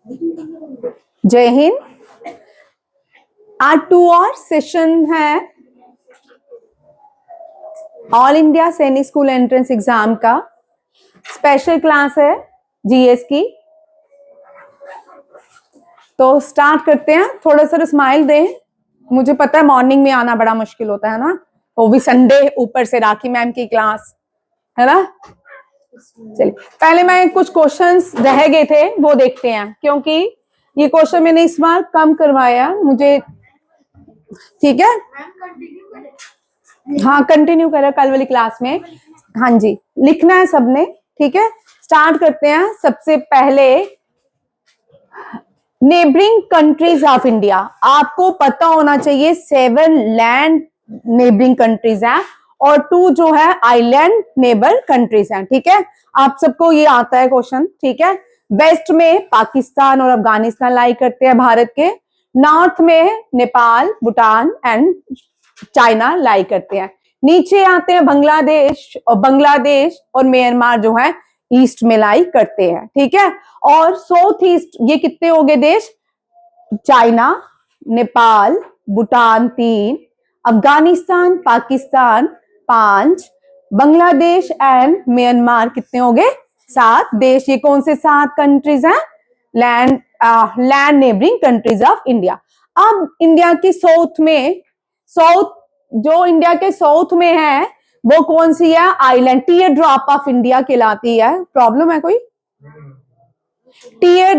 जय हिंद। आज 2 और सेशन है ऑल इंडिया सैनिक स्कूल एंट्रेंस एग्जाम का। स्पेशल क्लास है जीएस की। तो स्टार्ट करते हैं। थोड़ा सा स्माइल दें। मुझे पता है मॉर्निंग में आना बड़ा मुश्किल होता है ना, वो भी संडे, ऊपर से राखी मैम की क्लास है ना। चलिए पहले मैं कुछ क्वेश्चंस रह गए थे वो देखते हैं, क्योंकि ये क्वेश्चन मैंने इस बार कम करवाया मुझे। ठीक है, हाँ कंटिन्यू करें कल वाली क्लास में। हाँ जी, लिखना है सबने। ठीक है, स्टार्ट करते हैं। सबसे पहले नेबरिंग कंट्रीज ऑफ इंडिया। आपको पता होना चाहिए 7 लैंड नेबरिंग कंट्रीज हैं और 2 जो है आइलैंड नेबर कंट्रीज हैं। ठीक है, आप सबको ये आता है क्वेश्चन। ठीक है, वेस्ट में पाकिस्तान और अफगानिस्तान लाई करते हैं भारत के। नॉर्थ में नेपाल, भूटान एंड चाइना लाई करते हैं। नीचे आते हैं बांग्लादेश और म्यांमार जो है ईस्ट में लाई करते हैं। ठीक है, और साउथ ईस्ट ये कितने हो गए देश? China, Nepal, Bhutan 3, Afghanistan, Pakistan 5, Bangladesh and Myanmar कितने हो गए? 7 देश। ये कौन से 7 कंट्रीज हैं? Land neighbouring countries of India. अब इंडिया के साउथ में, जो इंडिया के साउथ में है वो कौन सी है? Island. Tier drop of India कहलाती है। प्रॉब्लम है कोई? टीयर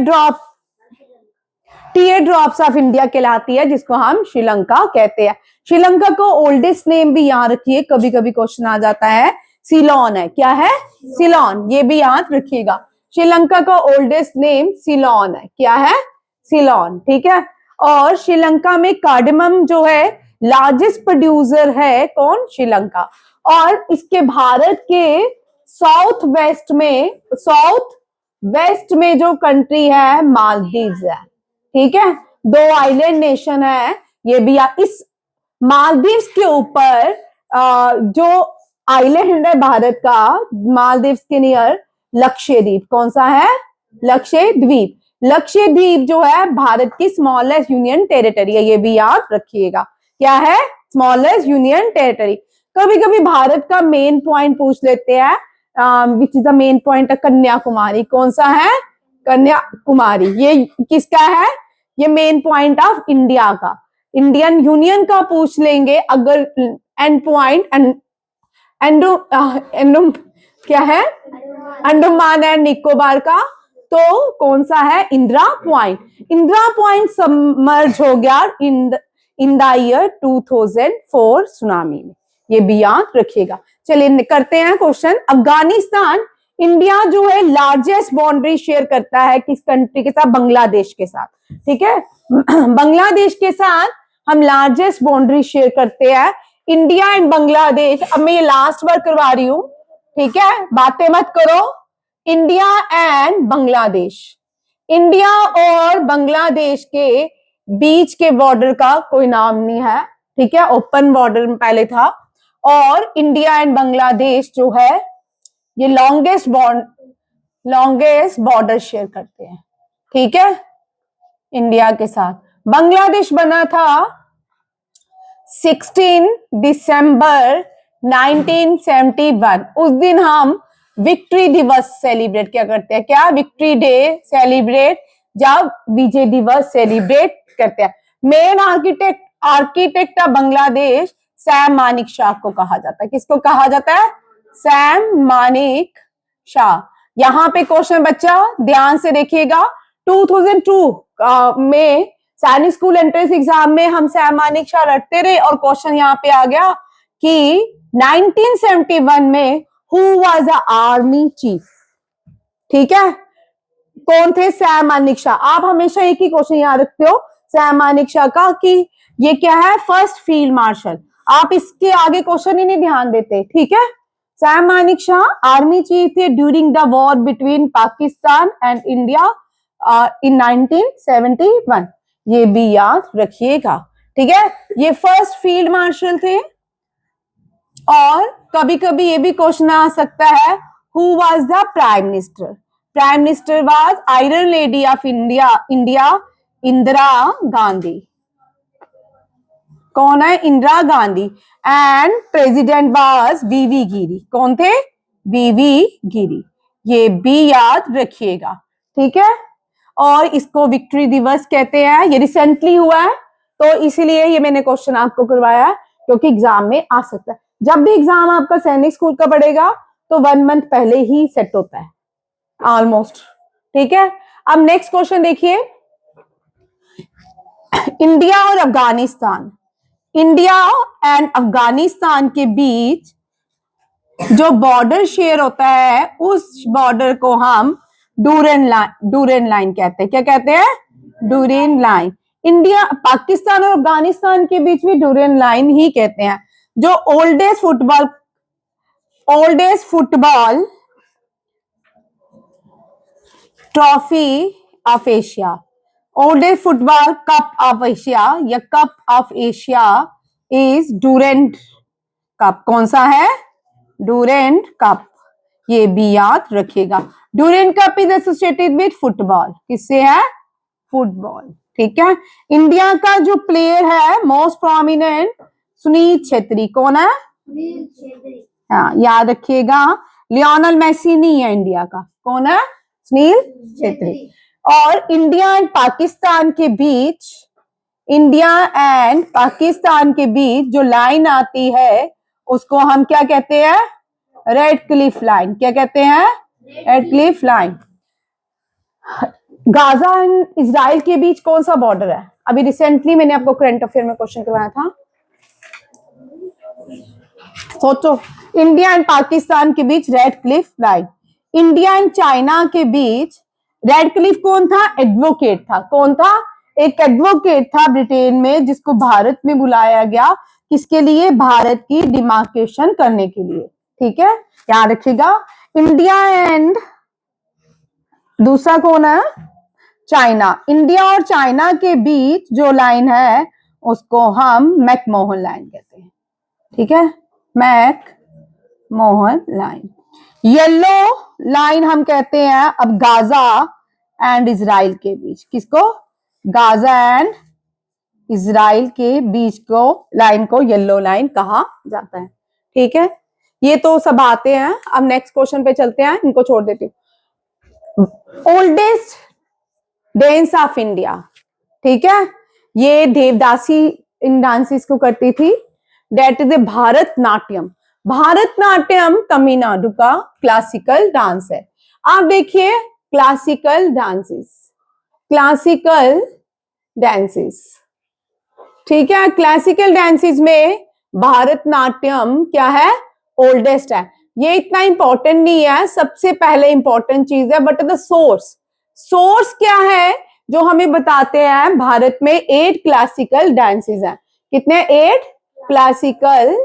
ड्रॉप्स ऑफ इंडिया कहलाती है, जिसको हम श्रीलंका कहते हैं। श्रीलंका को ओल्डेस्ट नेम भी याद रखिए, कभी कभी क्वेश्चन आ जाता है। सिलोन है। क्या है? सिलोन। ये भी याद रखिएगा, श्रीलंका का ओल्डेस्ट नेम सिलोन है। क्या है? सिलोन। ठीक है, और श्रीलंका में कार्डेमम जो है लार्जेस्ट प्रोड्यूसर है। कौन? श्रीलंका। और इसके भारत के साउथ वेस्ट में जो कंट्री है मालदीव्स है। ठीक है, 2 आइलैंड नेशन है ये भी। इस मालदीव्स के ऊपर जो आइलैंड है भारत का, मालदीव्स के नियर लक्षद्वीप। कौन सा है? लक्षद्वीप। लक्षद्वीप जो है भारत की स्मॉलेस्ट यूनियन टेरिटरी है, ये भी याद रखिएगा। क्या है? Smallest union territory. कभी कभी भारत का मेन पॉइंट पूछ लेते हैं, which is the main point? Kanyakumari. कौन सा है? कन्याकुमारी। ये किसका है? ये मेन पॉइंट ऑफ इंडिया का। इंडियन यूनियन का पूछ लेंगे अगर एंड पॉइंट क्या है? अंडमान एंड निकोबार का। तो कौन सा है? Indira point. Indira point submerge हो गया इन द ईयर 2004 सुनामी में, ये भी याद रखिएगा। चलिए करते हैं क्वेश्चन। अफगानिस्तान इंडिया जो है लार्जेस्ट बाउंड्री शेयर करता है किस कंट्री के साथ? बांग्लादेश के साथ। ठीक है, बांग्लादेश के साथ हम लार्जेस्ट बाउंड्री शेयर करते हैं, इंडिया एंड बांग्लादेश। अब मैं ये लास्ट बार करवा रही हूं, ठीक है, बातें मत करो। इंडिया एंड बांग्लादेश, इंडिया और बांग्लादेश के बीच के बॉर्डर का कोई नाम नहीं है। ठीक है, ओपन बॉर्डर में पहले था। और इंडिया एंड बांग्लादेश जो है ये लॉन्गेस्ट बॉर्डर शेयर करते हैं। ठीक है, इंडिया के साथ। बांग्लादेश बना था 16 दिसंबर 1971। उस दिन हम विक्ट्री दिवस सेलिब्रेट क्या करते हैं? क्या? विक्ट्री डे सेलिब्रेट, जब विजय दिवस सेलिब्रेट करते हैं। Main architect of Bangladesh Sam Manik Shah को कहा जाता है। किसको कहा जाता है? सैम मानिक शाह। यहाँ पे क्वेश्चन बच्चा ध्यान से देखिएगा, 2002 में सैनिक स्कूल एंट्रेंस एग्जाम में हम सैम मानिक शाह रटते रहे और क्वेश्चन यहाँ पे आ गया कि 1971 में who was the army chief. ठीक है, कौन थे? सैम मानिक शाह। आप हमेशा एक ही क्वेश्चन याद रखते हो सैम मानिक शाह का कि ये क्या है? First field martial. आप इसके आगे क्वेश्चन ही नहीं ध्यान देते। ठीक है, Sam Manekshaw army chief थे during the war between Pakistan and India in 1971। ये भी याद रखिएगा। ठीक है, ये फर्स्ट फील्ड मार्शल थे। और कभी कभी ये भी क्वेश्चन आ सकता है who was the prime minister. Prime minister was iron lady of India Indira Gandhi. कौन है? Indira Gandhi. And president was V V Giri. कौन थे? वीवी गिरी। ये भी याद रखिएगा, ठीक है। और इसको विक्ट्री दिवस कहते हैं। ये रिसेंटली हुआ है तो इसीलिए ये मैंने क्वेश्चन आपको करवाया है, क्योंकि एग्जाम में आ सकता है। जब भी एग्जाम आपका सैनिक स्कूल का पड़ेगा तो 1 मंथ पहले ही सेट होता है ऑलमोस्ट, ठीक है। अब नेक्स्ट क्वेश्चन देखिए, इंडिया और अफगानिस्तान, इंडिया एंड अफगानिस्तान के बीच जो बॉर्डर शेयर होता है उस बॉर्डर को हम डूरेन लाइन कहते हैं। क्या कहते हैं? डूरेन लाइन। इंडिया, पाकिस्तान और अफगानिस्तान के बीच में डूरेन लाइन ही कहते हैं। जो oldest football trophy of Asia, oldest football cup of Asia या cup of Asia is Durand cup. कौन सा है? Durand cup. ये भी याद रखिएगा। Durand cup is associated with football. किससे है? फुटबॉल, ठीक है। इंडिया का जो प्लेयर है मोस्ट प्रोमिनेंट, सुनील छेत्री। कौन है? सुनील छेत्री। हाँ, याद रखिएगा। लियोनल मेसी नहीं है इंडिया का। कौन है? सुनील छेत्री। और इंडिया एंड पाकिस्तान के बीच जो लाइन आती है उसको हम क्या कहते हैं? Red Cliff line. क्या कहते हैं? Red Cliff line. Gaza and Israel के बीच कौन सा बॉर्डर है? अभी रिसेंटली मैंने आपको करंट अफेयर में क्वेश्चन करवाया था, सोचो। इंडिया एंड पाकिस्तान के बीच Radcliffe line. India and China के बीच रेड क्लिफ कौन था? एडवोकेट था। कौन था? एक एडवोकेट था ब्रिटेन में जिसको भारत में बुलाया गया। किसके लिए? भारत की डिमार्केशन करने के लिए, ठीक है। याद रखिएगा। इंडिया एंड दूसरा कौन है? चाइना। इंडिया और चाइना के बीच जो लाइन है उसको हम मैकमोहन लाइन कहते हैं, ठीक है। McMahon line. येलो लाइन हम कहते हैं अब गाजा एंड इजराइल के बीच। किसको? गाजा एंड इजराइल के बीच को लाइन को येलो लाइन कहा जाता है, ठीक है। ये तो सब आते हैं। अब नेक्स्ट क्वेश्चन पे चलते हैं, इनको छोड़ देती हूँ। ओल्डेस्ट डांस ऑफ इंडिया, ठीक है। ये देवदासी इन डांसेस को करती थी। That is a Bharatanatyam. Bharatanatyam Tamil Nadu का क्लासिकल डांस है। आप देखिए क्लासिकल डांसेस, ठीक है। क्लासिकल डांसेस में भारतनाट्यम क्या है? ओल्डेस्ट है। ये इतना इंपॉर्टेंट नहीं है, सबसे पहले इंपॉर्टेंट चीज है, बट द सोर्स क्या है जो हमें बताते हैं भारत में 8 क्लासिकल डांसेस हैं। कितने? 8 क्लासिकल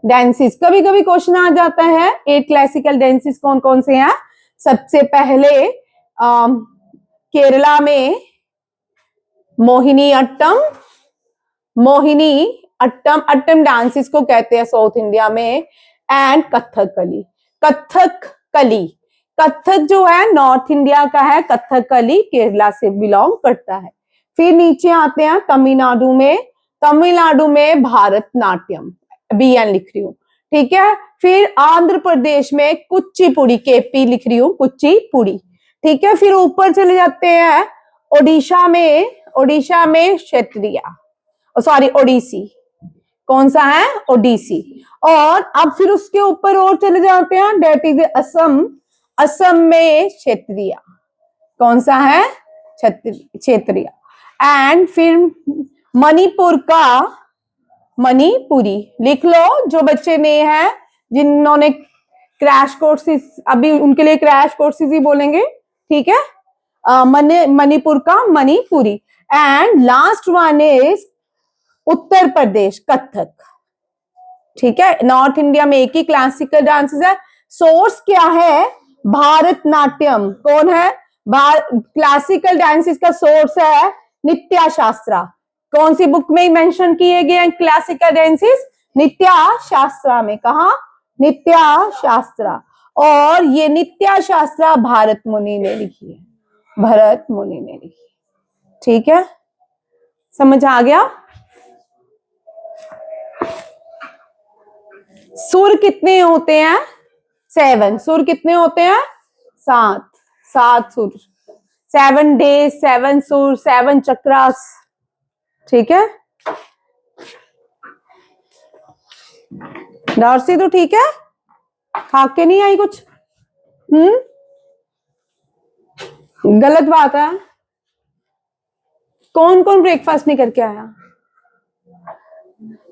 डांसेस। कभी कभी क्वेश्चन आ जाता है 8 क्लासिकल डांसेस कौन कौन से हैं। सबसे पहले केरला में मोहिनी अट्टम डांसेस को कहते हैं साउथ इंडिया में। एंड कथक जो है नॉर्थ इंडिया का है, कथकली केरला से बिलोंग करता है। फिर नीचे आते हैं तमिलनाडु में भारतनाट्यम, बीएन लिख रही हूँ, ठीक है। फिर आंध्र प्रदेश में कुचिपुड़ी, केपी लिख रही हूँ, कुचिपुड़ी, ठीक है। फिर ऊपर चले जाते हैं ओडिशा में क्षेत्रिया, सॉरी ओडिसी। कौन सा है? ओडिसी। और अब फिर उसके ऊपर और चले जाते हैं, डेट इज असम में क्षेत्रिया। कौन सा है? क्षेत्रिया। एंड फिर मणिपुर का मणिपुरी। लिख लो जो बच्चे नए हैं, जिन्होंने क्रैश कोर्सेज, अभी उनके लिए क्रैश कोर्सेज ही बोलेंगे, ठीक है। मणिपुर का Manipuri. And last one is Uttar Pradesh Kathak, ठीक है। नॉर्थ इंडिया में एक ही क्लासिकल डांसेस है। सोर्स क्या है? भारतनाट्यम। कौन है? क्लासिकल डांसेस का सोर्स है नित्या शास्त्रा। कौन सी बुक में मेंशन किए गए हैं क्लासिकल डांसेस? नित्या शास्त्रा में। कहा? नित्या शास्त्रा। और ये नित्या शास्त्रा भारत मुनि ने लिखी है, भरत मुनि ने लिखी। ठीक है, समझ आ गया? सुर कितने होते हैं? 7। सुर कितने होते हैं? 7। 7 सुर, 7 डेज, 7 सुर, 7 चक्रास। ठीक है, डार्सी तो ठीक है, खा के नहीं आई कुछ? गलत बात है। कौन कौन ब्रेकफास्ट नहीं करके आया?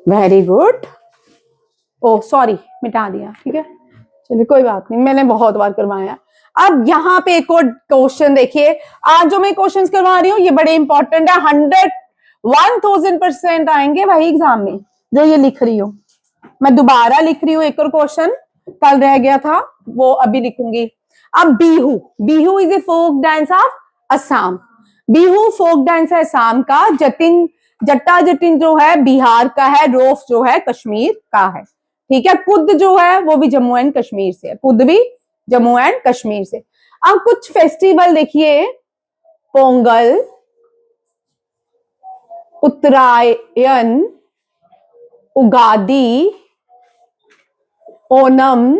Very good. ओह सॉरी, मिटा दिया। ठीक है, चलिए कोई बात नहीं, मैंने बहुत बार करवाया। अब यहाँ पे एक और क्वेश्चन देखिए, आज जो मैं क्वेश्चंस करवा रही हूँ ये बड़े इंपॉर्टेंट है, 1000% आएंगे भाई एग्जाम में। जो ये लिख रही हूँ मैं दोबारा लिख रही हूँ, एक और क्वेश्चन कल रह गया था वो अभी लिखूंगी। अब Bihu, Bihu is a folk dance of Assam. Bihu folk dance है असम का। जतिन, जट्टा जटिन जो है बिहार का है, रोफ जो है कश्मीर का है। ठीक है, कुद जो है वो भी जम्मू एंड कश्मीर से है, कुद भी जम्मू एंड कश्मीर से। अब कुछ फेस्टिवल देखिए, पोंगल, उत्तरायण, उगादी, ओनम,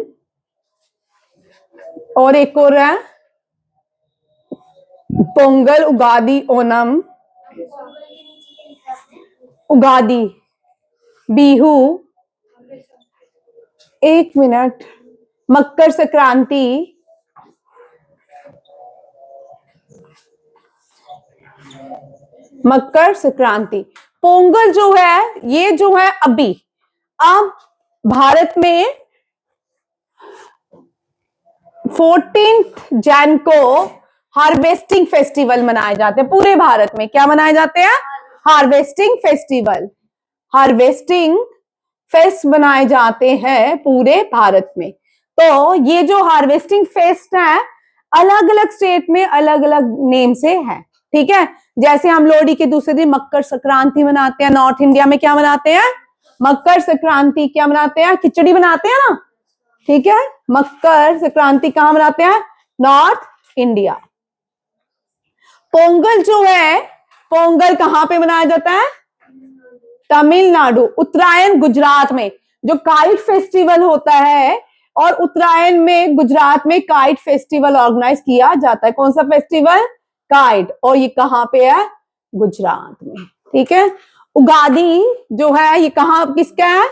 और एक और है पोंगल, उगादी, ओनम, उगादी, बिहू, एक मिनट, मकर संक्रांति, मकर संक्रांति। पोंगल जो है ये जो है अभी, अब भारत में 14 जैन को हार्वेस्टिंग फेस्टिवल मनाए जाते हैं पूरे भारत में। क्या मनाए जाते हैं? हार्वेस्टिंग फेस्टिवल, हार्वेस्टिंग फेस्ट मनाए जाते हैं पूरे भारत में। तो ये जो हार्वेस्टिंग फेस्ट है अलग अलग स्टेट में अलग अलग नेम से है। ठीक है, जैसे हम लोहड़ी के दूसरे दिन मकर संक्रांति मनाते हैं, नॉर्थ इंडिया में क्या मनाते हैं? मकर संक्रांति। क्या मनाते हैं? खिचड़ी बनाते हैं ना। ठीक है, मकर संक्रांति कहां मनाते हैं? North India. पोंगल जो है, पोंगल कहां पे मनाया जाता है? तमिलनाडु। उत्तरायण गुजरात में, जो काइट फेस्टिवल होता है, और उत्तरायण में गुजरात में काइट फेस्टिवल ऑर्गेनाइज किया जाता है। कौन सा फेस्टिवल? काइट। और ये कहां पे है? गुजरात में। ठीक है, उगादी जो है ये कहां, किसका है?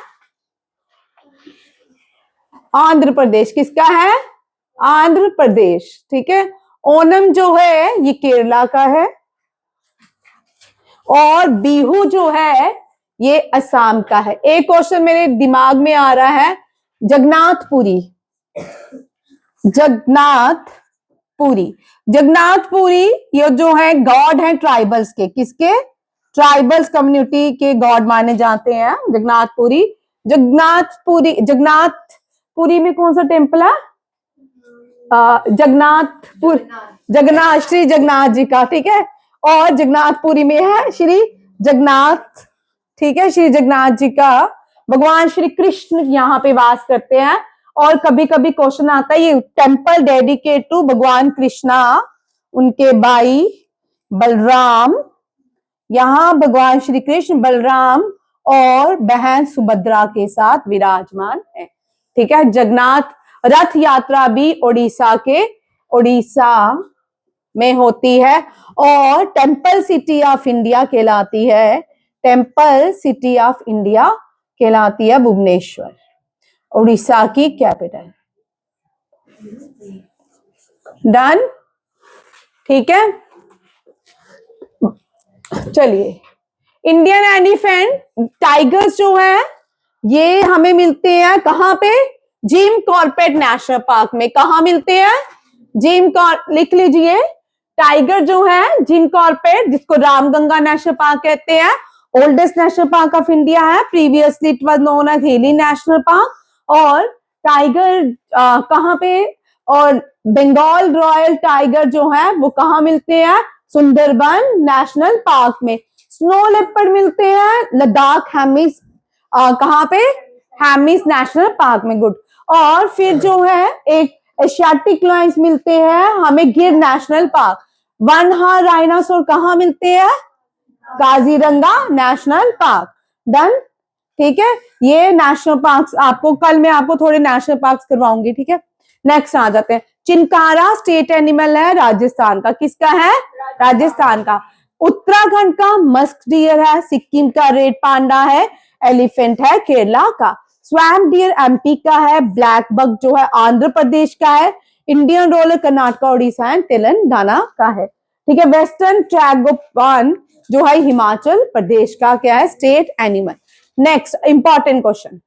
आंध्र प्रदेश। किसका है? आंध्र प्रदेश। ठीक है, ओनम जो है ये केरला का है, और बिहू जो है ये असम का है। एक क्वेश्चन मेरे दिमाग में आ रहा है, जगन्नाथपुरी, जगन्नाथपुरी, जगन्नाथपुरी ये जो है गॉड है ट्राइबल्स के। किसके? ट्राइबल्स कम्युनिटी के गॉड माने जाते हैं जगन्नाथपुरी। जगन्नाथपुरी, जगन्नाथपुरी में कौन सा टेम्पल है? जगन्नाथपुर, जगन्नाथ, श्री जगन्नाथ जी का। ठीक है, और जगन्नाथपुरी में है श्री जगन्नाथ। ठीक है, श्री जगन्नाथ जी का, भगवान श्री कृष्ण यहाँ पे वास करते हैं। और कभी कभी क्वेश्चन आता है ये टेम्पल डेडिकेट टू भगवान कृष्णा, उनके भाई बलराम। यहाँ भगवान श्री कृष्ण बलराम और बहन सुभद्रा के साथ विराजमान है। ठीक है, जगन्नाथ रथ यात्रा भी उड़ीसा में होती है, और टेम्पल सिटी ऑफ इंडिया कहलाती है, टेम्पल सिटी ऑफ इंडिया कहलाती है भुवनेश्वर, उड़ीसा की कैपिटल। डन? ठीक है, चलिए, इंडियन एलिफेंट, टाइगर्स जो है ये हमें मिलते हैं कहां पे? जिम कॉर्बेट नेशनल पार्क में। कहां मिलते हैं? लिख लीजिए, टाइगर जो है जिम कॉर्बेट, जिसको रामगंगा नेशनल पार्क कहते हैं, oldest national park of India है। Previously it was known as Hailey national park. और टाइगर कहां पे? और बंगाल रॉयल टाइगर जो है वो कहां मिलते हैं? सुंदरबन नेशनल पार्क में। स्नो लेपर्ड मिलते हैं लद्दाख हेमिस, कहां पे? हेमिस नेशनल पार्क में। गुड। और फिर जो है एक एशियाटिक लायंस मिलते हैं हमें गिर नेशनल पार्क। वन हार्न राइनासोर कहाँ मिलते हैं? Kaziranga national park. डन, ठीक है। ये नेशनल पार्क्स आपको कल मैं आपको थोड़े नेशनल पार्क्स करवाऊंगी, ठीक है। नेक्स्ट आ जाते हैं। चिंकारा स्टेट एनिमल है राजस्थान का, किसका है? राजस्थान का। उत्तराखंड का मस्क डियर है, सिक्किम का रेड पांडा है, एलिफेंट है केरला का, स्वैम्प डियर एमपी का है, ब्लैक बक जो है आंध्र प्रदेश का है, Indian roller Karnataka Orissa and Telangana का है, ठीक है। वेस्टर्न ट्रैगोपन जो है हिमाचल प्रदेश का क्या है? State animal. Next important question,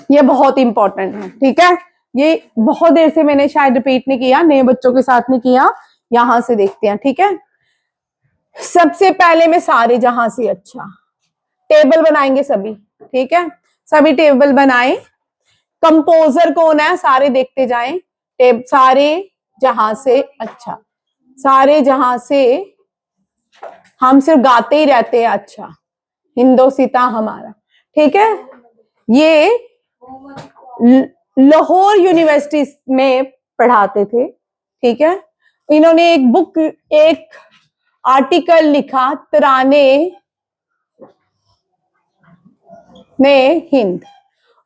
ये बहुत इंपॉर्टेंट है, ठीक है। ये बहुत देर से मैंने शायद रिपीट नहीं किया, नए बच्चों के साथ नहीं किया, यहां से देखते हैं, ठीक है। सबसे पहले मैं सारे जहां से अच्छा टेबल बनाएंगे सभी, ठीक है। सभी टेबल बनाए। कंपोजर कौन है? सारे देखते जाएं। सारे जहां से अच्छा, सारे जहां से हम सिर्फ गाते ही रहते हैं अच्छा, हिंदोसिता हमारा, ठीक है। ये लाहौर यूनिवर्सिटी में पढ़ाते थे, ठीक है। इन्होंने एक बुक, एक आर्टिकल लिखा, तराने में हिंद,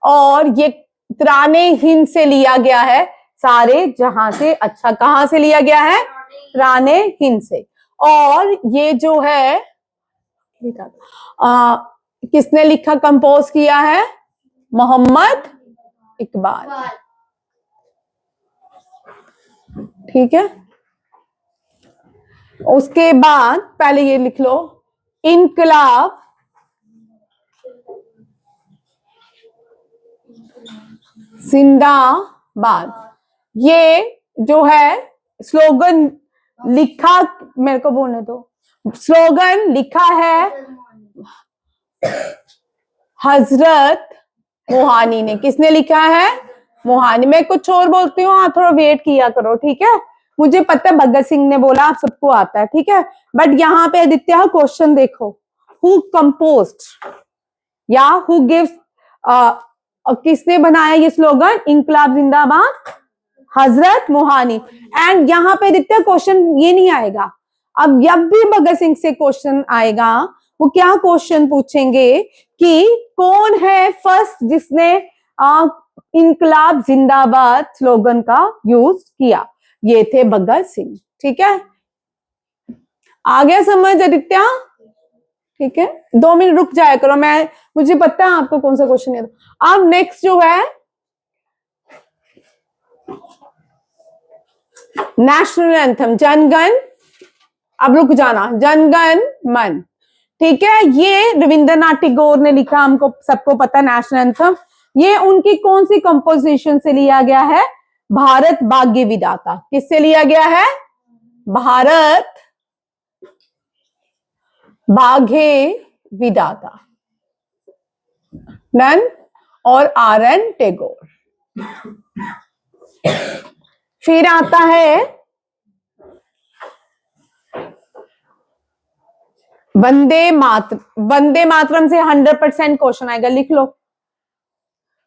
और ये तराने हिंद से लिया गया है सारे जहां से अच्छा। कहां से लिया गया है? तराने हिंद से। और ये जो है किसने लिखा, कंपोज किया है? मोहम्मद इकबाल, ठीक है। उसके बाद पहले ये लिख लो, इनकलाब जिंदाबाद। ये जो है स्लोगन लिखा, मेरे को बोलने दो, स्लोगन लिखा है हजरत मोहानी ने। किसने लिखा है? मोहानी। मैं कुछ और बोलती हूँ, आप थोड़ा वेट किया करो, ठीक है। मुझे पता है भगत सिंह ने बोला, आप सबको आता है, ठीक है। बट यहाँ पे आदित्य क्वेश्चन देखो, हु कंपोज्ड या हु गिव्स, किसने बनाया ये स्लोगन इनकलाब जिंदाबाद? हजरत मोहानी। एंड यहाँ पे आदित्य क्वेश्चन ये नहीं आएगा, अब जब भी भगत सिंह से क्वेश्चन आएगा वो क्या क्वेश्चन पूछेंगे कि कौन है फर्स्ट जिसने इनकलाब जिंदाबाद स्लोगन का यूज किया? ये थे भगत सिंह, ठीक है। आ गया समझ आदित्य? ठीक है, 2 मिनट रुक जाया करो, मैं मुझे पता है आपको कौन सा क्वेश्चन है। अब नेक्स्ट जो है नेशनल एंथम, जनगण, अब रुक जाना, जनगण मन, ठीक है। ये रविंद्रनाथ टैगोर ने लिखा, हमको सबको पता नेशनल एंथम। ये उनकी कौन सी कंपोजिशन से लिया गया है? भारत भाग्य विधाता। किससे लिया गया है? भारत भाग्य विधाता, नन और आर.एन. टैगोर। फिर आता है वंदे मातरम। वंदे मातरम से 100% क्वेश्चन आएगा, लिख लो।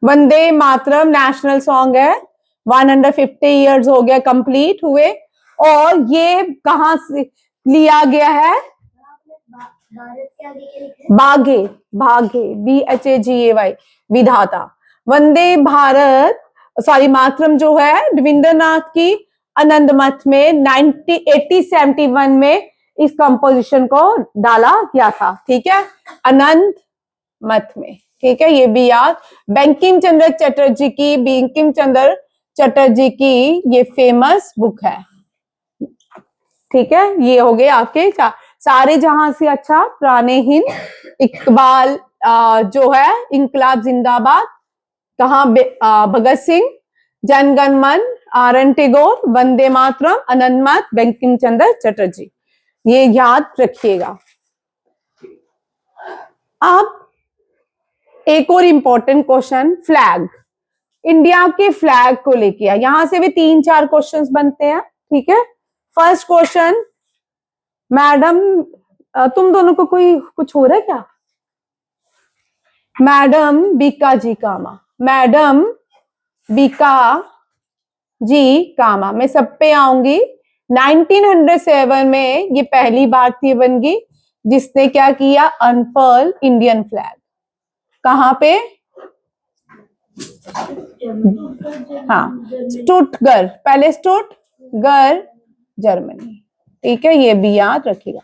वंदे मातरम नेशनल सॉन्ग है, 150 इयर्स हो गया कंप्लीट हुए, और ये कहां से लिया गया है? भागे, भागे, BHAGAY, विधाता। वंदे भारत, सॉरी मातरम जो है रविंद्रनाथ की आनंद मठ में 1871 में इस कंपोजिशन को डाला गया था, ठीक है, आनंद मठ में, ठीक है। ये भी याद, बंकिम चंद्र चटर्जी की, बंकिम चंद्र चटर्जी की ये फेमस बुक है, ठीक है। ये हो गए आपके सारे जहां से अच्छा, पुराने हिंद, इकबाल जो है इनकलाब जिंदाबाद, कहा भगत सिंह, जनगण मन, आर.एन. टैगोर, वंदे मातरम, आनंद मठ, बंकिम चंद्र चटर्जी, ये याद रखिएगा। अब एक और इंपॉर्टेंट क्वेश्चन, फ्लैग, इंडिया के फ्लैग को लेके आ, यहां से भी 3-4 क्वेश्चंस बनते हैं, ठीक है। फर्स्ट क्वेश्चन, मैडम तुम दोनों को कोई कुछ हो रहा है क्या? मैडम बीका जी कामा, मैडम बीका जी कामा। मैं सब पे आऊंगी। 1907 में ये पहली भारतीय बन गई जिसने क्या किया, अनफर्ल इंडियन फ्लैग। कहाँ पे? हाँ, स्टुटगर, पहले स्टुटगर जर्मनी। ठीक है, ये भी याद रखिएगा।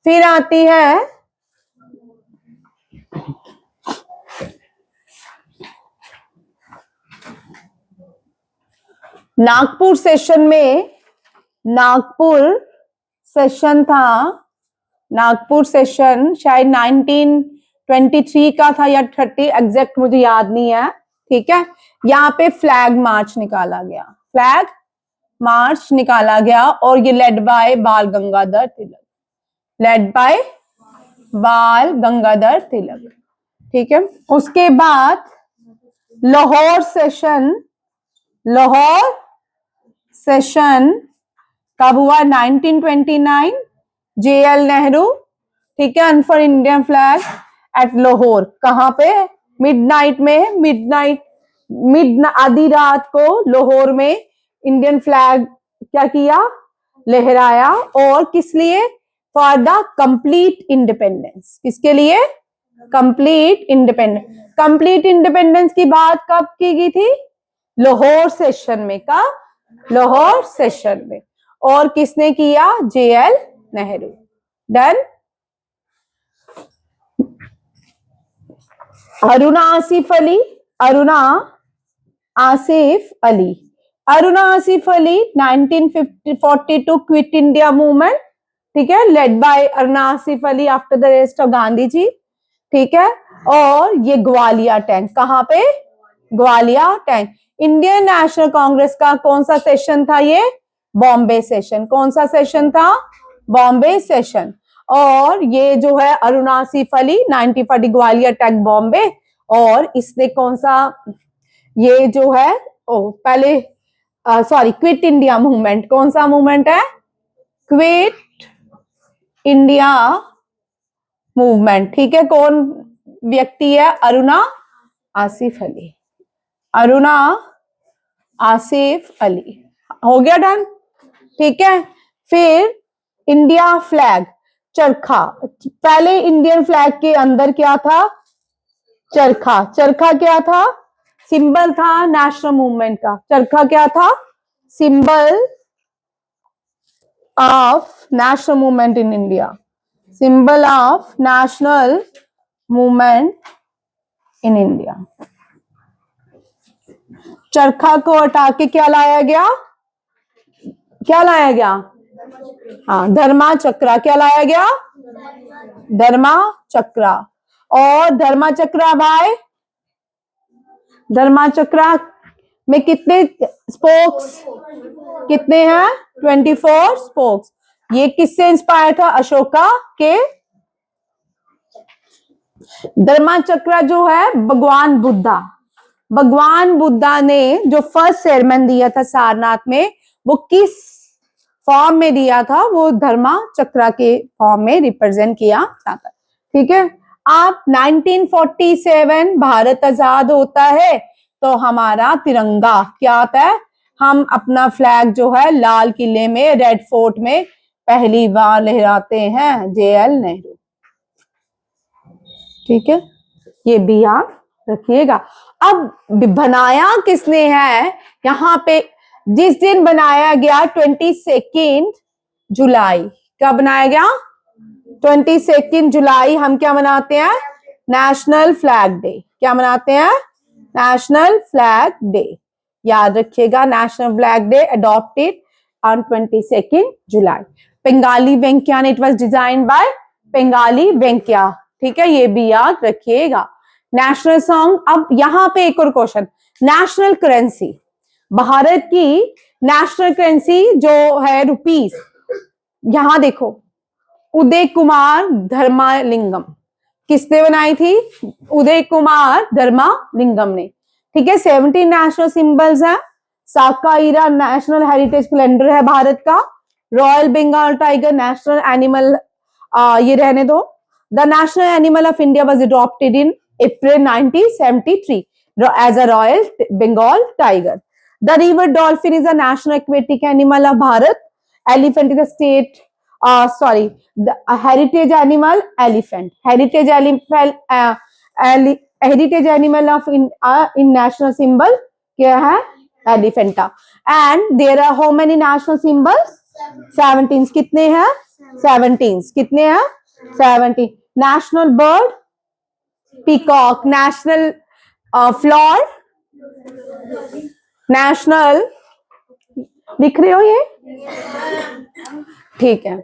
फिर आती है नागपुर सेशन में, नागपुर सेशन था, नागपुर सेशन शायद 1923 का था या 30, एग्जैक्ट मुझे याद नहीं है। ठीक है, यहाँ पे फ्लैग मार्च निकाला गया, फ्लैग मार्च निकाला गया और ये लेड बाय बाल गंगाधर तिलक, लेड बाय बाल गंगाधर तिलक। ठीक है, उसके बाद लाहौर सेशन, लाहौर सेशन कब हुआ? 1929, जेएल नेहरू। ठीक है, अनफर इंडियन फ्लैग एट लाहौर। कहाँ पे? मिडनाइट में, मिड आधी रात को लाहौर में इंडियन फ्लैग क्या किया, लहराया। और किस लिए? For the complete independence. किसके लिए? Complete independence. कंप्लीट इंडिपेंडेंस की बात कब की गई थी? लाहौर सेशन में। का लाहौर सेशन में। और किसने किया? J L Nehru. Done. Aruna Asaf Ali, Aruna Asaf Ali, Aruna Asaf Ali 1942 quit India movement. ठीक है, led by Aruna Asaf Ali after the arrest of Gandhi ji. ठीक है, और ये ग्वालियर टैंक। कहाँ पे? Gwalior tank. Indian National Congress का कौन सा सेशन था? ये बॉम्बे सेशन। कौन सा सेशन था? बॉम्बे सेशन। और ये जो है अरुणा आसिफ अली 1940 ग्वालियर टैंक बॉम्बे। और इसने कौन सा, ये जो है पहले सॉरी क्विट इंडिया मूवमेंट। कौन सा मूवमेंट है? Quit India movement. ठीक है, कौन व्यक्ति है? अरुणा आसिफ अली, अरुणा आसिफ अली। हो गया डन। ठीक है, फिर इंडिया फ्लैग, चरखा। पहले इंडियन फ्लैग के अंदर क्या था? चरखा। चरखा क्या था? सिंबल था नेशनल मूवमेंट का। चरखा क्या था? Symbol of national movement in India, symbol of national movement in India. चरखा को हटा के क्या लाया गया? क्या लाया गया? हाँ, धर्मा चक्रा। क्या लाया गया? धर्मा चक्रा। और धर्मा चक्रा भाई, धर्मा चक्रा में कितने स्पोक्स? कितने हैं? 24 स्पोक्स। ये किससे इंस्पायर था? अशोका के। धर्मा चक्र जो है भगवान बुद्धा, भगवान बुद्धा ने जो फर्स्ट सेरेमन दिया था सारनाथ में, वो किस फॉर्म में दिया था? वो धर्मा चक्र के फॉर्म में रिप्रेजेंट किया जाता है। ठीक है, आप 1947 भारत आजाद होता है तो हमारा तिरंगा क्या आता है? हम अपना फ्लैग जो है लाल किले में, रेड फोर्ट में पहली बार लहराते हैं, जेएल नेहरू। ठीक है, ये भी याद रखिएगा। अब बनाया किसने है यहाँ पे? जिस दिन बनाया गया 22 जुलाई। कब बनाया गया? 22 जुलाई। हम क्या मनाते हैं? National flag day. क्या मनाते हैं? National flag day. याद रखिएगा, national flag day adopted on 22 July. Bengali Venkaiah, it was design by Bengali Venkaiah. ठीक है, ये भी याद रखिएगा। National song. अब यहाँ पे एक और क्वेश्चन, नेशनल करेंसी। भारत की नेशनल करेंसी जो है रुपीस, यहां देखो, उदय कुमार धर्मालिंगम। किसने बनाई थी? उदय कुमार धर्मालिंगम ने। ठीक है, 17 नेशनल सिंबल्स हैं। साकाईरा नेशनल हेरिटेज कैलेंडर है भारत का। Royal Bengal tiger national animal, ये रहने दो। The national animal of India was adopted in April 1973 as a Royal Bengal tiger. The river dolphin is a national aquatic animal of Bharat. Elephant is the state sorry, the heritage animal elephant. Heritage elephant heritage animal of in national symbol क्या है? Elephant. And there are how many national symbols? 17. कितने हैं? 17. कितने हैं? 17. National bird peacock. National flower. National लिख रहे हो ये? ठीक है.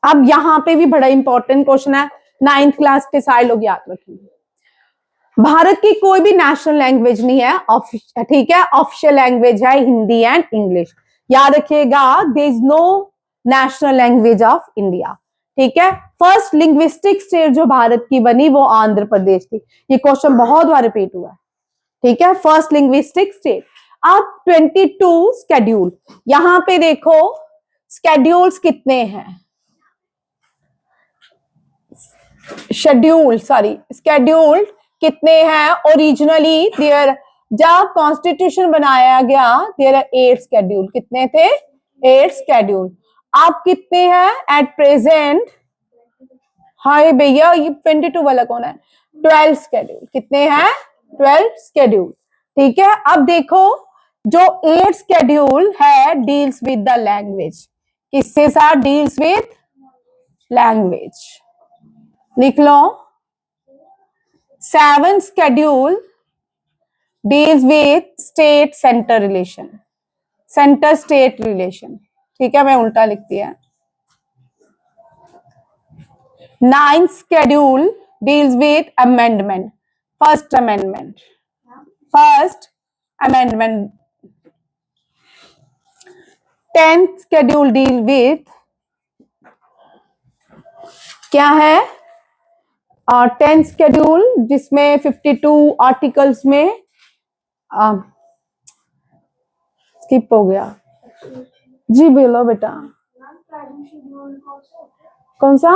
अब यहां पे भी बड़ा इंपॉर्टेंट क्वेश्चन है, 9th क्लास के सारे लोग याद रखेंगे. भारत की कोई भी नेशनल लैंग्वेज नहीं है, ठीक है, ऑफिशियल लैंग्वेज है हिंदी एंड इंग्लिश. याद रखिएगा, there is no national language of India. ठीक है. फर्स्ट लिंग्विस्टिक स्टेट जो भारत की बनी वो आंध्र प्रदेश थी. ये क्वेश्चन बहुत बार रिपीट हुआ है. ठीक है. First linguistic state. अब 22 स्केड्यूल. यहां पे देखो स्केड्यूल्स कितने हैं, स्केड्यूल कितने हैं. ओरिजिनली देयर जब कॉन्स्टिट्यूशन बनाया गया देयर आर 8 स्केड्यूल. कितने थे? 8 स्केड्यूल. आप कितने हैं एट प्रेजेंट? हाय भैया, ये 22 वाला कौन है? 12 स्केड्यूल. कितने हैं? 12 स्केड्यूल. ठीक है. अब देखो जो 8 स्केड्यूल है डील्स विद द लैंग्वेज. किससे साथ डील्स विद? लैंग्वेज. लिख लो. 7 schedule deals with state center relation, center state relation. ठीक है, मैं उल्टा लिख दिया. 9th schedule deals with amendment, first amendment. 10th schedule deal with क्या है? 10th स्केड्यूल जिसमें 52 आर्टिकल्स में स्किप हो गया. जी बोलो बेटा. कौन सा?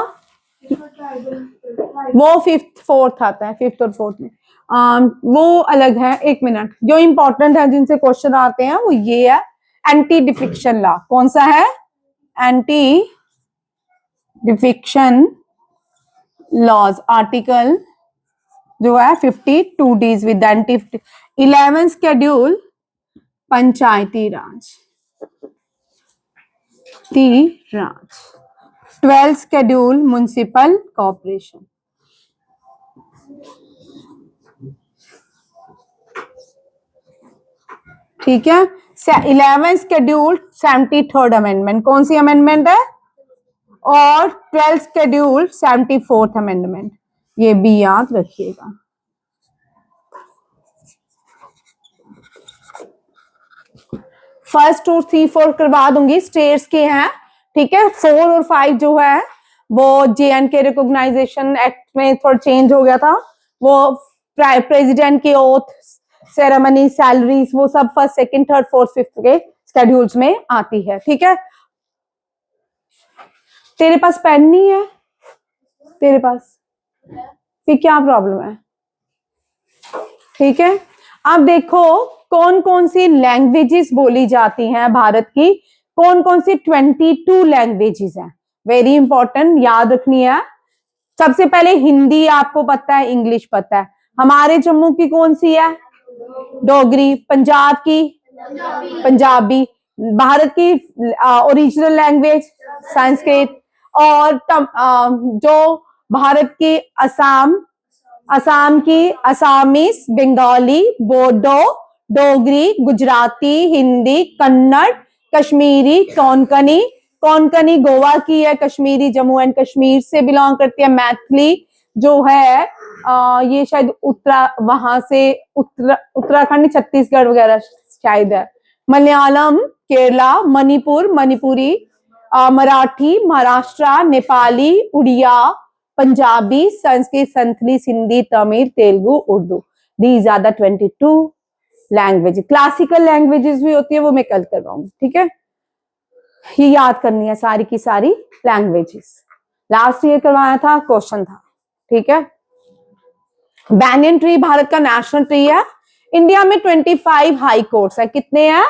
वो 5th 4th आता है. 5th और 4th में वो अलग है. एक मिनट. जो इंपॉर्टेंट है जिनसे क्वेश्चन आते हैं वो ये है एंटी डिफिक्शन लॉ. कौन सा है? Anti defection laws. आर्टिकल जो है 52 deals with anti. 11 schedule panchayati raj. 12 schedule municipal corporation. ठीक है. 11 स्केड्यूल 73rd अमेंडमेंट. कौन सी अमेंडमेंट है? और 12 स्केड्यूल 74th अमेंडमेंट. ये भी याद रखिएगा. फर्स्ट 2 3 4 करवा दूंगी. स्टेट्स के हैं. ठीक है. 4 और 5 जो है वो JNK रिकॉग्नाइजेशन एक्ट में थोड़ा चेंज हो गया था. वो प्रेसिडेंट की ओथ, सेरेमनी, सैलरीज, वो सब first, second, third, fourth, fifth के स्केड्यूल्स में आती है. ठीक है. तेरे पास पेन नहीं है? तेरे पास फिर क्या प्रॉब्लम है? ठीक है. अब देखो कौन कौन सी लैंग्वेजेस बोली जाती हैं भारत की. कौन कौन सी 22 लैंग्वेजेस हैं. वेरी इंपॉर्टेंट, याद रखनी है. सबसे पहले हिंदी आपको पता है, इंग्लिश पता है. हमारे जम्मू की कौन सी है? डोगरी. पंजाब की पंजाबी. भारत की ओरिजिनल लैंग्वेज संस्कृत. और जो भारत की असम की असामीज, बंगाली, बोडो, डोगरी, गुजराती, हिंदी, कन्नड़, कश्मीरी, कोंकणी गोवा की है. कश्मीरी जम्मू एंड कश्मीर से बिलोंग करती है. मैथिली जो है ये शायद वहां से उत्तराखंड, छत्तीसगढ़ वगैरह शायद है. Malayalam Kerala. Manipuri, Marathi Maharashtra, Nepali, Oriya, Punjabi, Sanskrit, Santhali, Sindhi, Tamil, Telugu, Urdu. These are the 22 language. Classical languages भी होती है, वो मैं कल करवाऊंगी. ठीक है. ये याद करनी है सारी की सारी लैंग्वेजेस. लास्ट ईयर करवाया था, क्वेश्चन था. ठीक है. बैंगन ट्री भारत का नेशनल ट्री है. इंडिया में 25 हाई कोर्ट्स है। कितने हैं?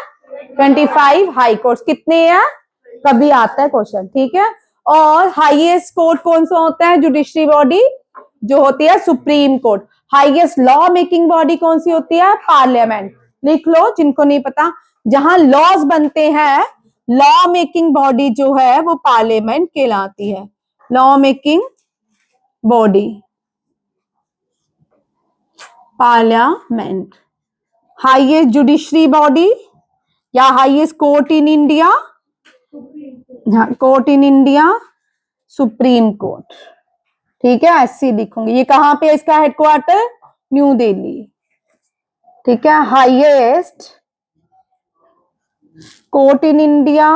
25 हाई कोर्ट्स। कितने हैं? कभी आता है क्वेश्चन, ठीक है। और हाईएस्ट कोर्ट कौन सा होता है? जुडिशरी बॉडी जो होती है supreme court. Highest law making body कौन सी होती है? पार्लियामेंट। लिख लो जिनको नहीं पता, जहां लॉज बनते हैं, लॉ मेकिंग बॉडी जो है वो पार्लियामेंट कहलाती है। Law making body parliament. Highest judiciary body या highest court in India, court in India supreme court, ठीक है। ऐसे लिखूंगी। ये कहां पे है इसका हेडक्वार्टर? न्यू दिल्ली, ठीक है। Highest court in India,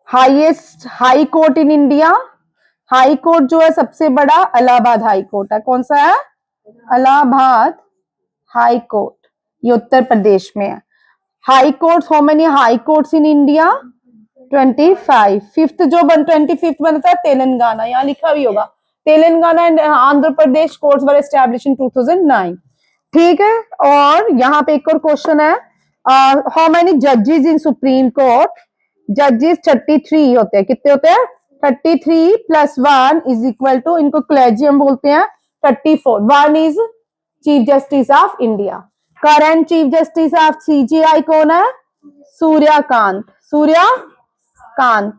highest high court in India. High court जो है सबसे बड़ा इलाहाबाद हाई कोर्ट है। कौन सा है? इलाहाबाद हाई कोर्ट, ये उत्तर प्रदेश में है। High courts, how many high courts in India? 25। Fifth जो 25th बनता है तेलंगाना, यहाँ लिखा भी होगा Telangana and Andhra Pradesh courts were established in 2009, ठीक है। और यहाँ पे एक और क्वेश्चन है, हाउ मेनी जजेस इन सुप्रीम कोर्ट? जजेस 33 होते हैं। कितने होते हैं? 33 + 1 इज इक्वल टू, इनको कलेजियम बोलते हैं, 34। 1 is chief justice of India. Current chief justice of CGI कौन है? सूर्यकांत। सूर्यकांत।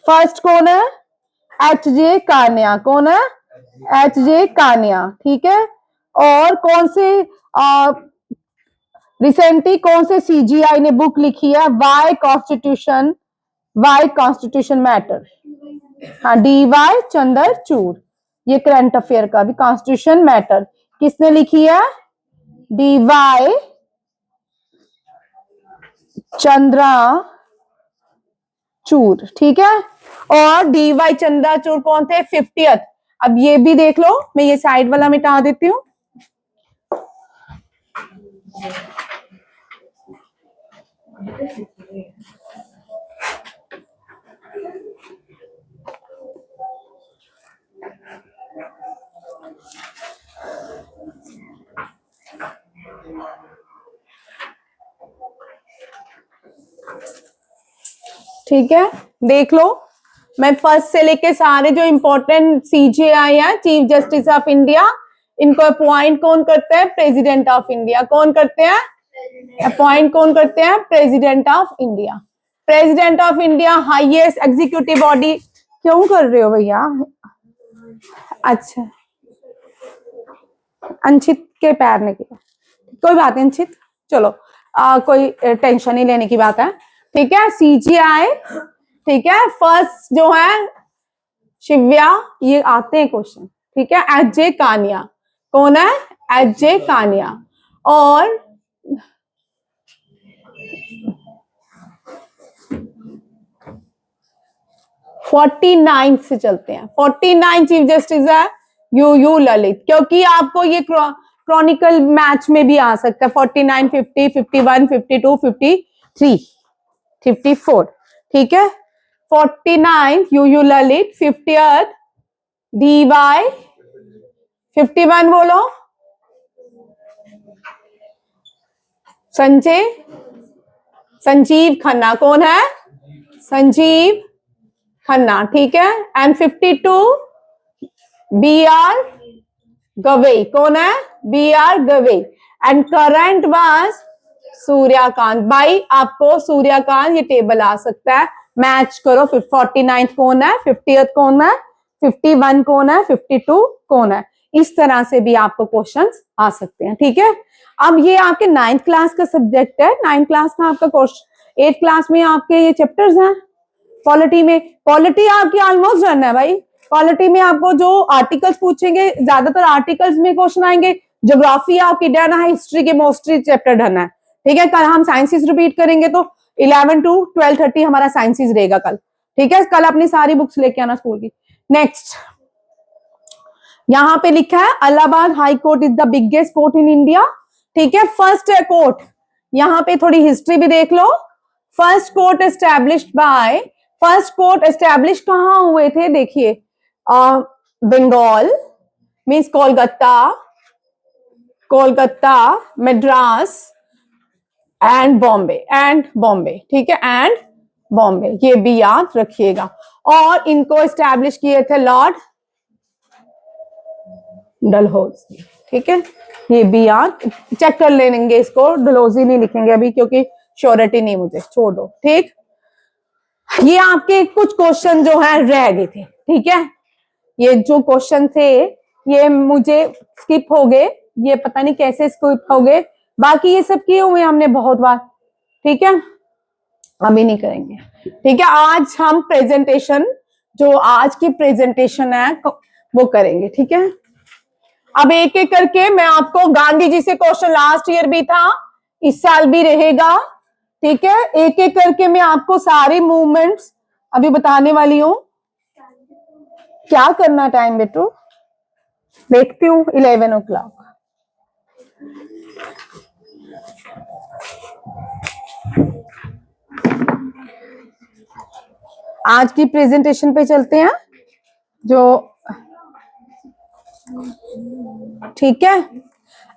फर्स्ट कौन है? एच.जे. कान्या। कौन है? एच.जे. कान्या, ठीक है। और कौन से रिसेंटली कौन से सीजीआई ने बुक लिखी है? Why constitution matter. हाँ, डी.वाई. चंद्रचूड़। ये करंट अफेयर का भी, कॉन्स्टिट्यूशन मैटर किसने लिखी है? डी.वाई. चंद्रचूड़, ठीक है। और डी.वाई. चंद्रचूड़ कौन थे? 50th। अब ये भी देख लो, मैं ये साइड वाला मिटा देती हूँ। ठीक है, देख लो। मैं फर्स्ट से लेके सारे जो इंपॉर्टेंट सीजीआई है, चीफ जस्टिस ऑफ इंडिया, इनको अपॉइंट कौन करते हैं? President of India. कौन करते हैं? अपॉइंट कौन करते हैं? President of India. President of India highest executive body. क्यों कर रहे हो भैया? अच्छा, अंशित के पैर ने किया, कोई बात नहीं अंशित, चलो कोई टेंशन नहीं लेने की बात है, ठीक है। सीजीआई, ठीक है। फर्स्ट जो है शिव्या, ये आते हैं क्वेश्चन, ठीक है। एच.जे. कानिया। कौन है? एच.जे. कानिया। और फोर्टी 49 से चलते हैं। 49 चीफ जस्टिस है यू ललित, क्योंकि आपको ये क्रॉनिकल मैच में भी आ सकता है। 49, 50, 51, 52, 53, 54, ठीक है। 49 यू ललित, 50th डी.वाई. 51 बोलो संजीव खन्ना। कौन है? संजीव खन्ना, ठीक है। एंड 52 बी.आर. गवई। कौन है? B R. Gavai. And current was Suryakant. भाई आपको सूर्यकांत ये टेबल आ सकता है, मैच करो। 49th कौन है? 50th कौन है? 51 कौन है? 52 कौन है? इस तरह से भी आपको क्वेश्चंस आ सकते हैं, ठीक है। अब ये आपके 9th क्लास का सब्जेक्ट है। 9th क्लास का आपका क्वेश्चन, 8th क्लास में आपके ये चैप्टर्स हैं। पॉलिटी में, पॉलिटी आपकी ऑलमोस्ट डन है भाई। पॉलिटी में आपको जो आर्टिकल्स पूछेंगे, ज्यादातर आर्टिकल्स में क्वेश्चन आएंगे। ज्योग्राफी आपकी डन है, हिस्ट्री के मोस्टली चैप्टर डन है, ठीक है। कल हम साइंसेस रिपीट करेंगे, तो 11 to 12:30 हमारा साइंसेस रहेगा कल, ठीक है। कल अपनी सारी बुक्स लेके आना स्कूल की। नेक्स्ट यहाँ पे लिखा है Allahabad high court is the biggest court in India, ठीक है। फर्स्ट कोर्ट, यहाँ पे थोड़ी हिस्ट्री भी देख लो। फर्स्ट कोर्ट एस्टैब्लिश कहाँ हुए थे? देखिए, बंगाल मीन्स कोलकाता, कोलकाता, मद्रास एंड बॉम्बे, ठीक है, एंड बॉम्बे, ये भी याद रखिएगा। और इनको एस्टैब्लिश किए थे लॉर्ड डलहौजी, ठीक है, ये भी याद, चेक कर लेंगे इसको, डलहौजी नहीं लिखेंगे अभी क्योंकि श्योरिटी नहीं, मुझे छोड़ दो, ठीक। ये आपके कुछ क्वेश्चन जो है रह गए थे, ठीक है, ये जो क्वेश्चन थे ये मुझे स्किप हो गए, ये पता नहीं कैसे स्किप हो गए, बाकी ये सब किए हुए हमने बहुत बार, ठीक है, अभी नहीं करेंगे, ठीक है। आज हम प्रेजेंटेशन, जो आज की प्रेजेंटेशन है वो करेंगे, ठीक है। अब एक एक करके मैं आपको, गांधी जी से क्वेश्चन लास्ट ईयर भी था, इस साल भी रहेगा, ठीक है, एक एक करके मैं आपको सारे मूवमेंट्स अभी बताने वाली हूं। क्या करना टाइम बेटू, देखती हूँ 11 o'clock। आज की प्रेजेंटेशन पे चलते हैं जो, ठीक है,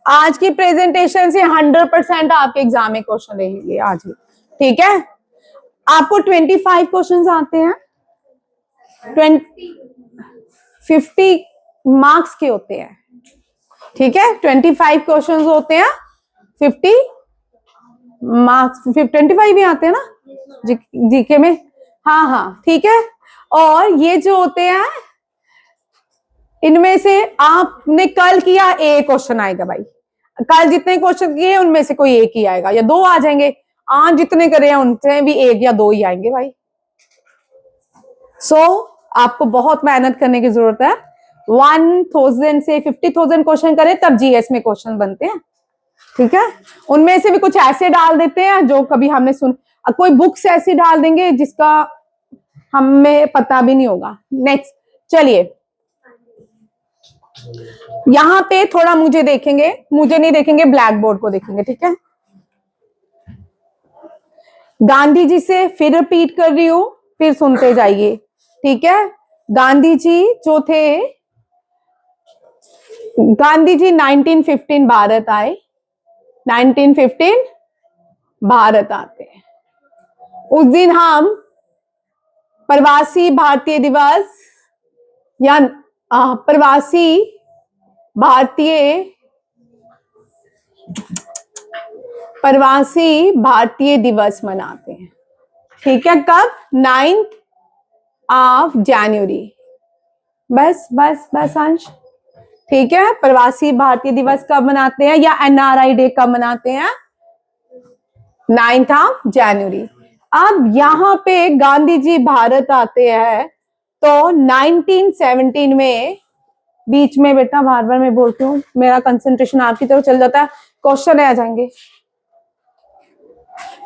आज की प्रेजेंटेशन से 100% आपके एग्जाम में क्वेश्चन रहेंगे आज भी, ठीक है। आपको 25 क्वेश्चंस आते हैं, 50 मार्क्स के होते हैं, ठीक है, 25 क्वेश्चंस होते हैं, 50 मार्क्स, 25 ही आते हैं ना जीके में, हाँ हाँ, ठीक है। और ये जो होते हैं, इनमें से आपने कल किया एक क्वेश्चन आएगा भाई, कल जितने क्वेश्चन किए उनमें से कोई एक ही आएगा या दो आ जाएंगे, आज जितने करे हैं उनसे भी एक या दो ही आएंगे भाई। सो आपको बहुत मेहनत करने की जरूरत है, 1000 से 50,000 क्वेश्चन करें तब जीएस में क्वेश्चन बनते हैं, ठीक है। उनमें से भी कुछ ऐसे डाल देते हैं जो कभी हमने कोई बुक्स ऐसी डाल देंगे जिसका हमें पता भी नहीं होगा। नेक्स्ट चलिए, यहां पे थोड़ा मुझे देखेंगे, मुझे नहीं देखेंगे, ब्लैक बोर्ड को देखेंगे, ठीक है। गांधी जी से फिर रिपीट कर रही हूं, फिर सुनते जाइए, ठीक है। गांधी जी जो थे, गांधी जी 1915 भारत आए, 1915 भारत आते हैं, उस दिन हम प्रवासी भारतीय दिवस या प्रवासी भारतीय दिवस मनाते हैं, ठीक है। कब? 9 जनवरी, बस बस बस अंश, ठीक है। प्रवासी भारतीय दिवस कब मनाते हैं या एनआरआई डे कब मनाते हैं? 9 जनवरी। अब यहाँ पे गांधी जी भारत आते हैं तो 1917 में, बीच में बेटा बार बार मैं बोलती हूँ, मेरा कंसंट्रेशन आपकी तरफ चल जाता है, क्वेश्चन आ जाएंगे।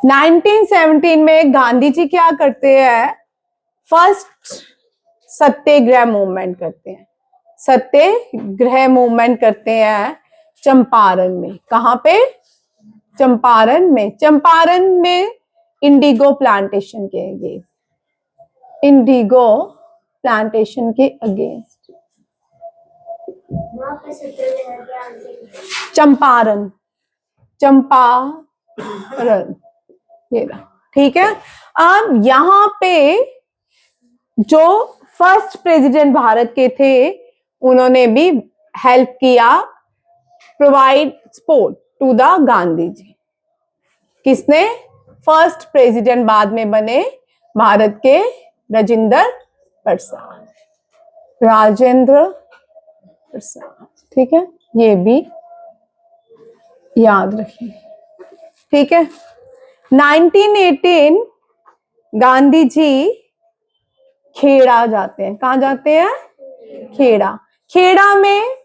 1917 में गांधी जी क्या करते हैं? फर्स्ट सत्याग्रह मूवमेंट करते हैं, सत्याग्रह मूवमेंट करते हैं चंपारण में। कहां पे? चंपारण में। चंपारण में इंडिगो प्लांटेशन के अगेंस्ट, इंडिगो प्लांटेशन के अगेंस्ट, चंपारण, चंपारण, ये रहा, ठीक है। अब यहाँ पे जो फर्स्ट प्रेसिडेंट भारत के थे उन्होंने भी हेल्प किया, provide support to the Gandhi ji. किसने? फर्स्ट प्रेसिडेंट बाद में बने भारत के, राजेंद्र प्रसाद, राजेंद्र प्रसाद, ठीक है, ये भी याद रखिए, ठीक है। 1918 गांधी जी खेड़ा जाते हैं। कहां जाते हैं? खेड़ा। खेड़ा में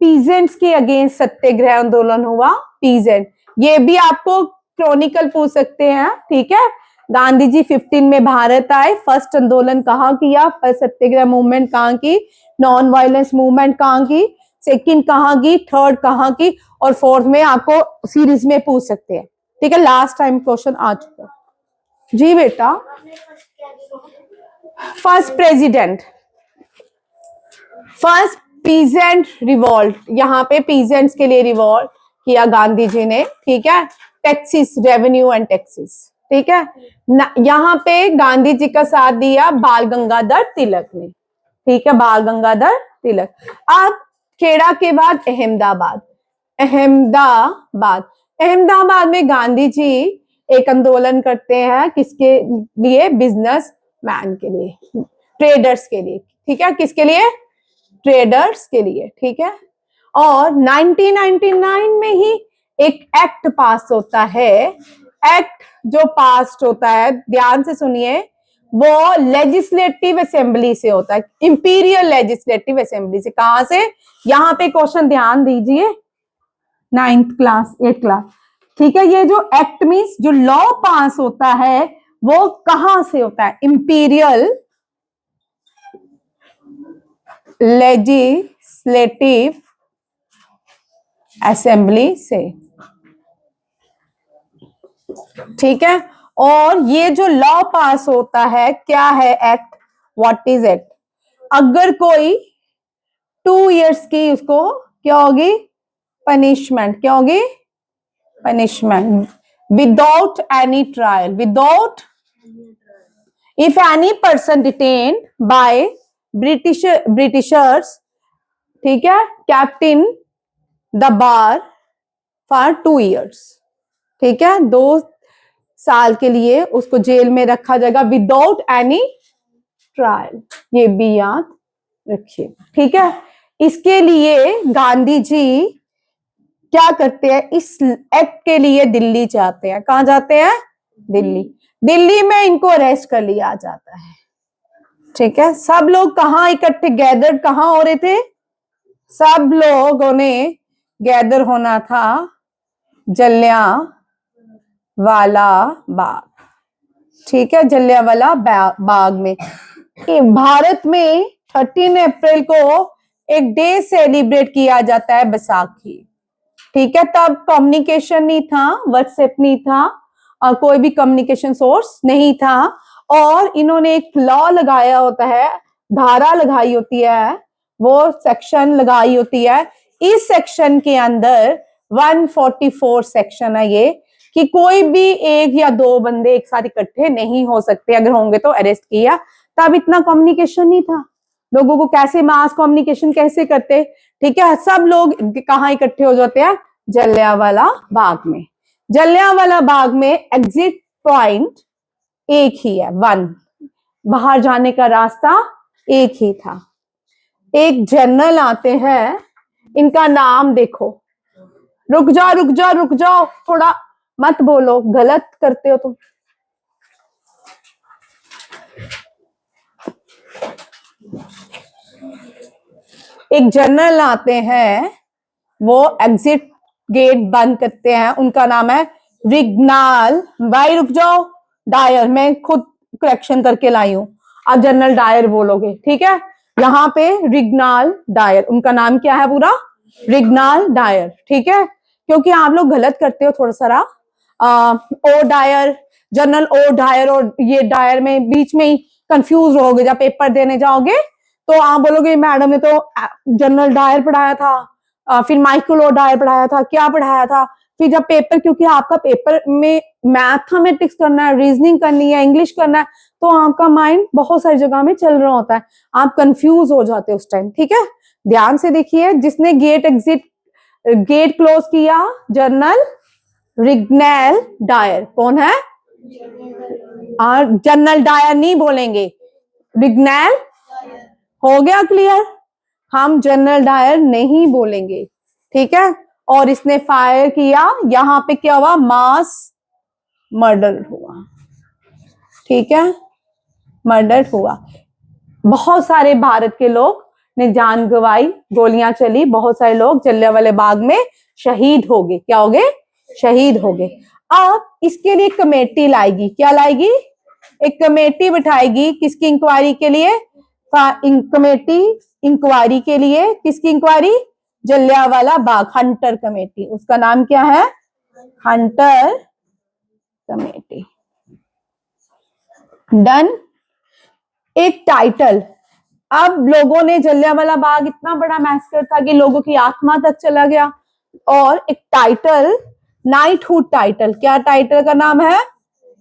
पीजेंट्स के अगेंस्ट सत्याग्रह आंदोलन हुआ। पीजेंट, ये भी आपको क्रॉनिकल पूछ सकते हैं, ठीक है। गांधी जी 15 में भारत आए, फर्स्ट आंदोलन कहाँ किया, फर्स्ट सत्याग्रह मूवमेंट कहाँ की, नॉन वायलेंस मूवमेंट कहाँ की, सेकंड कहाँ की, थर्ड कहाँ की, और फोर्थ में आपको सीरीज में पूछ सकते हैं, ठीक है। लास्ट टाइम क्वेश्चन आ चुका जी बेटा। First president, first peasant revolt, यहाँ पे पीजेंट्स के लिए रिवॉल्ट, किया गांधी जी ने, ठीक है, टैक्सेस, रेवेन्यू एंड टैक्सेस, ठीक है। यहाँ पे गांधी जी का साथ दिया बाल गंगाधर तिलक ने, ठीक है, बाल गंगाधर तिलक। अब खेड़ा के बाद अहमदाबाद, अहमदाबाद, अहमदाबाद में गांधी जी एक आंदोलन करते हैं, किसके लिए? बिजनेस मैन के लिए, ट्रेडर्स के लिए, ठीक है, किसके लिए? ट्रेडर्स के लिए, ठीक है। और 1999 में ही एक एक्ट पास होता है, एक्ट जो पास होता है, ध्यान से सुनिए, वो लेजिस्लेटिव असेंबली से होता है, इंपीरियल लेजिस्लेटिव असेंबली से। कहां से? यहाँ पे क्वेश्चन ध्यान दीजिए, 9th क्लास 8th क्लास, ठीक है। ये जो एक्ट मीन्स जो लॉ पास होता है वो कहां से होता है? इंपीरियल लेजिस्लेटिव असेंबली से, ठीक है। और ये जो लॉ पास होता है, क्या है एक्ट? What is act? अगर कोई 2 इयर्स की, उसको क्या होगी? पनिशमेंट, क्या होगी? Punishment, without any trial, without, if any person detained by Britishers, ठीक है, captain the bar for 2 years, ठीक है, 2 साल के लिए उसको जेल में रखा जाएगा विदाउट एनी ट्रायल, ये भी याद रखिए, ठीक है। इसके लिए गांधी जी क्या करते हैं? इस एक्ट के लिए दिल्ली जाते हैं। कहां जाते हैं? दिल्ली। दिल्ली में इनको अरेस्ट कर लिया जाता है, ठीक है। सब लोग कहाँ इकट्ठे गैदर कहाँ हो रहे थे? सब लोगों ने गैदर होना था जलियांवाला बाग, ठीक है, जलियांवाला बाग में। भारत में 13 अप्रैल को एक डे सेलिब्रेट किया जाता है, बैसाखी, ठीक है। तब कम्युनिकेशन नहीं था, व्हाट्सएप नहीं था, और कोई भी कम्युनिकेशन सोर्स नहीं था, और इन्होंने एक लॉ लगाया होता है, धारा लगाई होती है, वो सेक्शन लगाई होती है। इस सेक्शन के अंदर 144 सेक्शन है ये, कि कोई भी 1 या 2 बंदे एक साथ इकट्ठे नहीं हो सकते, अगर होंगे तो अरेस्ट किया। तब इतना कम्युनिकेशन नहीं था, लोगों को कैसे मास कम्युनिकेशन कैसे करते, ठीक है। सब लोग कहाँ इकट्ठे हो जाते हैं? जलियांवाला बाग में। जलियांवाला बाग में एग्जिट पॉइंट एक ही है, 1, बाहर जाने का रास्ता एक ही था। एक जनरल आते हैं, इनका नाम देखो, रुक जाओ रुक जाओ रुक जाओ, थोड़ा मत बोलो, गलत करते हो तुम। एक जनरल आते हैं, वो एग्जिट गेट बंद करते हैं, उनका नाम है रिग्नाल, भाई रुक जाओ, डायर, मैं खुद करेक्शन करके लाई हूं, आप जनरल डायर बोलोगे, ठीक है। यहाँ पे रिग्नाल डायर, उनका नाम क्या है पूरा? रिग्नाल डायर, ठीक है, क्योंकि आप लोग गलत करते हो थोड़ा सारा, O Dyer, general O Dyer, और ये डायर में बीच में ही कंफ्यूज रहोगे, जब पेपर देने जाओगे तो आप बोलोगे मैडम ने तो जनरल डायर पढ़ाया था, फिर माइकल ओ डायर पढ़ाया था, क्या पढ़ाया था, फिर जब पेपर, क्योंकि आपका पेपर में मैथमेटिक्स करना है, रीजनिंग करनी है, इंग्लिश करना है, तो आपका माइंड बहुत सारी जगह में चल रहा होता है, आप कंफ्यूज हो जाते हो उस टाइम, ठीक है। ध्यान से देखिए, जिसने गेट क्लोज किया, जनरल रिग्नल डायर, कौन है? और जनरल डायर नहीं बोलेंगे, रिग्नल, हो गया क्लियर? हम जनरल डायर नहीं बोलेंगे, ठीक है। और इसने फायर किया, यहां पे क्या हुआ? मास मर्डर हुआ, ठीक है, मर्डर हुआ। बहुत सारे भारत के लोग ने जान गंवाई, गोलियां चली, बहुत सारे लोग जलियांवाला बाग में शहीद हो गए। क्या हो गए? शहीद हो गए। अब इसके लिए कमेटी लाएगी, क्या लाएगी? एक कमेटी बिठाएगी, किसकी इंक्वायरी के लिए? कमेटी इंक्वायरी के लिए, किसकी inquiry? Jallianwala Bagh, Hunter committee, उसका नाम क्या है? Hunter committee. डन। एक टाइटल, अब लोगों ने, जलियांवाला बाग इतना बड़ा मैसेकर था कि लोगों की आत्मा तक चला गया, और एक टाइटल, नाइटहुड टाइटल, क्या टाइटल का नाम है?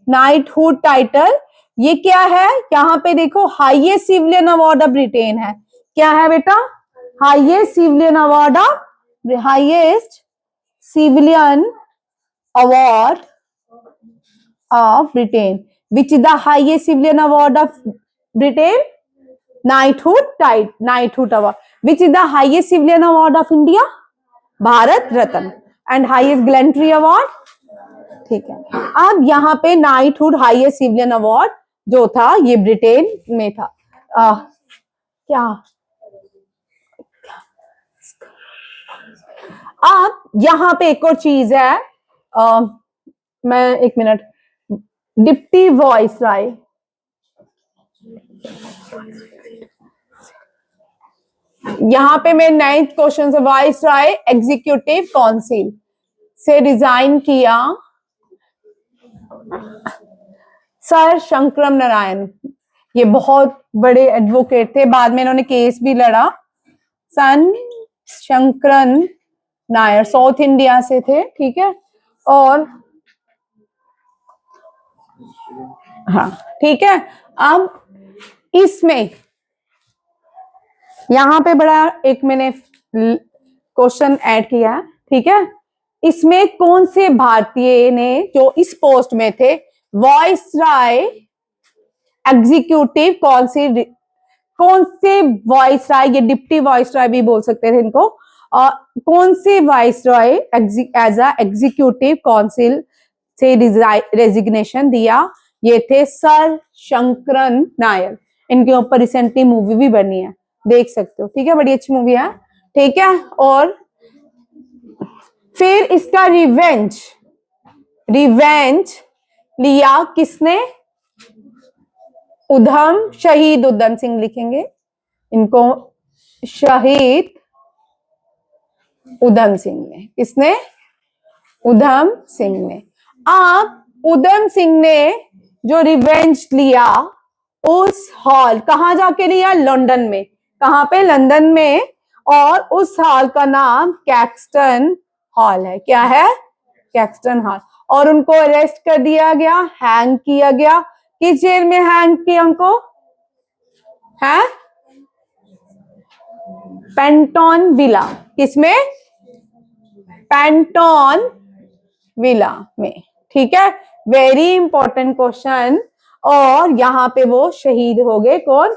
Knighthood title. ये क्या है? यहाँ पे देखो, highest civilian award of Britain है। क्या है बेटा? Highest civilian award of, highest civilian award of Britain. Which is the highest civilian award of Britain? Knighthood award. Which is the highest civilian award of India? Bharat Ratna. And highest gallantry award? ठीक है। अब यहाँ पे knighthood highest civilian award जो था ये Britain में था। क्या अब यहाँ पे एक और चीज है, मैं एक मिनट, डिप्टी वॉइस राय, यहाँ पे मैं 9th क्वेश्चन से, वॉइस राय एग्जीक्यूटिव काउंसिल से रिजाइन किया सर शंकरम नारायण। ये बहुत बड़े एडवोकेट थे, बाद में इन्होंने केस भी लड़ा। सन शंकरन नायर साउथ इंडिया से थे, ठीक है। और हाँ ठीक है। अब इसमें यहाँ पे बड़ा एक मैंने क्वेश्चन ऐड किया है, ठीक है। इसमें कौन से भारतीय ने जो इस पोस्ट में थे, वॉइस राय एग्जीक्यूटिव काउंसिल, कौन से वॉइस राय, ये डिप्टी वॉइस राय भी बोल सकते थे इनको, कौन से viceroy as a executive council से रेजिग्नेशन दिया? ये थे सर शंकरन नायर। इनके ऊपर रिसेंटली मूवी भी बनी है, देख सकते हो, ठीक है, बड़ी अच्छी मूवी है, ठीक है। और फिर इसका रिवेंज लिया किसने? शहीद उधम सिंह लिखेंगे इनको, शहीद उधम सिंह ने। किसने? उधम सिंह ने। अब उधम सिंह ने जो रिवेंज लिया उस हॉल, कहां जाके लिया? लंदन में। कहां पे? लंदन में। और उस हॉल का नाम कैक्सटन हॉल है। क्या है? Caxton hall. और उनको अरेस्ट कर दिया गया, हैंग किया गया। किस जेल में हैंग किया उनको? है पेंटन विला। किसमें? पेंटन विला में, ठीक है। Very important question. और यहाँ पे वो शहीद हो गए, कौन?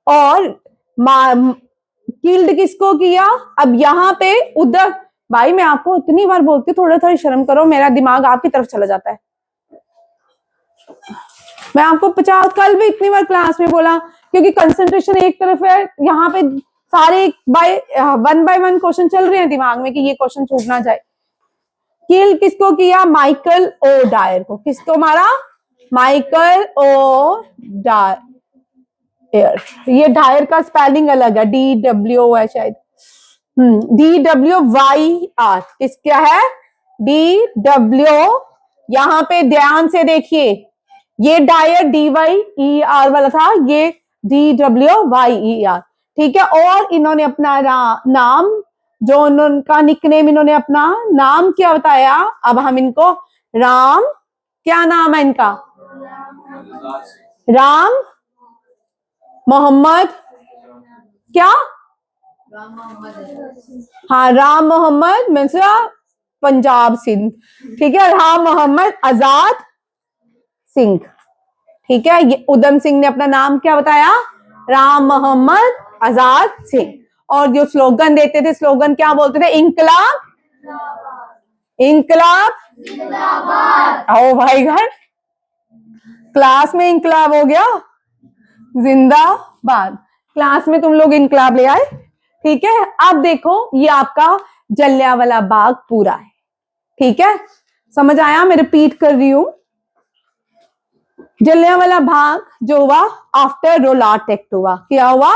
और किल्ड किसको किया? अब यहाँ पे उधर, भाई मैं आपको इतनी बार बोलती हूँ, थोड़ा थोड़ा शर्म करो, मेरा दिमाग आपकी तरफ चला जाता है। मैं आपको 50 कल भी इतनी बार क्लास में बोला, क्योंकि कंसंट्रेशन एक तरफ है, यहाँ पे सारे वन बाय वन क्वेश्चन चल रहे हैं दिमाग में कि ये क्वेश्चन छूट ना जाए। किल किसको किया? माइकल ओ डायर को। किसको मारा? Michael O Dyer. ये डायर का स्पेलिंग अलग है, DWO है शायद, DWYR। किस क्या है? DW। यहाँ पे ध्यान से देखिए, ये डायर DYER वाला था, ये DWYER, ठीक है। और इन्होंने अपना नाम, जो उनका निकनेम, इन्होंने अपना नाम क्या बताया? अब हम इनको राम, क्या नाम है इनका? राम मोहम्मद, क्या? हाँ, राम मोहम्मद मिश्रा पंजाब सिंध, ठीक है। राम मोहम्मद आजाद सिंह, ठीक है। ये उधम सिंह ने अपना नाम क्या बताया? राम मोहम्मद आजाद सिंह। और जो स्लोगन देते थे, स्लोगन क्या बोलते थे? इनकलाब इनकलाब। आओ भाई घर, क्लास में इनकलाब हो गया, जिंदाबाद। क्लास में तुम लोग इनकलाब ले आए, ठीक है। अब देखो, ये आपका जलियांवाला बाग पूरा है, ठीक है। समझ आया? मैं रिपीट कर रही हूं। जलियांवाला बाग जो हुआ आफ्टर रोलाट एक्ट हुआ। क्या हुआ?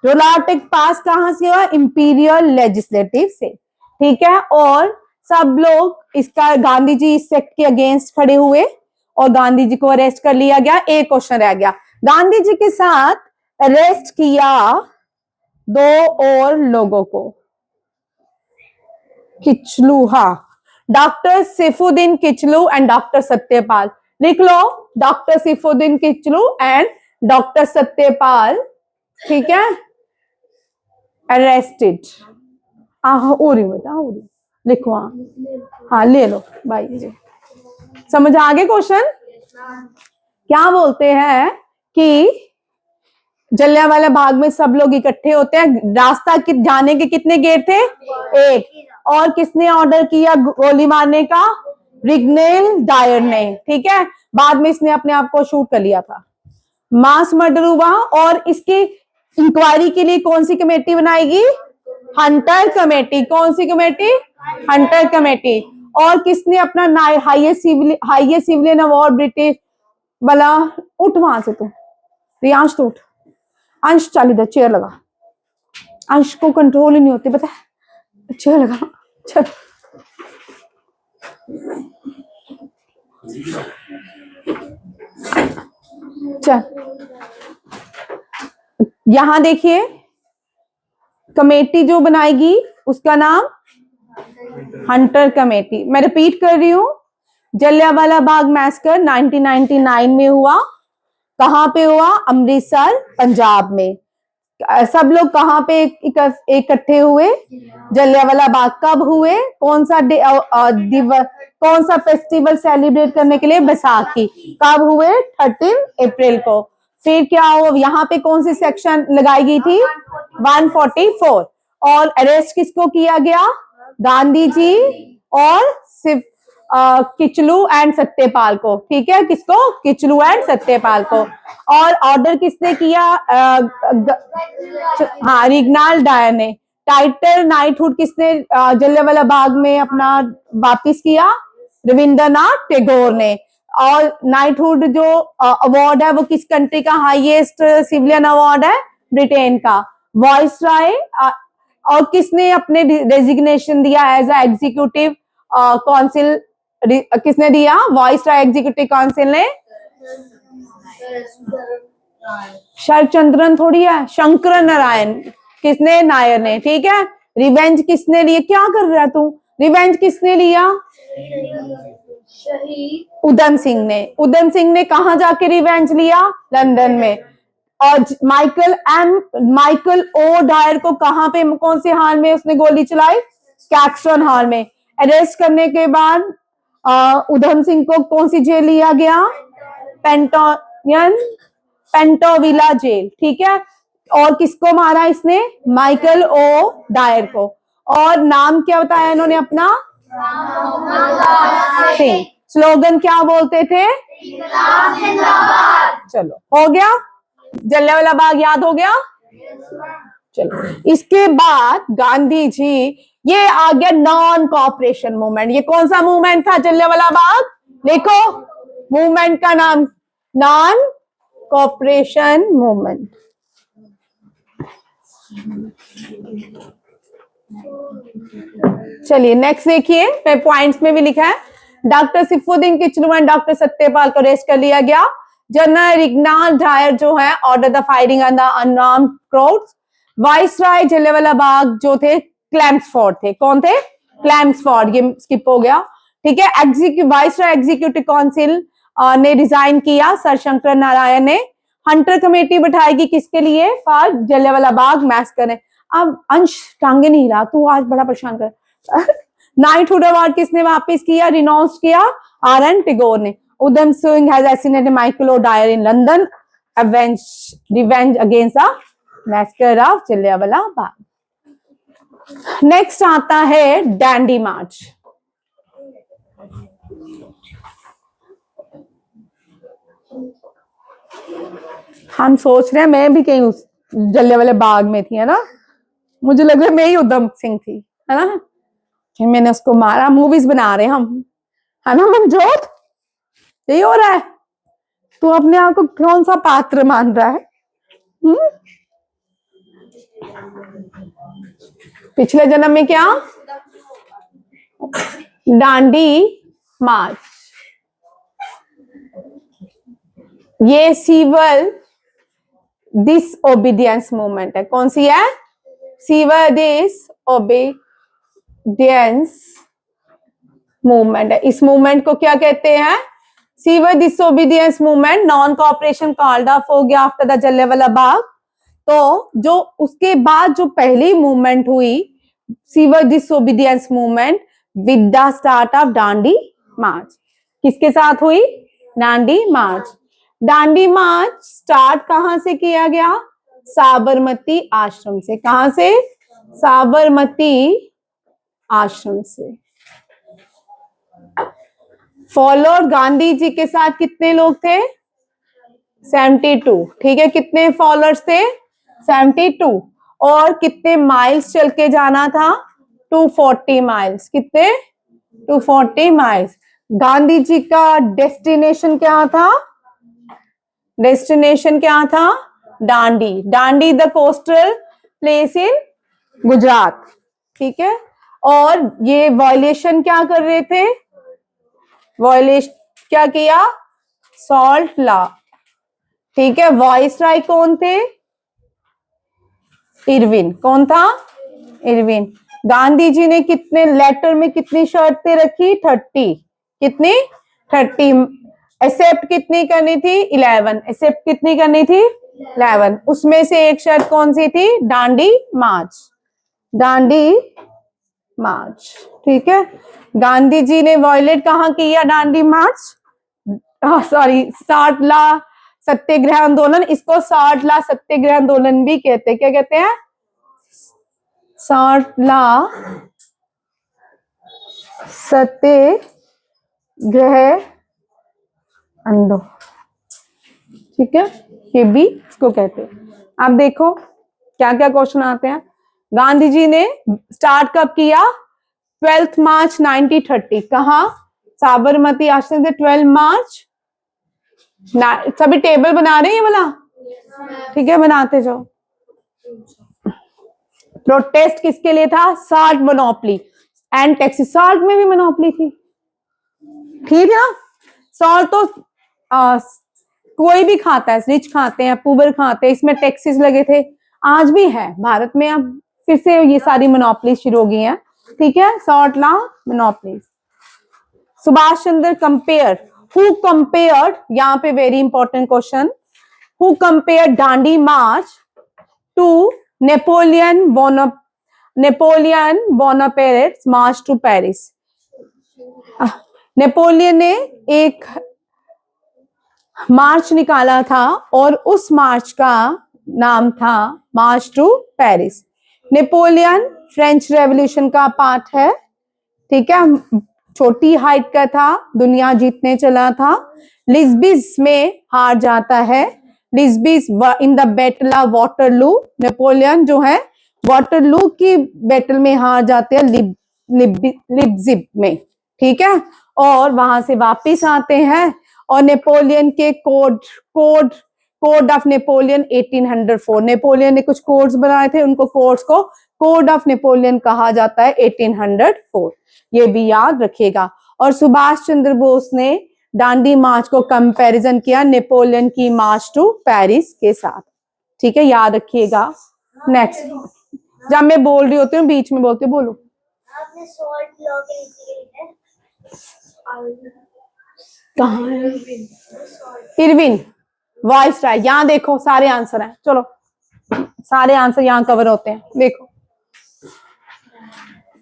रोलाट एक्ट पास कहां से हुआ? इंपीरियल लेजिस्लेटिव से, ठीक है। और सब लोग इसका, गांधी जी इस एक्ट के अगेंस्ट खड़े हुए और गांधी जी को अरेस्ट कर लिया गया। एक क्वेश्चन रह गया, गांधी जी के साथ अरेस्ट किया 2 और लोगों को, किचलू, हाँ, doctor Saifuddin Kitchlew and doctor Satyapal, लिख लो, doctor Saifuddin Kitchlew and doctor Satyapal, ठीक है, अरेस्टेड। हो रही बेटा, हो रही, लिखो, हाँ ले लो भाई जी, समझ आ गए क्वेश्चन। क्या बोलते हैं कि जलियांवाला बाग में सब लोग इकट्ठे होते हैं, रास्ता जाने के कितने गेट थे, एक, और किसने ऑर्डर किया गोली मारने का, रिग्नेल डायर ने, ठीक है, बाद में इसने अपने आप को शूट कर लिया था। मास मर्डर हुआ और इसकी इंक्वायरी के लिए कौन सी कमेटी बनाएगी, हंटर कमेटी, कौन सी कमेटी, हंटर कमेटी। और किसने अपना हाईएस्ट सिविलियन अवार्ड ब्रिटिश वाला, उठ वहां से तू, रियांश तो उठ, अंश चल इधर, चेयर लगा, अंश को कंट्रोल ही नहीं होती पता है, चेयर लगा, चल चल, यहां देखिए कमेटी जो बनाएगी उसका नाम हंटर कमेटी। मैं रिपीट कर रही हूं, जलियांवाला बाग मैसकर 1999 में हुआ, कहां पे हुआ, अमृतसर पंजाब में। सब लोग कहां पे इकट्ठे हुए, जलियांवाला बाग। कब हुए, कौन सा कौन सा फेस्टिवल सेलिब्रेट करने के लिए, बैसाखी। कब हुए, 13 अप्रैल को। फिर क्या हो, यहाँ पे कौन सी सेक्शन लगाई गई थी, 144। और अरेस्ट किसको किया गया, गांधी जी और सिर्फ किचलू एंड सत्यपाल को, ठीक है, किसको, किचलू एंड सत्यपाल को। और ऑर्डर किसने किया, हाँ, रिग्नाल डायर ने। टाइटल नाइटहुड किसने जलियांवाला बाग में अपना वापिस किया, रविंद्रनाथ टैगोर ने। और नाइटहुड जो अवार्ड है वो किस कंट्री का हाईएस्ट सिविलियन अवार्ड है, ब्रिटेन का। वॉइस राय, और किसने अपने रेजिग्नेशन दिया एज अ एग्जीक्यूटिव काउंसिल, किसने दिया, वॉइस राय एग्जीक्यूटिव काउंसिल ने, शरचंद्रन थोड़ी है, शंकर नारायण, किसने, नायर ने, ठीक है। रिवेंज किसने लिया, क्या कर रहा है तू, रिवेंज किसने लिया, उधम सिंह ने। उधम सिंह ने कहां जाके रिवेंज लिया, लंदन में। और माइकल ओ डायर को कहां पे, कौन से हाल में उसने गोली चलाई, कैक्सन हाल में। अरेस्ट करने के बाद उधम सिंह को कौन सी जेल लिया गया, पेंटोविला जेल, ठीक है। और किसको मारा इसने, माइकल ओ डायर को। और नाम क्या बताया इन्होंने अपना, सिंह। स्लोगन क्या बोलते थे, चलो हो गया, जलियांवाला बाग याद हो गया। चलो, इसके बाद गांधी जी, ये आ गया नॉन कॉपरेशन मूवमेंट। ये कौन सा मूवमेंट था, जलियांवाला बाग, देखो मूवमेंट का नाम, नॉन कॉपरेशन मूवमेंट। चलिए नेक्स्ट देखिए, मैं पॉइंट्स में भी लिखा है, doctor Saifuddin Kitchlew and doctor Satyapal को अरेस्ट कर लिया गया। जनरल रिग्नाल डायर जो है, order the firing on the unarmed crowds. Viceroy Jallianwala Bagh जो थे, क्लैम्सफोर्ड थे, कौन थे, क्लैम्सफोर्ड, ये स्किप हो गया, ठीक है। वाइसराय एग्जीक्यूटिव काउंसिल ने रिजाइन किया, सर शंकर नारायण ने। हंटर कमेटी बैठाएगी किसके लिए, फॉर जलियांवाला बाग मैसकर। अब अंश टांगे नहीं रहा, तू आज बड़ा परेशान कर। नाइटहुड अवार्ड किसने वापस किया, रिनाउंस किया, आर.एन. टैगोर ने। Udham Singh has assassinated Michael O Dyer in London, revenge against the massacre of Jallianwala Bagh. Next आता है डैंडी मार्च। हम सोच रहे हैं मैं भी कहीं उस जलियांवाला बाग में थी, है ना, मुझे लग रहा है मैं ही उधम सिंह थी, है ना, फिर मैंने उसको मारा। मूवीज बना रहे हम, है ना मनजोत, यही हो रहा है। तू अपने आप को कौन सा पात्र मान रहा है, पिछले जन्म में क्या, डांडी मार्च। ये सिविल डिसओबीडियंस मूवमेंट है, कौन सी है, सिविल डिसओबीडियंस डिसोबीडियंस मूवमेंट है। इस मूवमेंट को क्या कहते हैं? Civil disobedience movement. Non cooperation called off हो गया आफ्टर द जलियांवाला बाग। तो जो उसके बाद जो पहली मूवमेंट हुई civil disobedience movement with the start of Dandi march. किसके साथ हुई? Dandi march. Dandi march start कहां से किया गया? साबरमती आश्रम से। कहां से? साबरमती आश्रम से। फॉलोअर गांधी जी के साथ कितने लोग थे? 72। ठीक है, कितने फॉलोअर्स थे? 72। और कितने माइल्स चल के जाना था? 240 माइल्स। कितने? 240 माइल्स। गांधी जी का डेस्टिनेशन क्या था? डेस्टिनेशन क्या था? Dandi. Dandi the coastal place in Gujarat. ठीक है, और ये वायलेशन क्या कर रहे थे? वायलेशन क्या किया? Salt law. ठीक है, वाइसराय कौन थे? इरविन। कौन था? इरविन। गांधी जी ने कितने लेटर में कितनी शर्तें रखी? 30। कितनी? 30। एक्सेप्ट कितनी करनी थी? 11। एक्सेप्ट कितनी करनी थी? 11। उसमें से एक शर्त कौन सी थी? दांडी मार्च। दांडी मार्च। ठीक है, गांधी जी ने वायलेट कहां किया? दांडी मार्च, सॉरी, साटला सत्याग्रह आंदोलन। इसको साटला सत्याग्रह आंदोलन भी कहते हैं। क्या कहते हैं? साटला सत्याग्रह आंदोलन। ठीक है, ये भी इसको कहते हैं। अब देखो क्या क्या क्वेश्चन आते हैं। गांधी जी ने स्टार्ट कब किया? 12 मार्च 1930। कहा? साबरमती आश्रम से 12 मार्च। सभी टेबल बना रहे हैं ये वाला? ठीक है, बनाते जाओ। प्रोटेस्ट किसके लिए था? Salt monopoly and taxes. Salt में भी मोनोपली थी। ठीक है ना, साल्ट तो कोई भी खाता है, रिच खाते हैं, पुअर खाते हैं, इसमें टैक्सेस लगे थे। आज भी है भारत में। अब फिर से ये सारी मोनोपली शुरू हो गई हैं। ठीक है, salt law, monopoly. Subhash Chandra compare, who compared, यहाँ पे very important question, who compare Dandi march to Napoleon Bonaparte's march to Paris. Napoleon ने एक मार्च निकाला था और उस मार्च का नाम था मार्च to Paris. Napoleon French revolution का पार्ट है। ठीक है, छोटी हाइट का था, दुनिया जीतने चला था, लिस्बिस में हार जाता है। Loses in the battle of Waterloo. Napoleon जो है वाटरलू की बैटल में हार जाते हैं लिप्जिग में। ठीक है, और वहां से वापिस आते हैं और नेपोलियन के कोड ऑफ नेपोलियन 1804। नेपोलियन ने कुछ कोड्स बनाए थे, उनको कोड्स को कोड ऑफ नेपोलियन कहा जाता है 1804। ये भी याद रखिएगा। और सुभाष चंद्र बोस ने दांडी मार्च को कंपैरिजन किया नेपोलियन की मार्च टू पेरिस के साथ। ठीक है, याद रखिएगा। नेक्स्ट, जब मैं बोल रही होती हूँ बीच में बोलती हूँ, बोलो। आपने सॉल्ट लॉ के नीचे कहाँ है? Irwin viceroy. यहाँ देखो सारे आंसर हैं। चलो सारे आंसर यहाँ कवर होते हैं। देखो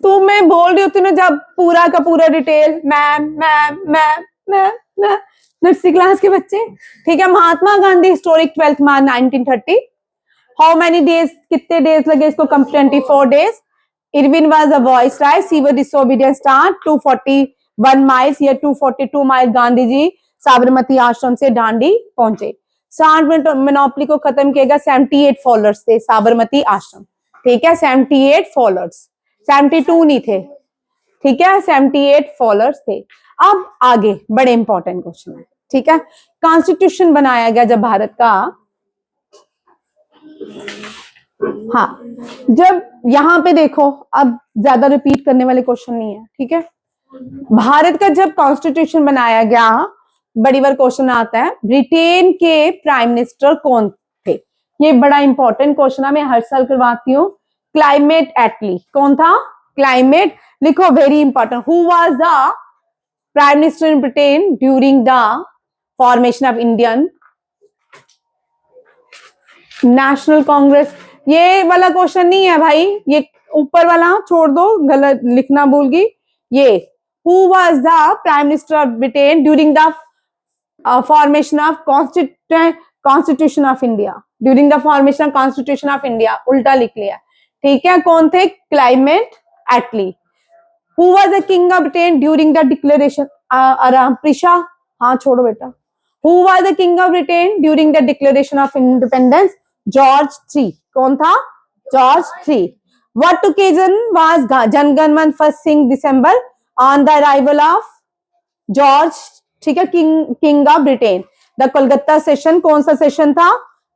तो मैं बोल रही होती हूँ ना जब पूरा का पूरा detail, ma'am ma'am ma'am ma'am ma'am, nursery class के बच्चे। ठीक है, Mahatma Gandhi historic 12 March 1930। How many days, कितने डेज लगे इसको? 24 days. Irwin was a viceroy. Civil disobedience start 241 miles या 242 माइल। गांधी जी साबरमती आश्रम से दांडी पहुंचे। साल्ट मोनोपली को खत्म किया गया। 78 फॉलोअर्स थे साबरमती आश्रम। ठीक है, 78 फॉलोअर्स, 72 नहीं थे। ठीक है, 78 फॉलोअर्स थे। अब आगे बड़े इंपॉर्टेंट क्वेश्चन है। ठीक है, कॉन्स्टिट्यूशन बनाया गया जब भारत का, हाँ, जब यहाँ पे देखो, अब ज्यादा रिपीट करने वाले क्वेश्चन नहीं है। ठीक है, भारत का जब कॉन्स्टिट्यूशन बनाया गया, बड़ी बार क्वेश्चन आता है ब्रिटेन के प्राइम मिनिस्टर कौन थे? ये बड़ा इंपॉर्टेंट क्वेश्चन है, मैं हर साल करवाती हूँ। क्लाइमेट एटली कौन था? क्लाइमेट लिखो, very important. Who was the prime minister in Britain during the formation of Indian National Congress? ये वाला क्वेश्चन नहीं है भाई, ये ऊपर वाला छोड़ दो, गलत लिखना भूल गई। ये who was the prime minister of Britain during the formation of constitution of India? During the formation of constitution of India, उल्टा लिख लिया, ठीक है। कौन थे? Clement Attlee. Who was the king of Britain during the declaration? आराम प्रिशा, हाँ छोड़ो बेटा। Who was the king of Britain during the declaration of independence? George III। कौन था? George III। What occasion was Jana Gana मन first sing December on the arrival of George, ठीक है, king of Britain? The Kolkata session. कौन सा session था?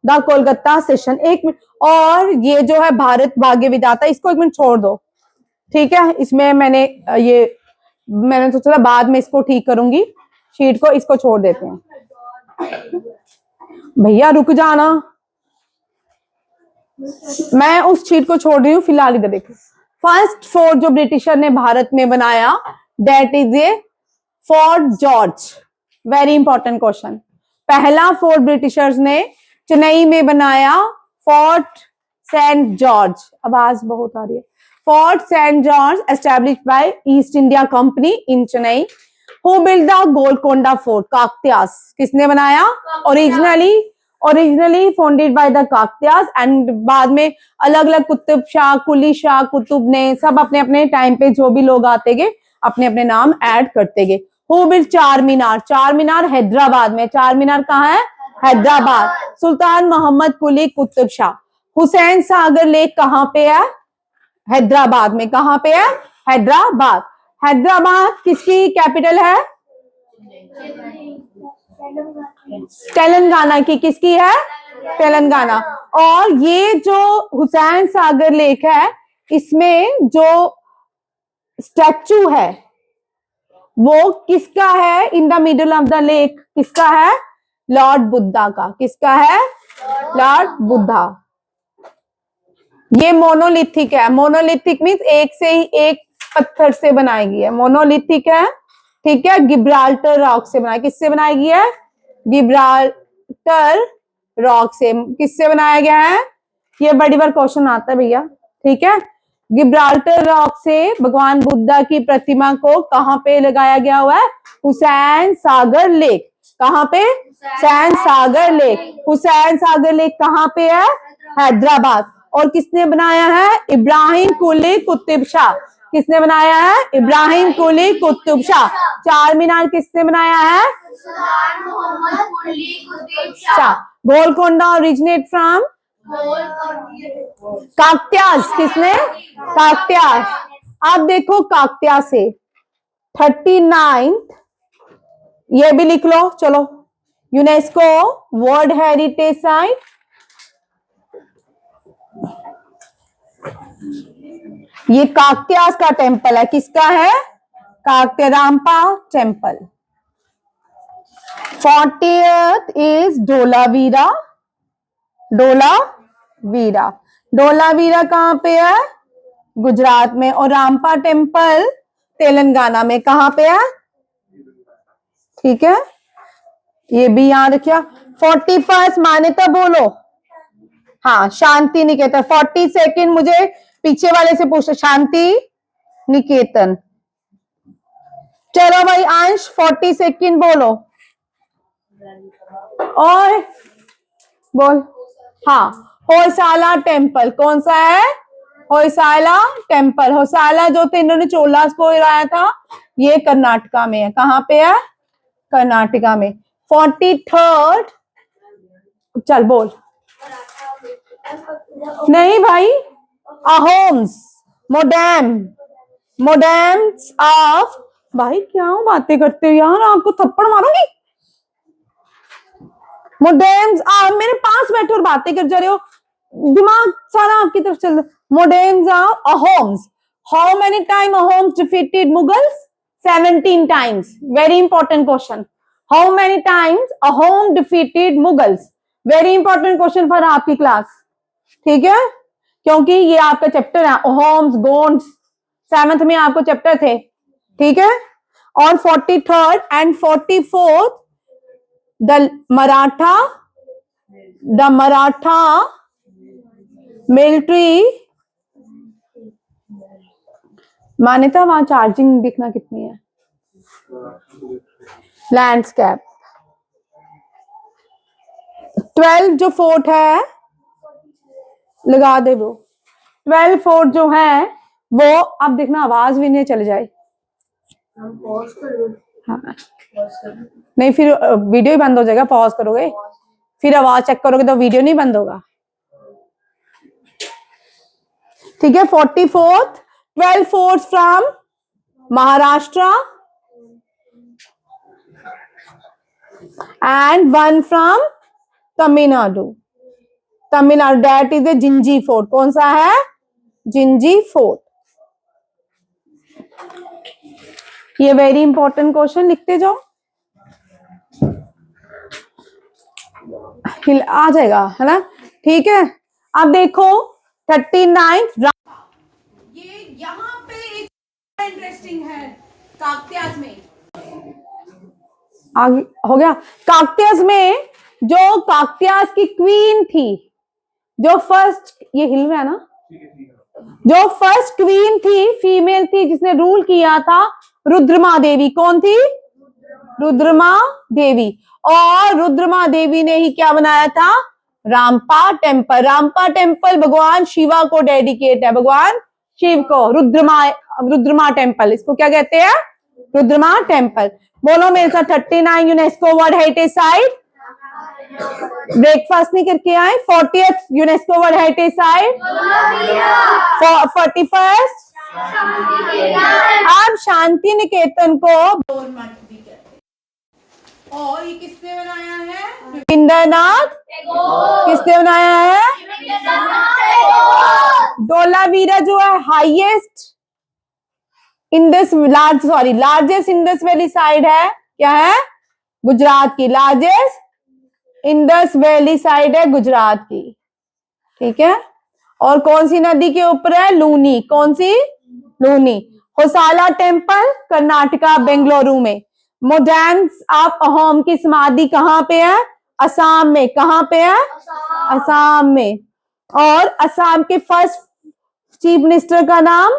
The Kolkata session. एक minute, और ये जो है भारत भाग्य विधाता, इसको एक मिनट छोड़ दो, ठीक है। इसमें मैंने सोचा था बाद में इसको ठीक करूंगी, शीट को, इसको छोड़ देते हैं। भैया रुक जाना, मैं उस शीट को छोड़ रही हूँ फिलहाल। इधर देखो, फर्स्ट फोर्ट जो ब्रिटिशर ने भारत में बनाया, that is A fort George. Very important question. पहला फोर्ट ब्रिटिशर्स ने चेन्नई में बनाया, फोर्ट सेंट जॉर्ज। आवाज बहुत आ रही है। Fort Saint George established by East India Company in Chennai. Who build the Golconda Fort? Kakatiyas. किसने बनाया? Originally founded by the Kakatiyas, and बाद में अलग अलग कुतुब शाह, कुली शाह, कुतुब ने सब अपने अपने टाइम पे जो भी लोग आते गए अपने अपने नाम ऐड करते गए। हु बिल्ड चार मीनार? चार मीनार हैदराबाद में। चार मीनार कहाँ है? हैदराबाद। सुल्तान मोहम्मद कुली कुतुब शाह। हुसैन सागर लेक कहाँ पे है? हैदराबाद में। कहाँ पे है? हैदराबाद। हैदराबाद किसकी कैपिटल है? तेलंगाना की। किसकी है? तेलंगाना। और ये जो हुसैन सागर लेक है, इसमें जो स्टैचू है वो किसका है? In the middle of the lake किसका है? लॉर्ड बुद्धा का। किसका है? लॉर्ड बुद्धा। ये मोनोलिथिक है। मोनोलिथिक मीन्स एक से ही एक पत्थर से बनाई गई है, मोनोलिथिक है, ठीक है। गिब्राल्टर रॉक से बनाई। किससे बनाई गई है? गिब्राल्टर रॉक से। किससे बनाया गया है? ये बड़ी बार क्वेश्चन आता है भैया, ठीक है। गिब्राल्टर रॉक से भगवान बुद्धा की प्रतिमा को कहाँ पे लगाया गया हुआ है? हुसैन सागर लेक। कहाँ पे? हुसैन सागर लेक। हुसैन सागर लेक कहाँ पे है? हैदराबाद। और किसने बनाया है? इब्राहिम कुली कुतुब शाह। किसने बनाया है? इब्राहिम कुली कुतुब शाह। चार मीनार किसने बनाया है? सुल्तान मोहम्मद कुली कुतुब शाह। Golconda originate from Kakatiyas. किसने? काकतियास। अब देखो काकतिया से 39th, ये भी लिख लो, चलो। UNESCO world heritage site. ये काकतियास का टेम्पल है। किसका है? Kakatiya Ramappa temple. 40th is Dholavira. Dholavira. Dholavira कहाँ पे है? गुजरात में। और रामपा टेम्पल तेलंगाना में। कहाँ पे है? ठीक है, ये भी याद रखिए। 41st मान्यता बोलो। हाँ, शांति निकेतन। 42nd मुझे पीछे वाले से पूछो, शांति निकेतन। चलो भाई अंश 42nd बोलो। और बोल। हाँ, होयसाला टेम्पल। कौन सा है? होयसाला टेम्पल। होयसाला जो थे, इन्होंने चोलास को गिराया था, ये कर्नाटका में है। कहाँ पे है? कर्नाटका में। 43rd, चल बोल। नहीं भाई, अहोम्स, मोडेम्स ऑफ। भाई क्या बातें करते हो यार, आपको थप्पड़ मारूंगी। मोडेम्स ऑफ, मेरे पास बैठे और बातें कर जा रहे हो, दिमाग सारा आपकी तरफ चल रहा। Modems of Ahoms. How many time Ahoms defeated Mughals? 17 times. Very important question. How many times Ahom defeated Mughals? Very important question for आपकी क्लास, ठीक है, क्योंकि ये आपका चैप्टर है अहोम्स, गोंड्स, 7th में आपको चैप्टर थे, ठीक है। और 43rd and 44th the Maratha military. मान्यता वहां चार्जिंग दिखना कितनी है। लैंडस्केप 12 जो फोर्ट है लगा दे वो 12 फोर्ट जो है वो, अब देखना आवाज भी नहीं चले जाए। हाँ नहीं, फिर वीडियो ही बंद हो जाएगा। पॉज करोगे फिर आवाज चेक करोगे तो वीडियो नहीं बंद होगा, ठीक है। 44th 12 forts from Maharashtra and one from Tamil Nadu. Tamil Nadu that is a Gingee fort. कौन सा है? जिंजी फोर्ट। ये वेरी इंपॉर्टेंट क्वेश्चन, लिखते जाओ, आ जाएगा, है ना, ठीक है। अब देखो 39th, ये यहाँ पे एक इंटरेस्टिंग है। काकतीयास में आगे हो गया। काकतीयास में जो काकतीयास की क्वीन थी, जो फर्स्ट, ये हिल में है ना, जो फर्स्ट क्वीन थी, फीमेल थी, जिसने रूल किया था, रुद्रमा देवी। कौन थी? रुद्रमा देवी। और रुद्रमा देवी ने ही क्या बनाया था? रामपा टेम्पल। रामपा टेम्पल भगवान शिवा को डेडिकेट है, भगवान शिव को। रुद्रमा टेम्पल, इसको क्या कहते हैं? रुद्रमा टेम्पल। बोलो मेरे साथ 39 UNESCO world heritage site. Breakfast नहीं करके आए। 40th UNESCO world heritage site. 41st अब शांति निकेतन को और ये किसने बनाया है? रविंद्रनाथ। किसने बनाया है? धोलावीरा जो है highest Indus largest Indus valley side है, क्या है? गुजरात की। लार्जेस्ट इंडस वैली साइड है गुजरात की, ठीक है। और कौन सी नदी के ऊपर है? लूनी। कौन सी? लूनी। होसाला टेम्पल कर्नाटका बेंगलुरु में। मोडेम्स ऑफ अहोम की समाधि कहाँ पे है? असम में। कहाँ पे है? असम में। और असम के फर्स्ट चीफ मिनिस्टर का नाम,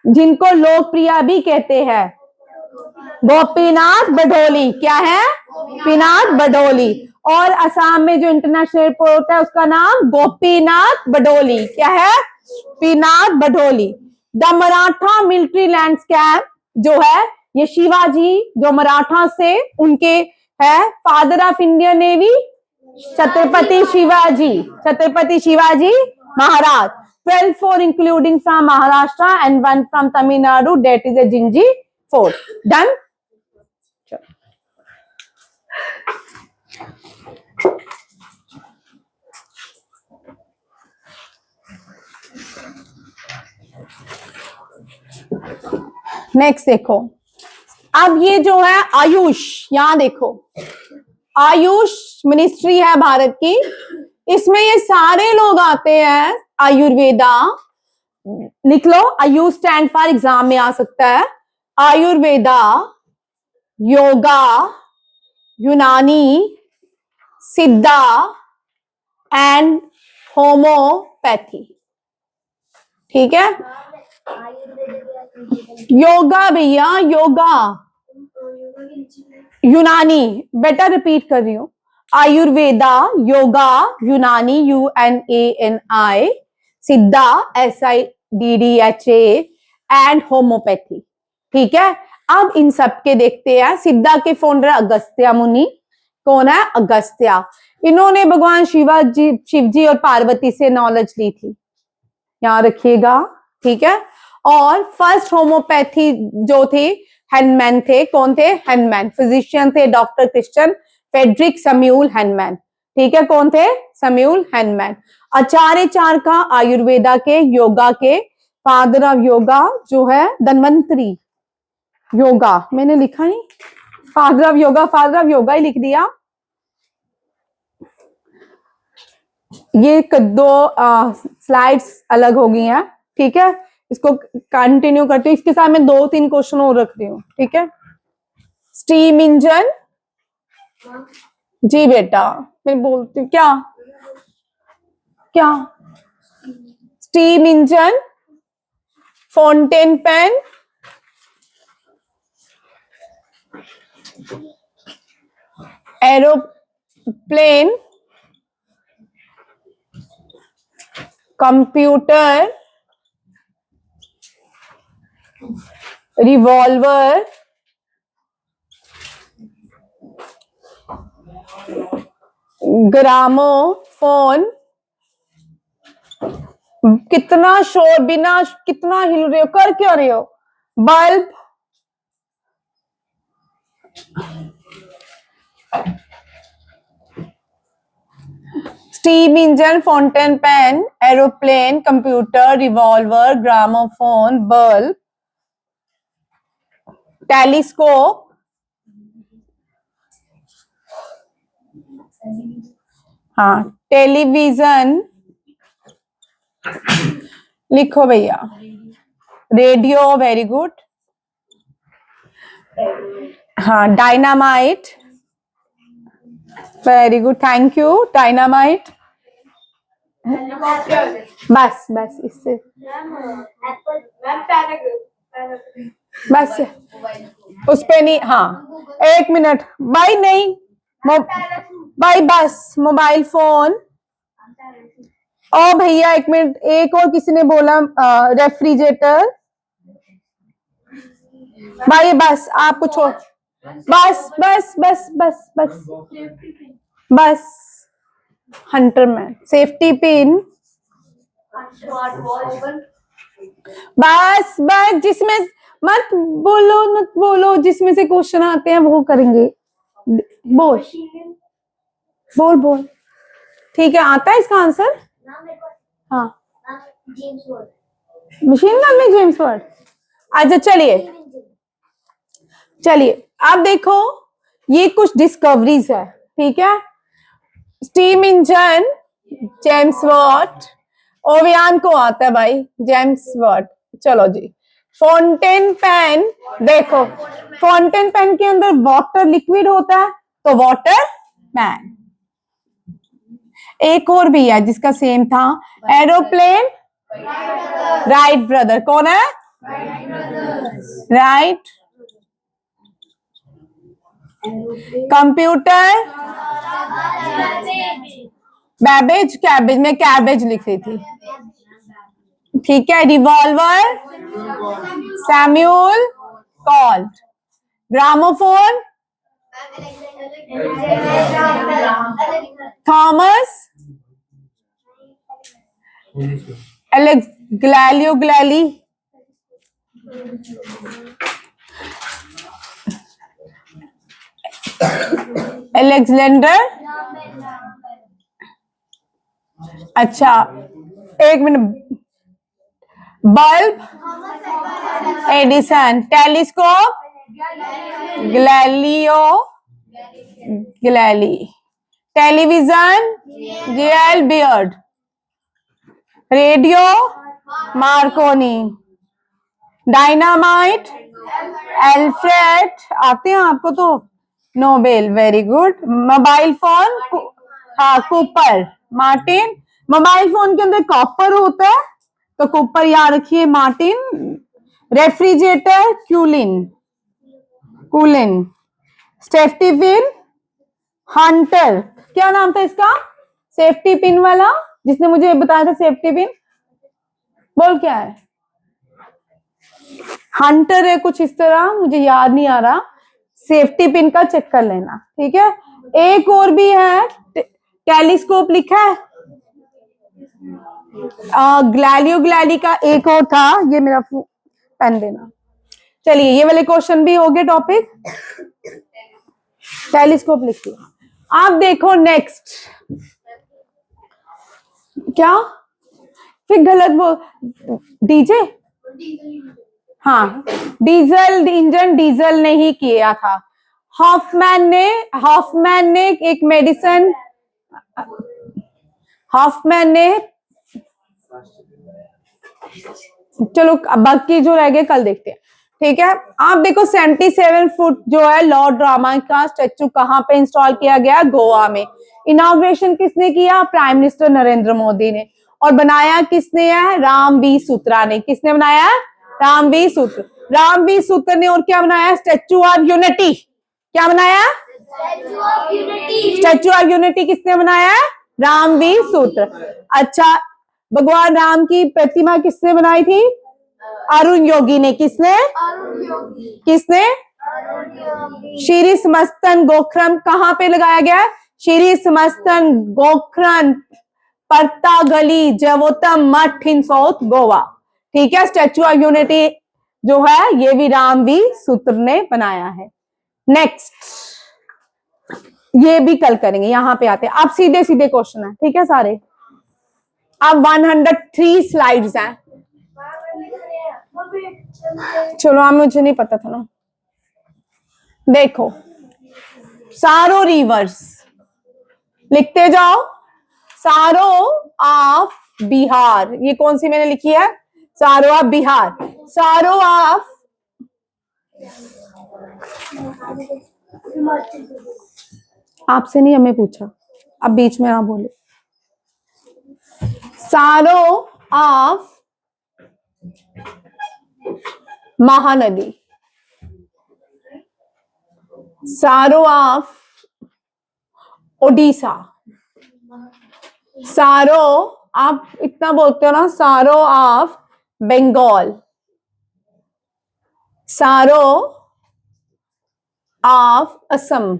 जिनको लोकप्रिय भी कहते हैं, गोपीनाथ बडोली। क्या है? गोपीनाथ बडोली। और असम में जो इंटरनेशनल एयरपोर्ट है उसका नाम गोपीनाथ बडोली। क्या है? Gopinath Bordoloi. The Maratha military landscape जो है, ये शिवाजी जो मराठा से उनके है, father of Indian navy Chhatrapati Shivaji. Chhatrapati Shivaji Maharaj. 12 fort including from Maharashtra and 1 from Tamil Nadu, that is a Gingee fort. Done. Next देखो, अब ये जो है आयुष, यहां देखो, आयुष मिनिस्ट्री है भारत की। इसमें ये सारे लोग आते हैं। आयुर्वेदा लिख लो, आयुष स्टैंड फॉर एग्जाम में आ सकता है। आयुर्वेदा, योगा, यूनानी, सिद्धा एंड होम्योपैथी, ठीक है। योगा भैया, योगा, यूनानी, बेटा रिपीट कर रही हूं, आयुर्वेदा, योगा, यूनानी UNANI, सिद्धा SIDDHA एंड होम्योपैथी, ठीक है। अब इन सब के देखते हैं। सिद्धा के फाउंडर अगस्त्य मुनि। कौन है? अगस्त्य। इन्होंने भगवान शिवजी और पार्वती से नॉलेज ली थी, यहां रखिएगा, ठीक है। और फर्स्ट होम्योपैथी जो थे, हैनमैन थे। कौन थे? हैनमैन। फिजिशियन थे doctor Christian Frederick Samuel Hahnemann, ठीक है। कौन थे? Samuel Hahnemann. आचार्य चाणक्य आयुर्वेदा के, योगा के, फादर ऑफ योगा जो है धन्वंतरी। योगा मैंने लिखा नहीं, फादर ऑफ योगा ही लिख दिया। ये दो स्लाइड्स अलग हो गई हैं, ठीक है। इसको कंटिन्यू करती हूँ, इसके साथ मैं 2-3 क्वेश्चन और रख रही हूँ, ठीक है। स्टीम इंजन, जी बेटा मैं बोलती हूँ क्या क्या, steam engine, fountain pen, aeroplane, computer, revolver, gramophone, कितना शोर, बिना कितना हिल रहे हो, कर क्या रहे हो, bulb, steam engine, fountain pen, aeroplane, computer, revolver, gramophone, bulb, telescope, हाँ टेलीविजन, लिखो भैया, रेडियो, वेरी गुड, हाँ dynamite, very good, thank you, dynamite, बस बस इससे बस उस पे नहीं, हाँ 1 मिनट भाई, नहीं भाई बस, मोबाइल फोन, ओ भैया 1 मिनट, एक और किसी ने बोला रेफ्रिजरेटर, भाई बस आपको छोड़, बस बस बस बस बस बस, हंटर मैन, सेफ्टी पिन, बस बस, जिसमें मत बोलो जिसमें से क्वेश्चन आते हैं वो करेंगे, बोल बोल बोल, ठीक है, आता है इसका आंसर, हाँ मशीन गन में जेम्स वर्ड, अच्छा चलिए चलिए, आप देखो ये कुछ डिस्कवरीज है, ठीक है, स्टीम इंजन जेम्स वॉट, ओवियान को आता है भाई जेम्स वॉट, चलो जी, फाउंटेन पेन, देखो फाउंटेन पेन के अंदर वाटर लिक्विड होता है तो वाटर मैन, एक और भी है जिसका सेम था, एरोप्लेन, राइट ब्रदर, कौन है राइट, कंप्यूटर, बैबेज, कैबेज, मैं कैबेज लिख रही थी, ठीक है, revolver, Samuel Colt, gramophone, Thomas Galileo Galilei, Alexander, अच्छा 1 minute, bulb, Edison, telescope, Galileo Galilei, television, J L Baird, radio, Marconi, dynamite, Alfred, आते हैं आपको तो, Nobel, very good, mobile phone, हाँ कूपर, मार्टिन, मोबाइल फोन के अंदर कॉपर होता है तो कूपर याद रखिए, Martin, refrigerator, Cullen Cullen, safety pin, Hunter, क्या नाम था इसका, सेफ्टी पिन वाला जिसने मुझे बताया था, सेफ्टी पिन बोल क्या है, हंटर है कुछ इस तरह, मुझे याद नहीं आ रहा, सेफ्टी पिन का चेक कर लेना, ठीक है, एक और भी है, टेलीस्कोप लिखा है, ग्लैलियो ग्लैली का एक और था, ये मेरा पेन देना, चलिए ये वाले क्वेश्चन भी हो गए, टॉपिक टेलीस्कोप लिख दिया, आप देखो नेक्स्ट, क्या फिर गलत बोल, डीजे, हाँ डीजल इंजन, डीजल नहीं किया था, हॉफमैन ने एक मेडिसिन, हॉफमैन ने चलो अब बाकी जो रह गए कल देखते हैं, ठीक है। आप देखो 77 फुट जो है लॉर्ड रामा का स्टेचू कहाँ पे इंस्टॉल किया गया? गोवा में। इनॉग्रेशन किसने किया? प्राइम मिनिस्टर नरेंद्र मोदी ने। और बनाया किसने है? रामवीर सूत्रा ने। किसने बनाया? रामवीर सूत्र। रामवीर सूत्र ने और क्या बनाया? Statue of unity. क्या बनाया? स्टेचू ऑफ यूनिटी किसने बनाया? रामवीर सूत्र। अच्छा, भगवान राम की प्रतिमा किसने बनाई थी? अरुण योगी ने। किसने? किसने? श्री समस्तन गोखरम कहाँ पे लगाया गया? श्री समस्तन गोखरन परता गली जवोतम मठ इन साउथ गोवा। ठीक है। स्टैचू ऑफ यूनिटी जो है ये भी रामवीर सूत्र ने बनाया है। नेक्स्ट, ये भी कल करेंगे। यहां पे आते हैं अब सीधे सीधे क्वेश्चन है, ठीक है सारे। अब 103 स्लाइड्स हैं। चलो अब मुझे नहीं पता था ना। देखो सारो रिवर्स लिखते जाओ। सारो ऑफ बिहार, ये कौन सी मैंने लिखी है? सारो ऑफ बिहार। सारो ऑफ आपसे नहीं, हमें पूछा, अब बीच में ना बोले। सारो ऑफ महानदी। सारो ऑफ ओडिशा। सारो, आप इतना बोलते हो ना, सारो ऑफ बंगाल। सारो ऑफ असम।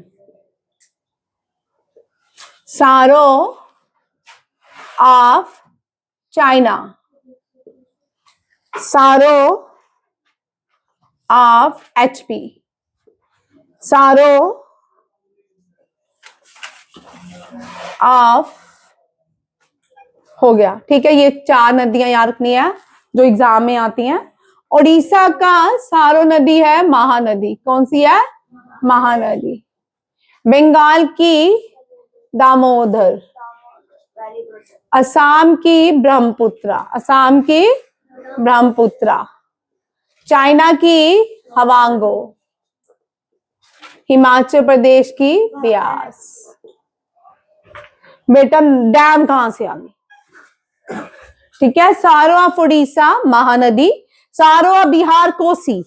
सारो ऑफ चाइना। सारो ऑफ एचपी। सारो ऑफ, हो गया, ठीक है। ये 4 नदियां याद रखनी है जो एग्जाम में आती हैं। उड़ीसा का सारो नदी है महानदी। कौन सी है? महानदी। बंगाल की दामोदर। असम की ब्रह्मपुत्रा। असम की ब्रह्मपुत्रा। चाइना की हवांगो। हिमाचल प्रदेश की ब्यास। बेटा डैम कहां से आ गई? ठीक है। सारो ऑफ उड़ीसा महानदी। सारो ऑफ बिहार कोसी।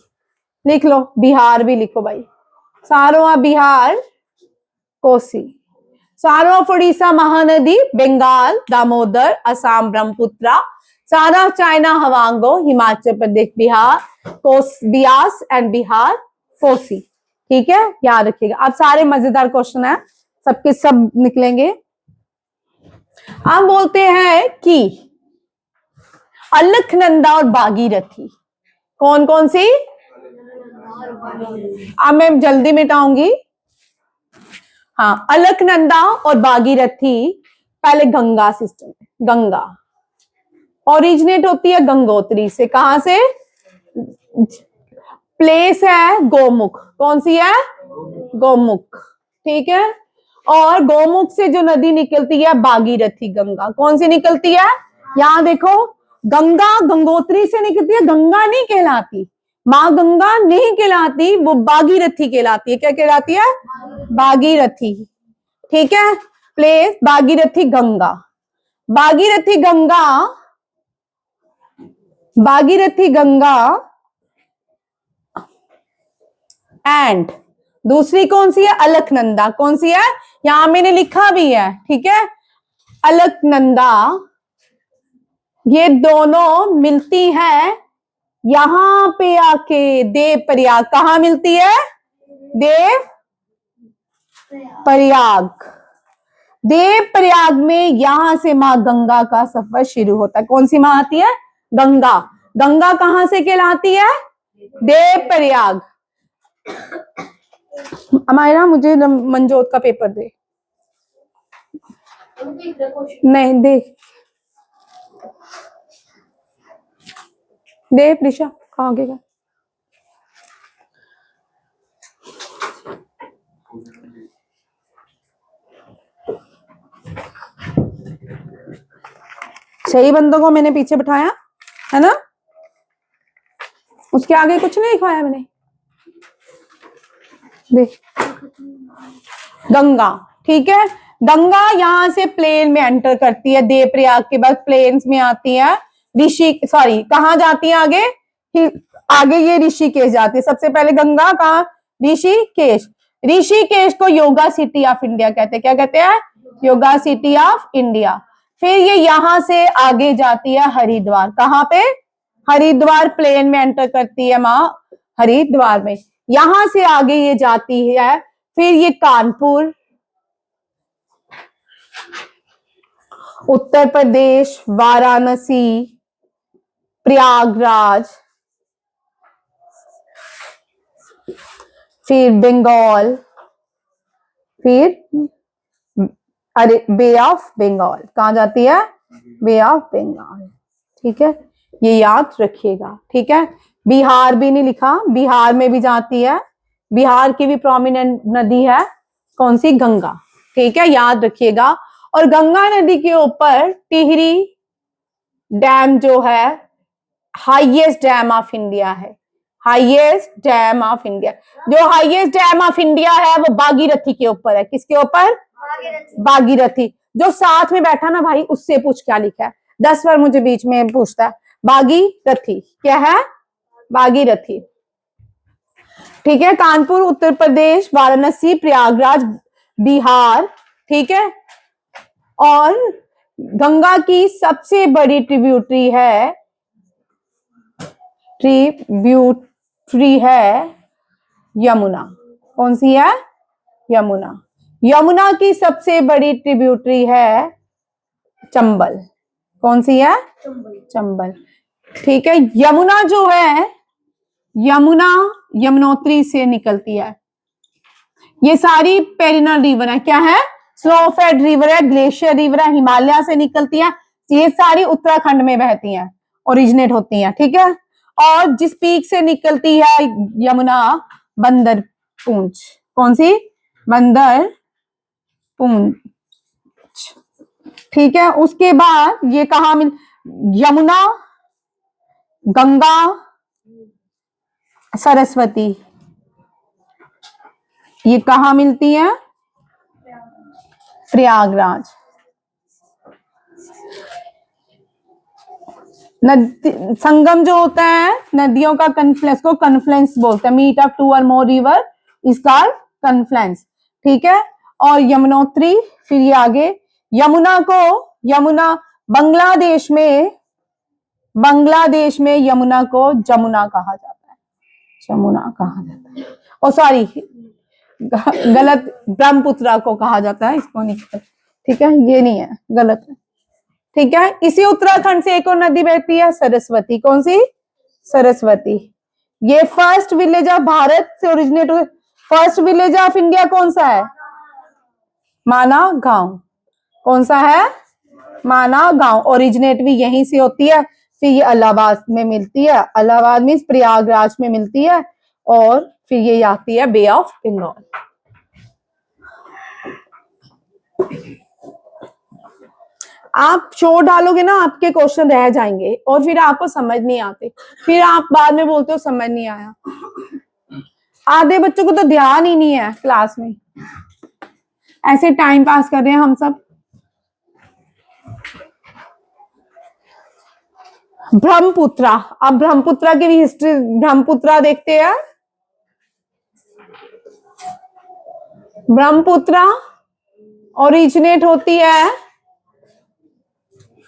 लिख लो, बिहार भी लिखो भाई। सारो of Bihar Kosi. Sorrow of Orissa Mahanadi Bengal Damodar Assam Brahmaputra. Sorrow of China Hwang Ho Himachal Pradesh Bihar कोस बियास एंड बिहार कोसी। ठीक है, याद रखिएगा। अब सारे मजेदार क्वेश्चन है, सबके सब निकलेंगे। हम बोलते हैं कि अलकनंदा और भागीरथी कौन कौन सी? अब मैं जल्दी मिटाऊंगी। हाँ, अलकनंदा और भागीरथी पहले गंगा सिस्टम में। गंगा ओरिजिनेट होती है गंगोत्री से। कहां से? प्लेस है गोमुख। कौन सी है? गोमुख। ठीक है। और गोमुख से जो नदी निकलती है भागीरथी गंगा। कौन सी निकलती है? यहां देखो, गंगा गंगोत्री से निकलती है, गंगा नहीं कहलाती। माँ गंगा नहीं कहलाती, वो भागीरथी कहलाती है। क्या कहलाती है? भागीरथी। ठीक है। प्लेस भागीरथी गंगा। भागीरथी गंगा, भागीरथी गंगा एंड दूसरी कौन सी है? अलकनंदा। कौन सी है? यहां मैंने लिखा भी है, ठीक है। अलकनंदा, ये दोनों मिलती हैं यहां पे आके देव प्रयाग। कहां मिलती है? देव प्रयाग। देव प्रयाग में यहां से मां गंगा का सफर शुरू होता है। कौन सी मां आती है? गंगा। गंगा कहां से कहलाती है? देव प्रयाग। हमारा मुझे मंजोत का पेपर दे। नहीं देख दे प्रिशा, कहाँ गया? सही बंदों को मैंने पीछे बिठाया है ना। उसके आगे कुछ नहीं लिखवाया मैंने, देख गंगा। ठीक है, गंगा यहाँ से प्लेन में एंटर करती है, देवप्रयाग के बाद प्लेन्स में आती है, कहाँ जाती है आगे? आगे ये ऋषिकेश जाती है। सबसे पहले गंगा कहाँ? ऋषिकेश। ऋषिकेश को योगा सिटी ऑफ इंडिया कहते हैं। क्या कहते हैं? Yoga city of India. फिर ये यहां से आगे जाती है हरिद्वार। कहाँ पे? हरिद्वार प्लेन में एंटर करती है माँ, हरिद्वार में। यहां से आगे ये जाती है, फिर ये कानपुर, उत्तर प्रदेश, वाराणसी, प्रयागराज, फिर बंगाल, फिर अरे बे ऑफ बंगाल। कहाँ जाती है? बे ऑफ बंगाल। ठीक है, ये याद रखिएगा। ठीक है, बिहार भी नहीं लिखा, बिहार में भी जाती है। बिहार की भी प्रोमिनेंट नदी है कौन सी? गंगा। ठीक है, याद रखिएगा। और गंगा नदी के ऊपर टिहरी डैम जो है हाईएस्ट डैम ऑफ इंडिया है। हाईएस्ट डैम ऑफ इंडिया, जो हाईएस्ट डैम ऑफ इंडिया है वो भागीरथी के ऊपर है। किसके ऊपर? भागीरथी। जो साथ में बैठा ना भाई, उससे पूछ क्या लिखा है, 10 बार मुझे बीच में पूछता है। भागीरथी क्या है? भागीरथी। ठीक है, कानपुर उत्तर प्रदेश, वाराणसी प्रयागराज बिहार। ठीक है, और गंगा की सबसे बड़ी ट्रिब्यूटरी है यमुना। कौन सी है? यमुना। यमुना की सबसे बड़ी ट्रिब्यूटरी है चंबल। कौन सी है? चंबल। ठीक है, यमुना जो है, यमुना यमुनोत्री से निकलती है। ये सारी पेरिनल रिवर है। क्या है? स्नोफेड रिवर है, ग्लेशियर रिवर है, हिमालय से निकलती है। ये सारी उत्तराखंड में बहती हैं, ओरिजिनेट होती हैं। ठीक है, और जिस पीक से निकलती है यमुना, बंदर पूंछ। कौन सी? बंदर पूंछ। ठीक है, उसके बाद ये कहा मिल, यमुना, गंगा, सरस्वती, ये कहा मिलती है? प्रयागराज। संगम जो होता है नदियों का, कन्फ्लुएंस को कन्फ्लुएंस बोलते हैं। मीट ऑफ 2 और मोर रिवर इज कॉल्ड कन्फ्लुएंस। ठीक है, और यमुनोत्री, फिर ये आगे यमुना बांग्लादेश में यमुना को जमुना कहा जाता है। जमुना कहा जाता है, ओ सॉरी गलत, ब्रह्मपुत्रा को कहा जाता है, इसको नहीं। ठीक है, ये नहीं है, गलत है। ठीक है, इसी उत्तराखंड से एक और नदी बहती है, सरस्वती। कौन सी? सरस्वती। ये फर्स्ट विलेज ऑफ भारत से ओरिजिनेट हुए। फर्स्ट विलेज ऑफ इंडिया कौन सा है? माना गांव। कौन सा है? माना गांव। ओरिजिनेट भी यहीं से होती है। फिर ये इलाहाबाद में मिलती है, इलाहाबाद मीन्स प्रयागराज में मिलती है, और फिर ये आती है बे ऑफ बंगाल। आप शो डालोगे ना, आपके क्वेश्चन रह जाएंगे और फिर आपको समझ नहीं आते, फिर आप बाद में बोलते हो समझ नहीं आया। आधे बच्चों को तो ध्यान ही नहीं है क्लास में, ऐसे टाइम पास कर रहे हैं हम सब। ब्रह्मपुत्रा, अब ब्रह्मपुत्रा की भी हिस्ट्री, ब्रह्मपुत्रा देखते हैं। ब्रह्मपुत्रा ओरिजिनेट होती है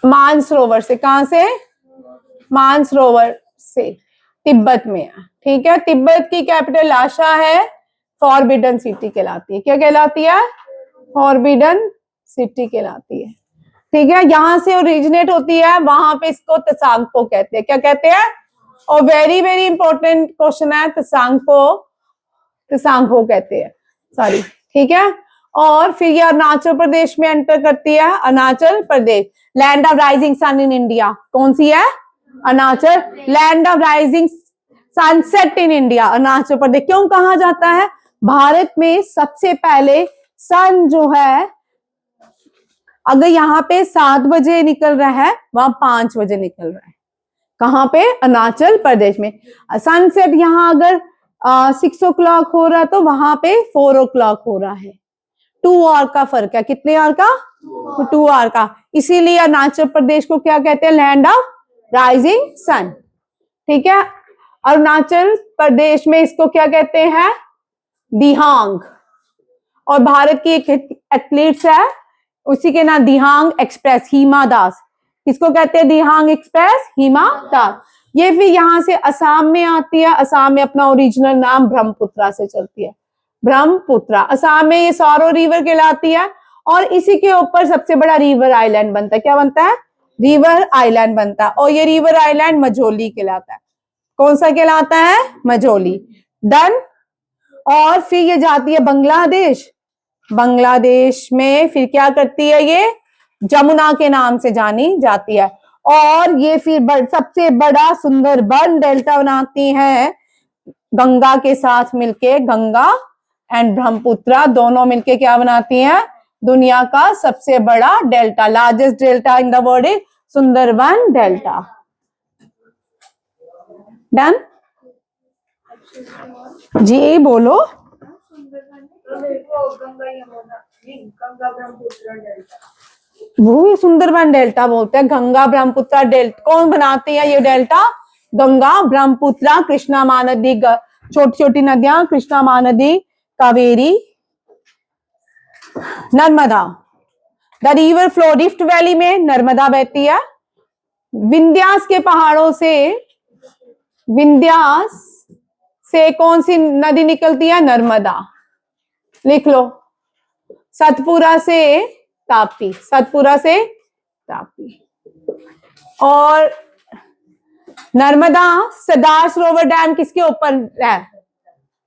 मानसरोवर से। कहां से? मानसरोवर से, तिब्बत में है। ठीक है, तिब्बत की कैपिटल लाशा है, फॉरबिडन सिटी कहलाती है। क्या कहलाती है? फॉरबिडन सिटी कहलाती है। ठीक है, यहां से ओरिजिनेट होती है, वहां पे इसको तसांगपो कहते हैं। क्या कहते हैं? और वेरी वेरी इंपॉर्टेंट क्वेश्चन है, तसांगपो कहते हैं, सॉरी। ठीक है, और फिर ये अरुणाचल प्रदेश में एंटर करती है। Arunachal Pradesh, land of rising sun in India. कौन सी है? Arunachal. Land of rising sunset in India, Arunachal Pradesh. क्यों कहा जाता है? भारत में सबसे पहले सन जो है, अगर यहाँ पे 7 बजे निकल रहा है, वहां 5 बजे निकल रहा है। कहाँ पे? अरुणाचल प्रदेश में। सनसेट यहाँ अगर 6 o'clock हो रहा है तो वहां पे 4 o'clock हो रहा है। 2 आवर का फर्क है। कितने आवर का? 2 आवर का। इसीलिए अरुणाचल प्रदेश को क्या कहते हैं? Land of rising sun. ठीक है। अरुणाचल प्रदेश में इसको क्या कहते हैं? दिहांग। और भारत की एक एथलीट्स है, उसी के नाम दिहांग एक्सप्रेस, हिमा दास। किसको कहते हैं? दिहांग एक्सप्रेस, हिमा दास। ये फिर यहां से असम में आती है। असम में अपना ओरिजिनल नाम ब्रह्मपुत्रा से चलती है। ब्रह्मपुत्रा असम में ये सारो रिवर कहलाती है। और इसी के ऊपर सबसे बड़ा रिवर आइलैंड बनता है। क्या बनता है? रिवर आइलैंड बनता है। और ये रिवर आइलैंड मझोली कहलाता है। कौन सा कहलाता है? मझोली। डन। और फिर ये जाती है बांग्लादेश। बांग्लादेश में फिर क्या करती है? ये जमुना के नाम से जानी जाती है। और ये फिर सबसे बड़ा सुंदरबन डेल्टा बनाती है गंगा के साथ मिलके। गंगा एंड ब्रह्मपुत्रा दोनों मिलके क्या बनाती हैं? दुनिया का सबसे बड़ा delta. Largest delta in the world is Sundarban delta. Done जी, बोलो। वो सुंदरबन डेल्टा बोलते हैं। गंगा ब्रह्मपुत्र डेल्टा कौन बनाती है? ये डेल्टा गंगा ब्रह्मपुत्र कृष्णा महानदी, छोटी छोटी नदियां Krishna Mahanadi, Kaveri, Narmada. The river flow rift valley में नर्मदा बहती है। विंध्यास के पहाड़ों से, विंध्यास से कौन सी नदी निकलती है? नर्मदा। लिख लो। सतपुरा से तापी, सतपुरा से तापी। और नर्मदा सरदार सरोवर डैम किसके ऊपर है?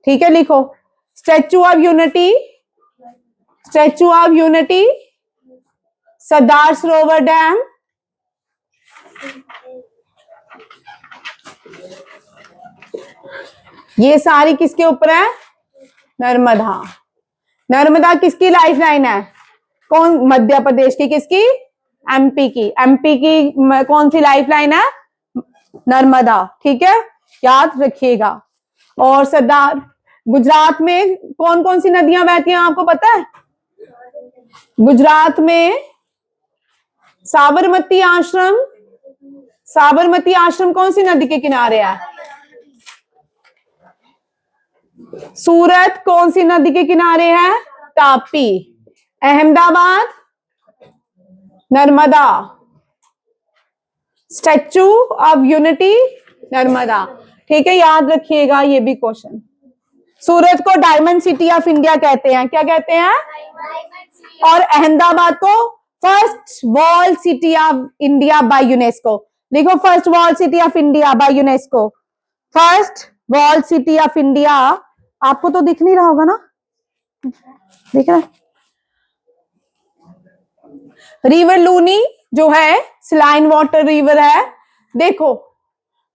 ठीक है, लिखो। Statue of Unity, Statue of Unity, Sardar Sarovar Dam, ये सारी किसके ऊपर है? नर्मदा। नर्मदा किसकी लाइफ लाइन है? कौन? मध्य प्रदेश की। किसकी? एमपी की। एमपी की कौन सी लाइफ लाइन है? नर्मदा। ठीक है, याद रखिएगा। और सरदार, गुजरात में कौन कौन सी नदियां बहती हैं आपको पता है? गुजरात में साबरमती आश्रम, साबरमती आश्रम कौन सी नदी के किनारे है? सूरत कौन सी नदी के किनारे है? Tapi. Ahmedabad Narmada. Statue of unity Narmada. ठीक है, याद रखिएगा ये भी क्वेश्चन। सूरत को डायमंड सिटी ऑफ इंडिया कहते हैं। क्या कहते हैं? और अहमदाबाद को first world city of India by UNESCO. लिखो, first world city of India by UNESCO. First world city of India. आपको तो दिख नहीं रहा होगा ना? दिख रहा है? रिवर लूनी जो है सलाइन वाटर रिवर है। देखो,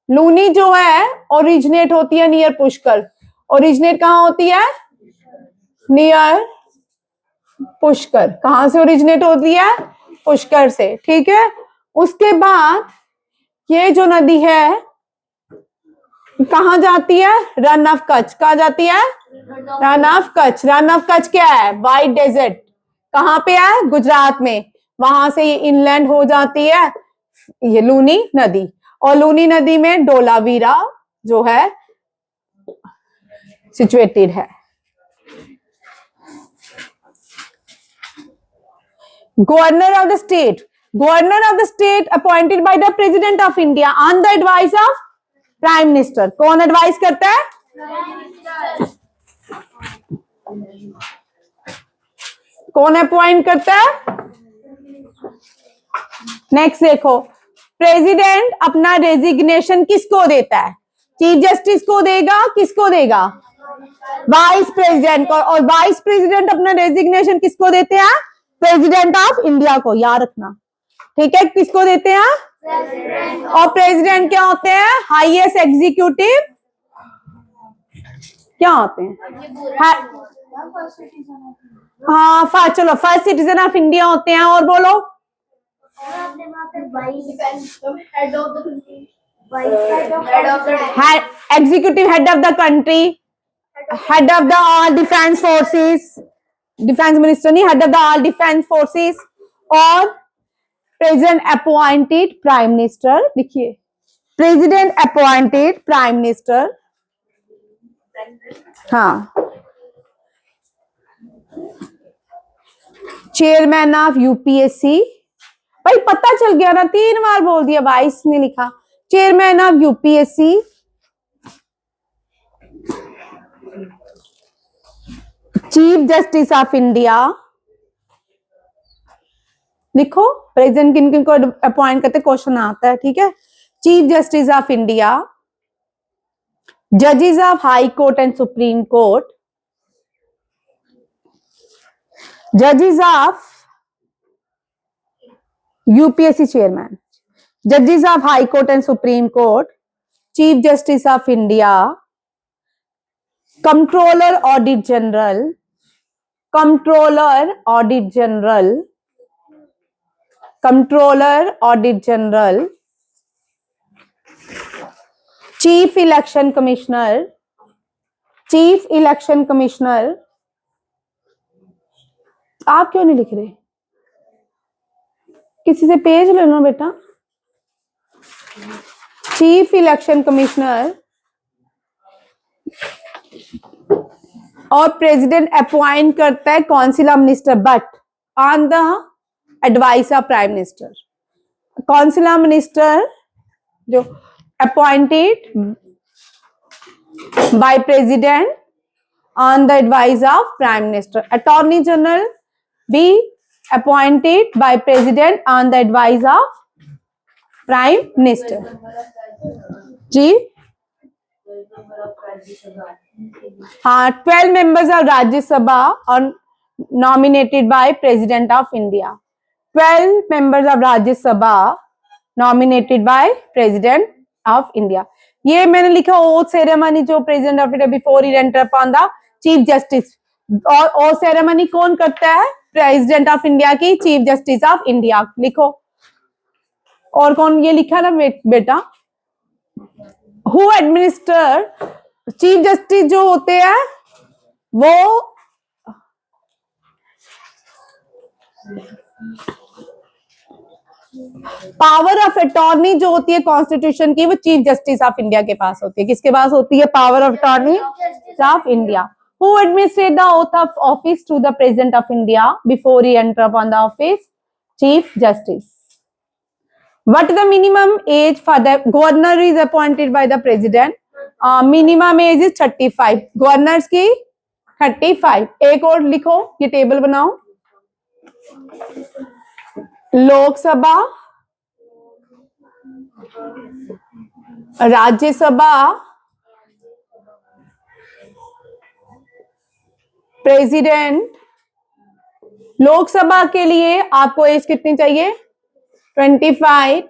लूनी जो है ओरिजिनेट होती है नियर पुष्कर। ओरिजिनेट कहां होती है? नियर पुष्कर। कहां से ओरिजिनेट होती है? पुष्कर से। ठीक है, उसके बाद ये जो नदी है कहां जाती है? रन ऑफ कच्छ। कहां जाती है? रन ऑफ कच्छ। रन ऑफ कच्छ क्या है? White desert. कहां पे है? गुजरात में। वहां से ये इनलैंड हो जाती है ये लूनी नदी। और लूनी नदी में डोलावीरा जो है सिचुएटेड है। Governor of the state, governor of the state appointed by the president of India on the advice of prime minister. कौन एडवाइस करता है? कौन अपॉइंट करता है? नेक्स्ट देखो, प्रेसिडेंट अपना रेजिग्नेशन किसको देता है? चीफ जस्टिस को देगा? किसको देगा? वाइस प्रेसिडेंट को। और वाइस प्रेसिडेंट अपना रेजिग्नेशन किसको देते हैं? प्रेसिडेंट ऑफ इंडिया को। याद रखना, ठीक है? किसको देते हैं? प्रेसिडेंट। और प्रेसिडेंट क्या होते हैं? हाईएस्ट एग्जीक्यूटिव क्या होते हैं? हाँ, चलो, फर्स्ट सिटीजन ऑफ इंडिया होते हैं। और बोलो, executive head of the country, head of the all defence forces, defence minister नहीं, head of the all defence forces, और प्रेसिडेंट अपॉइंटेड प्राइम मिनिस्टर। लिखिए, प्रेसिडेंट अपॉइंटेड प्राइम मिनिस्टर। हाँ, chairman of UPSC. भाई पता चल गया ना, 3 बार बोल दिया भाई, इसने लिखा chairman of UPSC. Chief justice of India. लिखो, प्रेसिडेंट किन किन को अपॉइंट करते, क्वेश्चन आता है, ठीक है। चीफ जस्टिस ऑफ इंडिया, जजेस of high court and supreme court, जजेस ऑफ यूपीएससी चेयरमैन, जजेस of high court and supreme court, chief justice of India, controller audit general, controller audit general, controller audit general, chief election commissioner, chief election commissioner. आप क्यों नहीं लिख रहे? किसी से page ले लो बेटा। चीफ इलेक्शन कमिश्नर और प्रेसिडेंट अपॉइंट करता है council of minister but on the advice of prime minister. Council of minister जो appointed by president on the advice of prime minister. Attorney general be appointed by president on the advice of prime minister। जी हाँ, 12 members of Rajya Sabha are nominated by president of India। 12 members of Rajya Sabha nominated by president of India। ये मैंने लिखा oath ceremony जो president of India before he enter upon the chief justice. और oath ceremony कौन करता है? प्रेसिडेंट ऑफ इंडिया की, chief justice of India. लिखो, और कौन ये लिखा ना बेटा, हु एडमिनिस्टर, चीफ जस्टिस जो होते हैं वो पावर ऑफ अटॉर्नी जो होती है कॉन्स्टिट्यूशन की, वो चीफ जस्टिस ऑफ इंडिया के पास होती है। किसके पास होती है power of attorney? Of India. Who administered the oath of office to the President of India before he entered upon the office? Chief Justice। What is the minimum age for the governor is appointed by the President? Minimum age is 35। Governors की 35। एक और लिखो, ये table बनाओ। Lok Sabha, Rajya Sabha, president. Lok Sabha के लिए आपको as कितनी चाहिए? 25।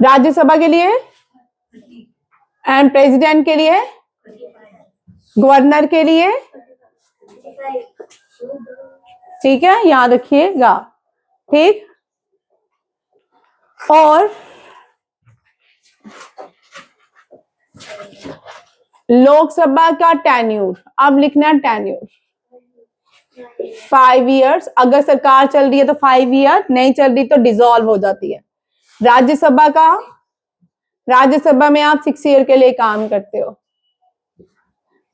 राज्यसभा के लिए एंड प्रेसिडेंट के लिए, गवर्नर के लिए, ठीक है, याद रखिएगा, ठीक। और लोकसभा का टेन्यूर, अब लिखना टेन्यूर 5 इयर्स। अगर सरकार चल रही है तो 5 ईयर, नहीं चल रही तो डिसॉल्व हो जाती है। राज्यसभा का, राज्यसभा में आप 6 ईयर के लिए काम करते हो।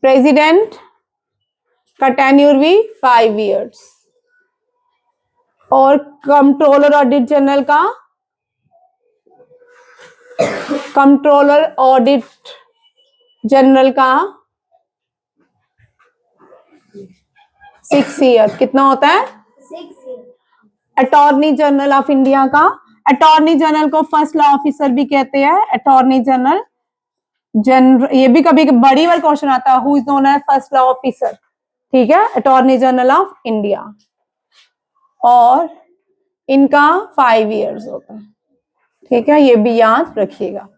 प्रेसिडेंट का टेन्यूर भी 5 इयर्स। और कंट्रोलर ऑडिट जनरल का, कंट्रोलर ऑडिट जनरल का 6 ईयर। कितना होता है? 6 year. Attorney general of India का, अटॉर्नी जनरल को फर्स्ट लॉ ऑफिसर भी कहते हैं। अटॉर्नी जनरल, ये भी कभी बड़ी बार क्वेश्चन आता है, who is known as first law officer, ठीक है, अटॉर्नी जनरल ऑफ इंडिया। और इनका 5 इयर्स होता है, ठीक है, ये भी याद रखिएगा।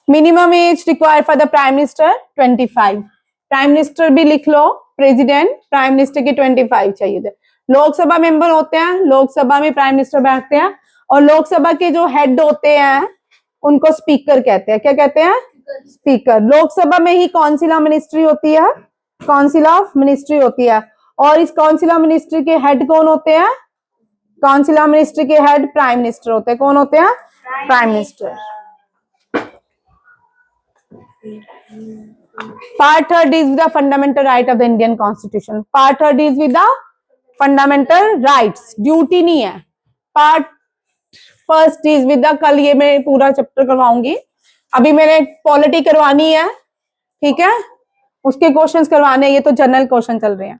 Minimum age required for the prime minister 25। Prime minister भी लिख लो, प्रेसिडेंट, प्राइम मिनिस्टर की 25 चाहिए थे। लोकसभा मेंबर होते हैं, लोकसभा में प्राइम मिनिस्टर बैठते हैं, और लोकसभा के जो हेड होते हैं उनको स्पीकर कहते हैं। क्या कहते हैं? स्पीकर। लोकसभा में ही काउंसिल ऑफ मिनिस्ट्री होती है, काउंसिल ऑफ मिनिस्ट्री होती है, और इस काउंसिल ऑफ मिनिस्ट्री के हेड कौन होते हैं? काउंसिल ऑफ मिनिस्ट्री के हेड प्राइम मिनिस्टर होते हैं। कौन होते हैं? Prime minister. Part third is the fundamental right of the Indian constitution. Part third is with the fundamental rights, duty नहीं है। Part first is with the, कल ये मैं पूरा चैप्टर करवाऊंगी, अभी मैंने पॉलिटी करवानी है, ठीक है, उसके क्वेश्चंस करवाने, ये तो जनरल क्वेश्चन चल रहे हैं।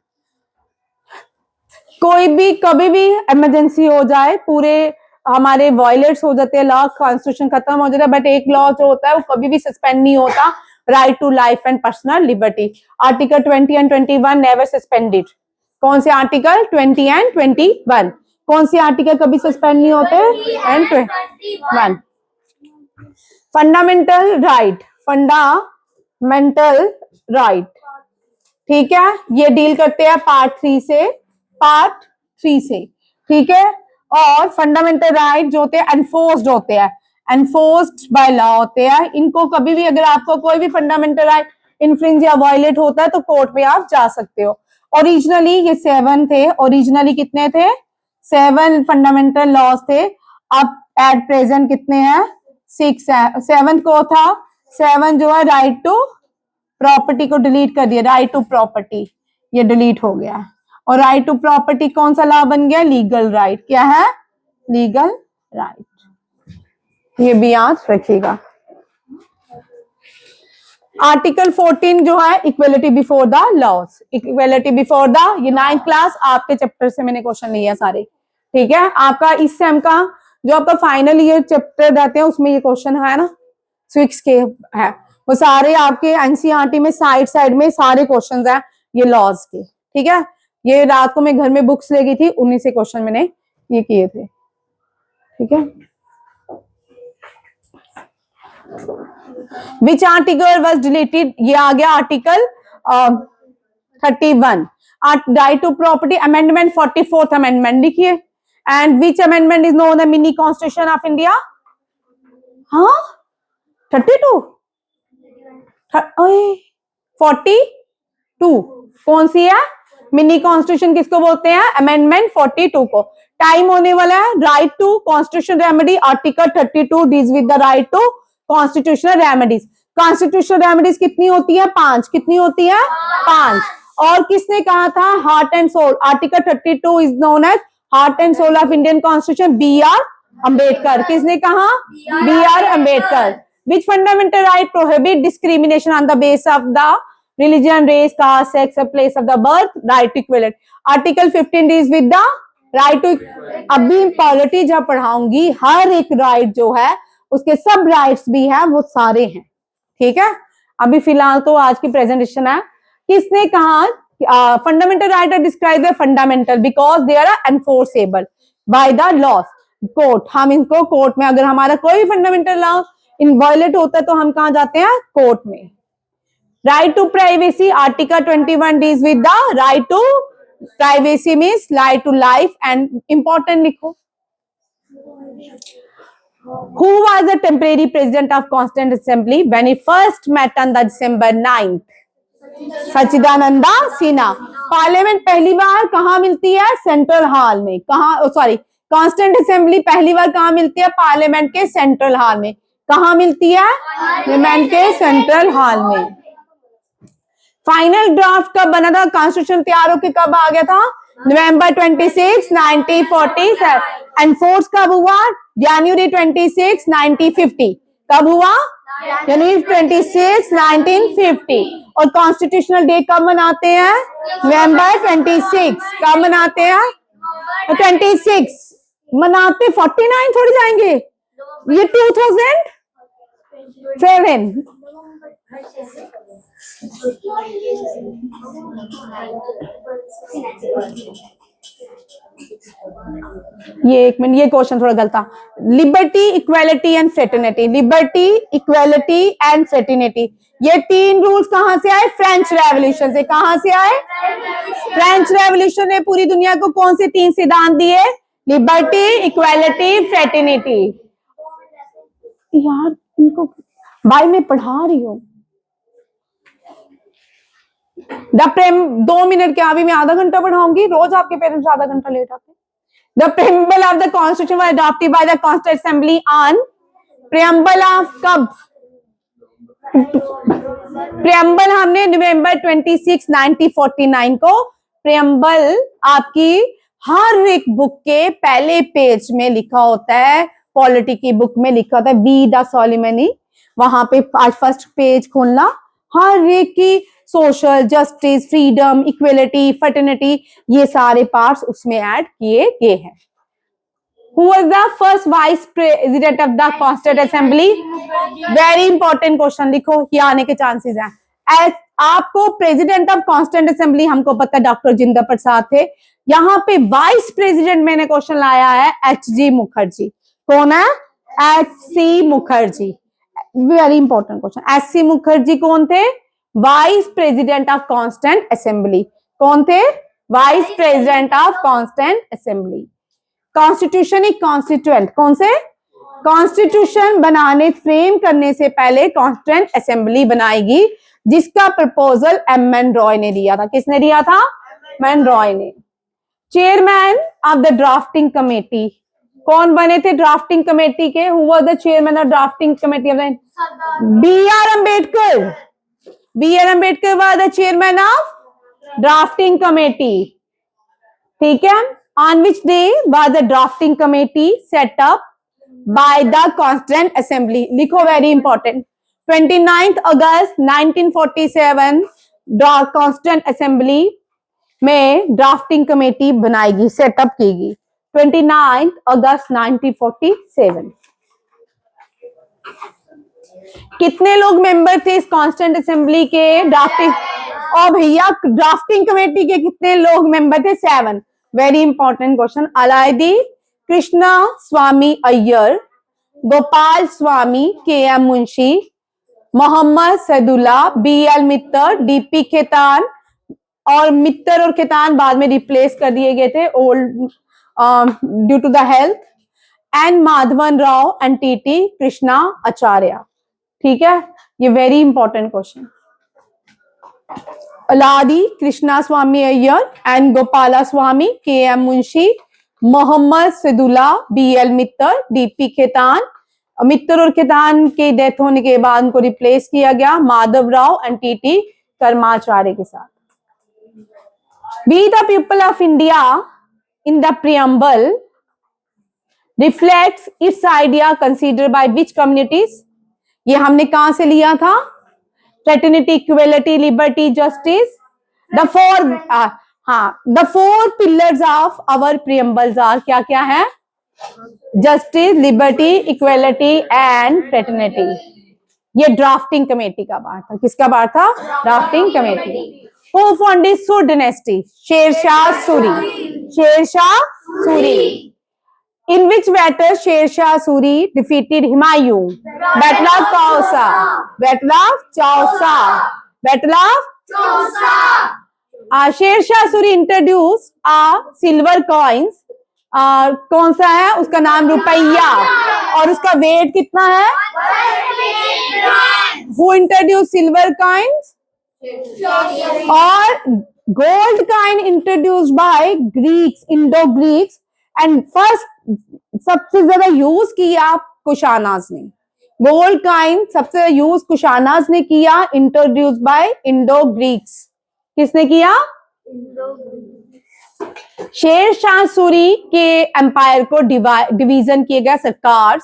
कोई भी कभी भी इमरजेंसी हो जाए, पूरे हमारे वायलेट्स हो जाते हैं, लॉ कॉन्स्टिट्यूशन खत्म हो जाता है, बट एक लॉ जो होता है वो कभी भी सस्पेंड नहीं होता, right to life and personal liberty. Article 20 and 21 never suspended. कौन से आर्टिकल? 20 एंड 21। कौन से आर्टिकल कभी सस्पेंड नहीं होते? And 21। Fundamental right, fundamental right, ठीक है, ये डील करते हैं पार्ट 3 से, पार्ट 3 से, ठीक है। और फंडामेंटल राइट जो होते हैं एनफोर्स्ड होते हैं, एनफोर्स्ड बाय लॉ होते हैं। इनको कभी भी अगर आपको कोई भी फंडामेंटल राइट इन्फ्रिंज या वायलेट होता है तो कोर्ट में आप जा सकते हो। ओरिजिनली ये 7 थे, ओरिजिनली कितने थे? 7 फंडामेंटल लॉज थे। अब एट प्रेजेंट कितने हैं? 6 है। 7 को था, 7 जो है राइट टू प्रॉपर्टी को डिलीट कर दिया, राइट टू प्रॉपर्टी ये डिलीट हो गया, और राइट टू प्रॉपर्टी कौन सा लॉ बन गया? Legal right. क्या है? Legal right. ये भी याद रखिएगा। आर्टिकल 14 जो है equality before the laws, equality before the, ये 9th क्लास आपके चैप्टर से मैंने क्वेश्चन लिए सारे, ठीक है। आपका इस सेम का जो आपका फाइनल ईयर चैप्टर रहते हैं उसमें ये क्वेश्चन है ना, सिक्स के है, वो सारे आपके एनसीईआरटी में साइड में सारे क्वेश्चंस हैं ये लॉज के, ठीक है। ये रात को मैं घर में बुक्स ले गई थी, उन्हीं से क्वेश्चन मैंने ये किए थे, ठीक है। Which article was deleted? ये आ गया article 31, right to property amendment, 44th amendment लिखिए। And which amendment is known the mini constitution of India? हाँ 32 42 कौन सी है? मिनी कॉन्स्टिट्यूशन किसको बोलते हैं? अमेंडमेंट 42 को। टाइम होने वाला है। Right to constitution remedy, article 32 deals with the right to constitutional remedies. Constitutional remedies कितनी होती है? 5। कितनी होती है? 5। और किसने कहा था? Heart and soul, article 32 is known as heart and soul of Indian constitution, B.R. Ambedkar. किसने कहा? B.R. Ambedkar. Which fundamental right prohibit discrimination on the basis of the religion, race, caste, sex, or place of the birth? Right to equality. Article 15 deals with the right to. अभी polity जब पढ़ाऊंगी हर एक right जो है उसके सब rights भी हैं, वो सारे हैं, ठीक है। अभी फिलहाल तो आज की प्रेजेंटेशन है। किसने कहा fundamental right are describe the fundamental because they are enforceable by the laws court. हम इनको कोर्ट में, अगर हमारा कोई फंडामेंटल लॉ इनवायलेट होता है तो हम कहां जाते हैं? कोर्ट में। Right to privacy, article 21 deals with the right to privacy means right to life. And important लिखो, who was the temporary president of Constituent Assembly when he first met on the December 9th? Sachchidananda Sinha. Parliament पहली बार कहां मिलती है? Central hall में। कहां? Sorry, constituent assembly पहली बार कहां मिलती है? पार्लियामेंट के सेंट्रल हॉल में। कहां मिलती है? पार्लियामेंट के सेंट्रल हॉल में। फाइनल ड्राफ्ट कब बना था? कॉन्स्टिट्यूशन तैयार होकर कब आ गया था? नवंबर 26, 1947। एनफोर्स कब हुआ? जनवरी 26, 1950। कब हुआ? जनवरी 26, 1950। और कॉन्स्टिट्यूशनल डे कब मनाते हैं? नवंबर 26। कब मनाते हैं? 26 मनाते। 49 थोड़ी जाएंगे, ये 2007। ये एक मिनट, ये क्वेश्चन थोड़ा गलत था। Liberty, equality and fraternity. Liberty, equality and fraternity, ये 3 रूल्स कहां से आए? फ्रेंच रेवोल्यूशन से। कहां से आए? फ्रेंच रेवोल्यूशन ने पूरी दुनिया को कौन से 3 सिद्धांत दिए? Liberty, equality, fraternity. यार इनको भाई मैं पढ़ा रही हूँ। द प्रेम 2 मिनट क्या, अभी मैं आधा घंटा पढ़ाऊंगी? रोज आपके पेरेंट्स आधा घंटा लेट आते हैं। The preamble of the Constitution was adopted by the Constituent Assembly on preamble of कब? preamble हमने नवंबर 26, 1949 को preamble आपकी हर एक बुक के पहले पेज में लिखा होता है, पॉलिटी की बुक में लिखा होता है वी द सोलिमनी। वहां पे आज फर्स्ट पेज खोलना, हर एक की social justice, freedom, equality, fraternity, ये सारे पार्ट्स उसमें ऐड किए गए हैं। Who was the first vice president of the Constituent Assembly? Very important question, लिखो, ये आने के चांसेस हैं। As आपको प्रेसिडेंट ऑफ कॉन्स्टिट्यूएंट असेंबली हमको पता है डॉक्टर जिंदर प्रसाद थे। यहाँ पे वाइस प्रेसिडेंट मैंने क्वेश्चन लाया है एच.जी. मुखर्जी। कौन है? H C. Mukherjee. Very important question. H C. Mukherjee कौन थे? Vice president of constituent assembly. कौन थे? Vice president of constituent assembly. Constitution एक कॉन्स्टिट्यूएंट, कौन से? कॉन्स्टिट्यूशन बनाने, फ्रेम करने से पहले कॉन्स्टिट्यूएंट असेंबली बनाएगी, जिसका प्रपोजल एम.एन. रॉय ने दिया था। किसने दिया था? एम.एन. रॉय ने। Chairman of the drafting committee, कौन बने थे ड्राफ्टिंग कमेटी के? Who was the chairman of drafting committee? B R. Ambedkar. B R. Ambedkar was the chairman of drafting committee. ठीक है। On which day was the drafting committee set up by the Constituent Assembly? लिखो, very important। 29 अगस्त 1947 Constituent Assembly में drafting committee बनाएगी, setup कीगी। 29 अगस्त 1947। कितने लोग member थे इस constituent assembly के? ड्राफ्टिंग, और भैया ड्राफ्टिंग कमेटी के कितने लोग मेंबर थे? 7। Very important question. Alladi Krishnaswami Ayyar, Gopalaswami, K M. Munshi, Mohammad Saadulla, B L. Mitter, D P. Khaitan, और मित्तर और खेतान बाद में रिप्लेस कर दिए गए थे old due to the health, and Madhavan Rao and T T. Krishnamachari. ठीक है, ये very important question. Alladi Krishnaswami Ayyar and Gopalaswami, K M. Munshi, Mohammad Saadulla, B L. Mitter, D P. Khaitan. Mitter और खेतान के डेथ होने के बाद उनको रिप्लेस किया गया माधव राव एंड टी.टी. कर्माचार्य के साथ। We the people of India in the preamble reflects its idea considered by which communities? ये हमने कहां से लिया था? Fraternity, equality, liberty, justice. The four pillars of our preambles are क्या क्या है? Justice, liberty, equality and fraternity. ये ड्राफ्टिंग कमेटी का पार्ट था। किसका पार्ट था? Drafting committee. Who founded Sur dynasty? Sher Shah Suri. Sher Shah Suri. In which battle Sher-Shah Suri defeated Humayun? Battle of Chausa. Battle of Chausa. Battle of Chausa. Sher-Shah Suri introduced silver coins. कौन सा है? उसका नाम रुपया, और उसका वेट कितना है? Who introduced silver coins? और gold coin introduced by Greeks, Indo-Greeks, and first सबसे ज्यादा यूज किया कुशानाज ने। गोल्ड कॉइन सबसे ज्यादा यूज कुशानाज ने किया, इंट्रोड्यूस बाय इंडो ग्रीक्स। किसने किया? शेर शाह सूरी के एम्पायर को डिवीजन किए गए सरकार,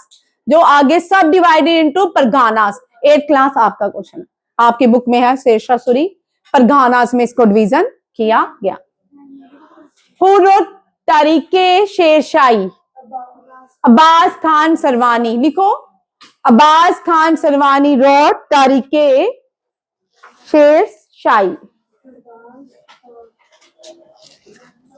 जो आगे सब डिवाइडेड इनटू परगानास। 8th क्लास आपका क्वेश्चन आपके बुक में है, शेर शाह सूरी परगानास में इसको डिवीजन किया गया। Who wrote तारीखे शेरशाही? अब्बास खान सरवानी। लिखो, अब्बास खान सरवानी रोट तारीखे शेरशाही।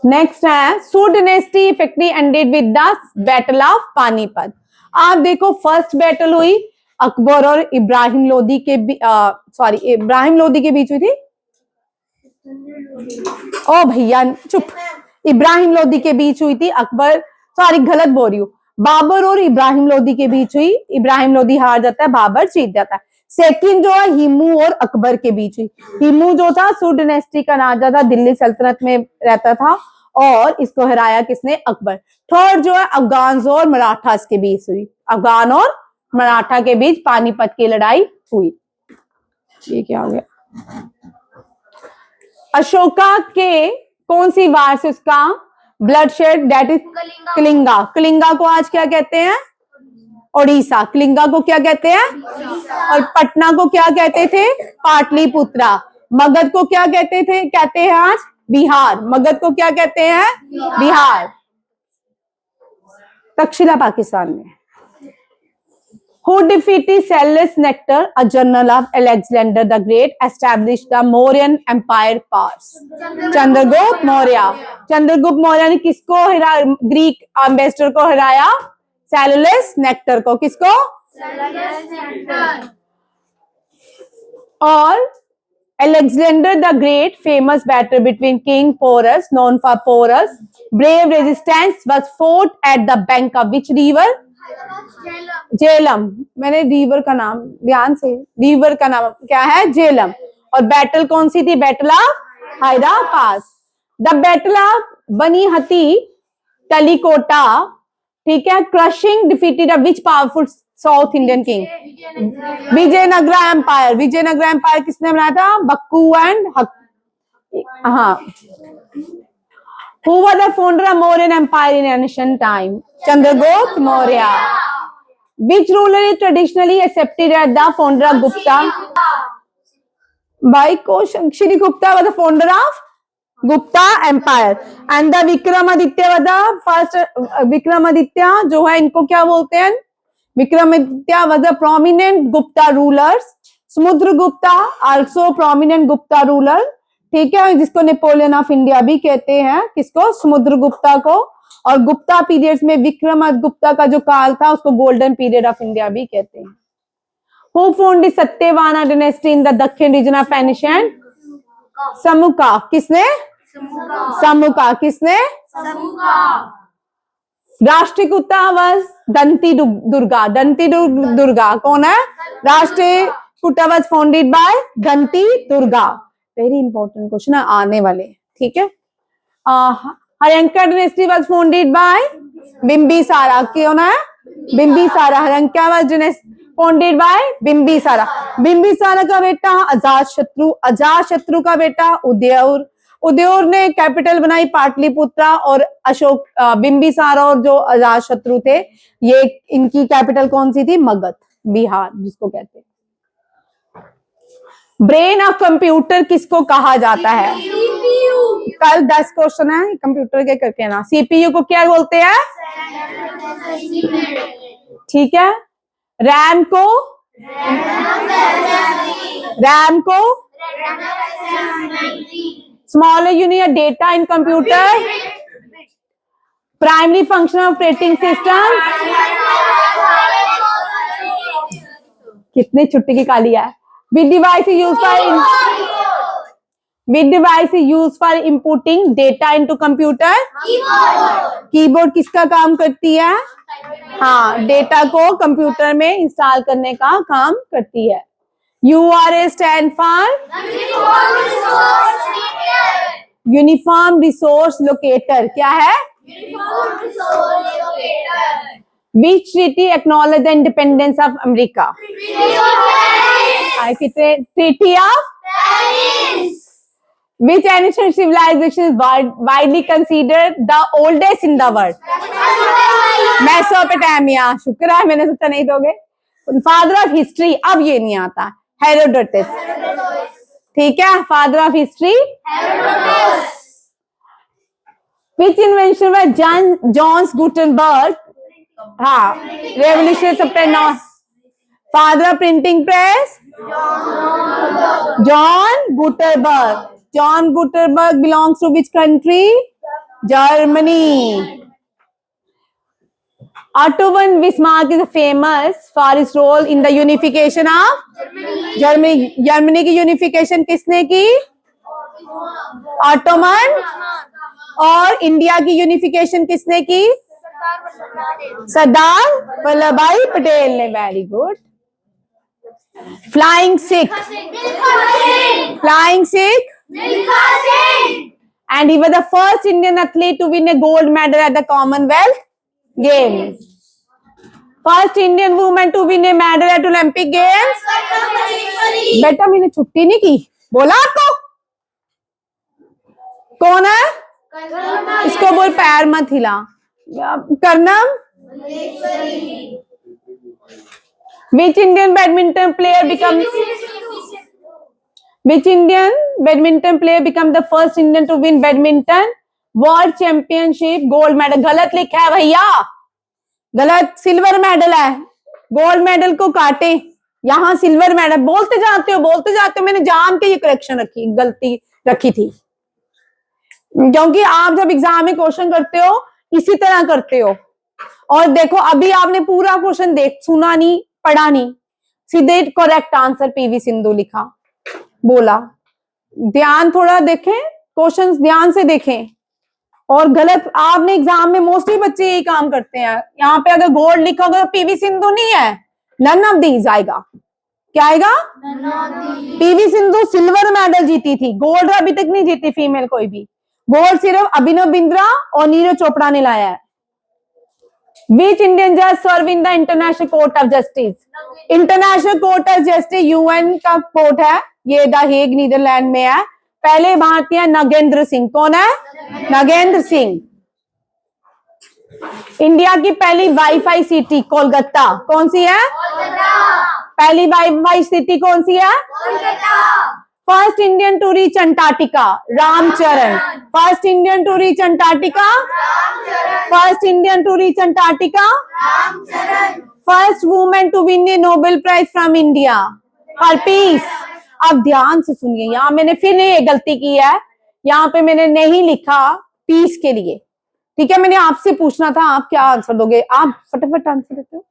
नेक्स्ट है Sur dynasty effectively ended with the battle of Panipat. आप देखो फर्स्ट बैटल हुई अकबर और इब्राहिम लोदी के इब्राहिम लोदी के बीच हुई थी। ओ भैया चुप, इब्राहिम लोदी के बीच हुई थी। अकबर गलत बोल रही हूँ, बाबर और इब्राहिम लोदी के बीच हुई। इब्राहिम लोदी हार जाता है, बाबर जीत जाता है। सेकंड जो है हिमू और अकबर के बीच हुई। हिमू जो था सू डायनेस्टी का राजा था, दिल्ली सल्तनत में रहता था, और इसको हराया किसने? अकबर। थर्ड जो है अफगान और मराठा के बीच हुई। अफगान और मराठा के बीच पानीपत की लड़ाई हुई। ये क्या हो गया? अशोका के कौन सी वार से उसका blood shed, that is Kalinga. Kalinga को आज क्या कहते हैं? ओडिशा। कलिंगा को क्या कहते हैं? और पटना को क्या कहते थे? पाटलिपुत्रा। मगध को क्या कहते थे? कहते हैं आज बिहार। मगध को क्या कहते हैं? बिहार। तक्षशिला पाकिस्तान में। Who defeated Sallust Nectar, a general of Alexander the Great, established the Mauryan Empire powers? Chandragupta Maurya. Chandragupta Maurya ने किसको हराया? ग्रीक एम्बेसडर को हराया, सैलुलस नेक्टर को। किसको? और Alexander the Great famous battle between King Porus, known for Porus brave resistance, was fought at the bank of which river? Jhelum. मैंने river का नाम ध्यान से, रिवर का नाम क्या है? झेलम। और बैटल कौन सी थी? बैटल ऑफ हाइरा pass. The battle of Banihatti Talikota, ठीक है, crushing defeated which powerful South Indian king? Vijayanagara empire. Vijayanagara empire किसने बनाया था? बक्कू एंड हाँ। Who was the founder of Mauryan Empire in ancient time? Chandragupta Maurya. Which ruler is traditionally accepted as the founder of Gupta? By Shri Gupta was the founder of Gupta Empire, and the Vikramaditya was the first. Vikramaditya जो है इनको क्या बोलते हैं? Vikramaditya was the prominent Gupta rulers. Smudragupta also prominent Gupta ruler, ठीक है, जिसको Napoleon of India भी कहते हैं। किसको? समुद्रगुप्ता को। और गुप्ता पीरियड्स में विक्रमगुप्ता का जो काल था उसको गोल्डन पीरियड ऑफ इंडिया भी कहते हैं। Who founded Satavahana dynasty in the Dakshin region of Asian? Simuka. किसने? समुका। किसने? Rashtrakuta was Dantidurga. Dantidurga कौन है? Rashtrakuta was founded by Dantidurga. Very important question है आने वाले, ठीक है। Haryanka dynasty was founded by Bimbisara. कौन है? Bimbisara. Haryanka was founded by Bimbisara. Bimbisara का बेटा अजातशत्रु। अजातशत्रु का बेटा उदयौर। उदयौर ने कैपिटल बनाई पाटलिपुत्रा, और अशोक बिंबिसारा और जो अजातशत्रु थे ये इनकी कैपिटल कौन सी थी? मगध, बिहार जिसको कहते हैं। ब्रेन ऑफ कंप्यूटर किसको कहा जाता है? कल 10 क्वेश्चन है कंप्यूटर के करके ना। सीपीयू को क्या बोलते हैं? ठीक है। रैम को? रैम को? स्मॉलर यूनिट डेटा इन computer? Primary function operating system? कितने छुट्टी की काली है? Which device is used for inputting data into computer? Keyboard किसका काम करती है? हाँ, डेटा को कंप्यूटर में इंस्टॉल करने का काम करती है। URL stand for uniform resource locator. क्या है? Which treaty acknowledged the independence of America? Treaty of Paris. Which ancient civilization is widely considered the oldest in the world? Mesopotamia. शुक्र है मैंने सोचा नहीं दोगे। फादर ऑफ हिस्ट्री, अब ये नहीं आता, हेरोडोटस। ठीक है, father of history Herodotus. Which invention was John Gutenberg? हाँ, revolution September। Father of printing press? John Gutenberg. John Gutenberg belongs to which country? Germany. Otto von Bismarck is famous for his role in the unification of Germany. Germany की unification किसने की? Ottoman. और India की unification किसने की? सरदार वल्लभ भाई पटेल ने. Very good. Flying Sikh. Flying Sikh. And he was the first Indian athlete to win a gold medal at the Commonwealth Games. First Indian woman to win a medal at Olympic Games. बेटा मैंने छुट्टी नहीं की, बोला आपको. कौन है? इसको बोल पैर मत हिला. Karnam. Which Indian badminton player becomes the first Indian to win badminton world championship gold medal? गलत लिखा है भैया, गलत. सिल्वर मेडल है. गोल्ड मेडल को काटे, यहाँ सिल्वर मेडल. बोलते जाते हो. मैंने जान के ये करेक्शन गलती रखी थी, क्योंकि आप जब एग्जाम में क्वेश्चन करते हो इसी तरह करते हो. और देखो अभी आपने पूरा क्वेश्चन सुना नहीं, पढ़ा नहीं, सीधे करेक्ट आंसर पीवी सिंधु लिखा, बोला. ध्यान थोड़ा देखें, क्वेश्चंस ध्यान से देखें. और गलत आपने एग्जाम में मोस्टली बच्चे यही काम करते हैं. यहाँ पे अगर गोल्ड लिखा होगा तो पीवी सिंधु नहीं है, नन ऑफ दीज आएगा. क्या आएगा? पीवी सिंधु सिल्वर मेडल जीती थी, गोल्ड अभी तक नहीं जीती फीमेल कोई भी. गोल्ड सिर्फ अभिनव बिंद्रा और नीरज चोपड़ा ने लाया है. Which Indian judge serve in the International Court of Justice? International court of justice UN का कोर्ट है, ये द हेग नीदरलैंड में है. पहले भारतीय नगेंद्र सिंह. कौन है? नगेंद्र सिंह. इंडिया की पहली वाईफाई सिटी कोलकाता. कौन सी है? पहली वाईफाई सिटी कौन सी है? First Indian to reach Antarctica. Ramcharan. First Indian to reach Antarctica. First Indian to reach Antarctica. First women to win a Nobel prize from India for peace. अब ध्यान से सुनिए, यहाँ मैंने फिर ये गलती की है, यहाँ पे मैंने नहीं लिखा पीस के लिए. ठीक है, मैंने आपसे पूछना था आप क्या आंसर दोगे, आप फटाफट आंसर देते हो.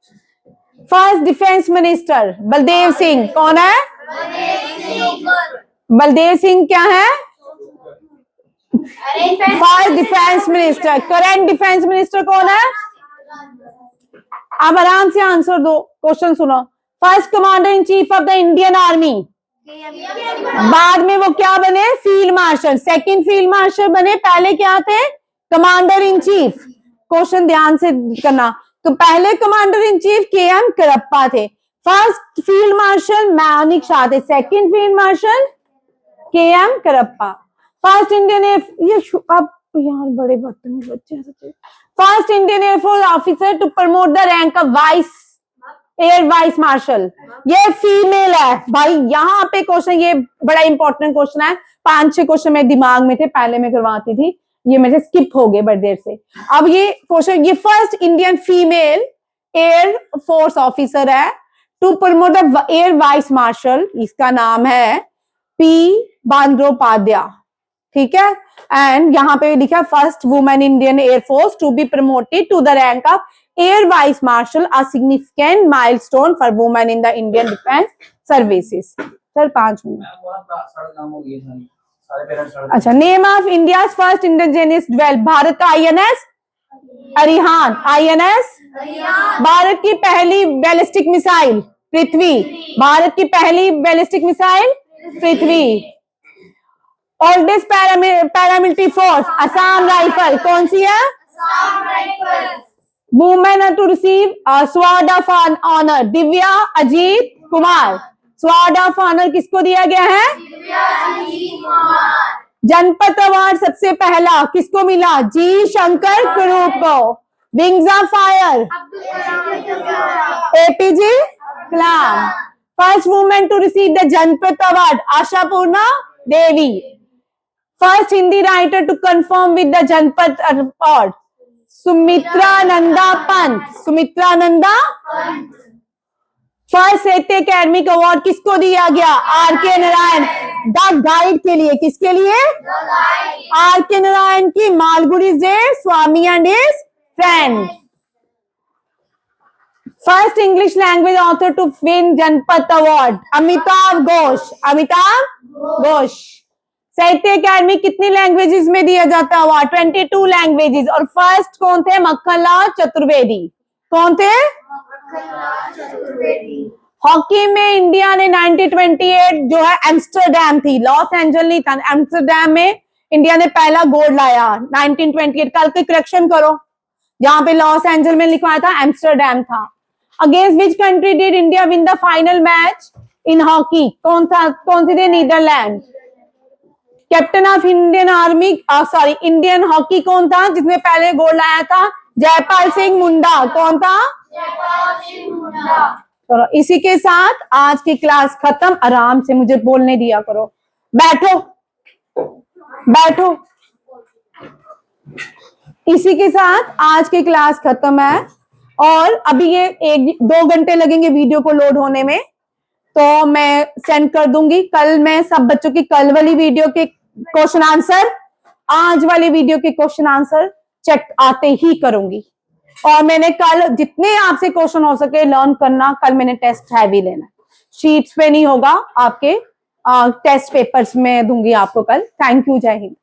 First defence minister Baldev Singh. कौन है? बलदेव सिंह क्या है? First defence minister. Current defence minister कौन है? आप आराम से आंसर दो, क्वेश्चन सुनो. First commander in chief of the Indian army. बाद में वो क्या बने? Field marshal. Second field martial बने, पहले क्या थे? Commander in chief. क्वेश्चन ध्यान से करना. तो पहले commander in chief K M. Cariappa थे. First field marshal Manekshaw थे. Second field marshal K M. Cariappa. First Indian अब यार बड़े बदतमीज बच्चे हैं. First Indian air force officer to promote the rank of air vice marshal. ये फीमेल है भाई. यहाँ पे क्वेश्चन, ये बड़ा इंपॉर्टेंट क्वेश्चन है. 5-6 क्वेश्चन मेरे दिमाग में थे, पहले मैं करवाती थी, ये मेरे स्किप हो गए बड़ी देर से. अब ये क्वेश्चन, ये first Indian female air force officer है to promote the air vice marshal. इसका नाम है पी बांद्रोपाध्याय. ठीक है. एंड यहाँ पे लिखा first women Indian air force to be promoted to the rank of air vice marshal, a significant milestone for women in the Indian defence services. Sir 5 minute. अच्छा, name of India first indigenous ड्वेल. भारत का INS Arihant. INS. Bharat की पहली ballistic missile पृथ्वी. भारत की पहली ballistic missile Prithvi. Oldest paramilitary force Assam Rifle. कौन सी है? Women to receive sword of honour. Divya Ajith Kumar. Sword of honour किसको दिया गया है? जनपद अवार्ड सबसे पहला किसको मिला? जी शंकर कुरूप को. Wings of Fire APJ Kalam. First women to receive the Jnanpith award Ashapurna Devi. First Hindi writer to confirm with the Jnanpith award Sumitranandan Pant. Sumitranandan. First Sahitya academic award किसको दिया गया? Are K Narayan. The guide के लिए, किसके लिए? आर के नारायण की Malgudi days, Swami and his friend. First English language author to win Jnanpith award, Amitabh Ghosh. Amitabh Ghosh. Sahitya Akademi कितनी languages में दिया जाता है अवार्ड? 22 लैंग्वेजेस. और फर्स्ट कौन थे? मक्खनलाल चतुर्वेदी. कौन थे? हॉकी में इंडिया ने 1928 जो है एम्स्टरडैम थी, लॉस एंजल नहीं था, एम्स्टरडैम में इंडिया ने पहला गोल्ड लाया 1928. कल के करेक्शन करो, जहां पे लॉस एंजल में लिखवाया था एम्स्टरडैम था. Against which country did India win the final match in hockey? कौन था? कौन सी थी? Netherland. Captain of Indian army sorry Indian hockey कौन था जिसने पहले गोल्ड लाया था? जयपाल सिंह मुंडा. कौन था? जयपाल सिंह मुंडा. चलो इसी के साथ आज की क्लास खत्म. आराम से मुझे बोलने दिया करो. बैठो बैठो. इसी के साथ आज की क्लास खत्म है. और अभी ये 1-2 घंटे लगेंगे वीडियो को लोड होने में, तो मैं सेंड कर दूंगी. कल मैं सब बच्चों की कल वाली वीडियो के क्वेश्चन आंसर, आज वाली वीडियो के क्वेश्चन आंसर चेक आते ही करूंगी. और मैंने कल जितने आपसे क्वेश्चन हो सके लर्न करना. कल मैंने टेस्ट हैवी लेना, शीट्स पे नहीं होगा, आपके टेस्ट पेपर्स में दूंगी आपको कल. Thank you. जय हिंद.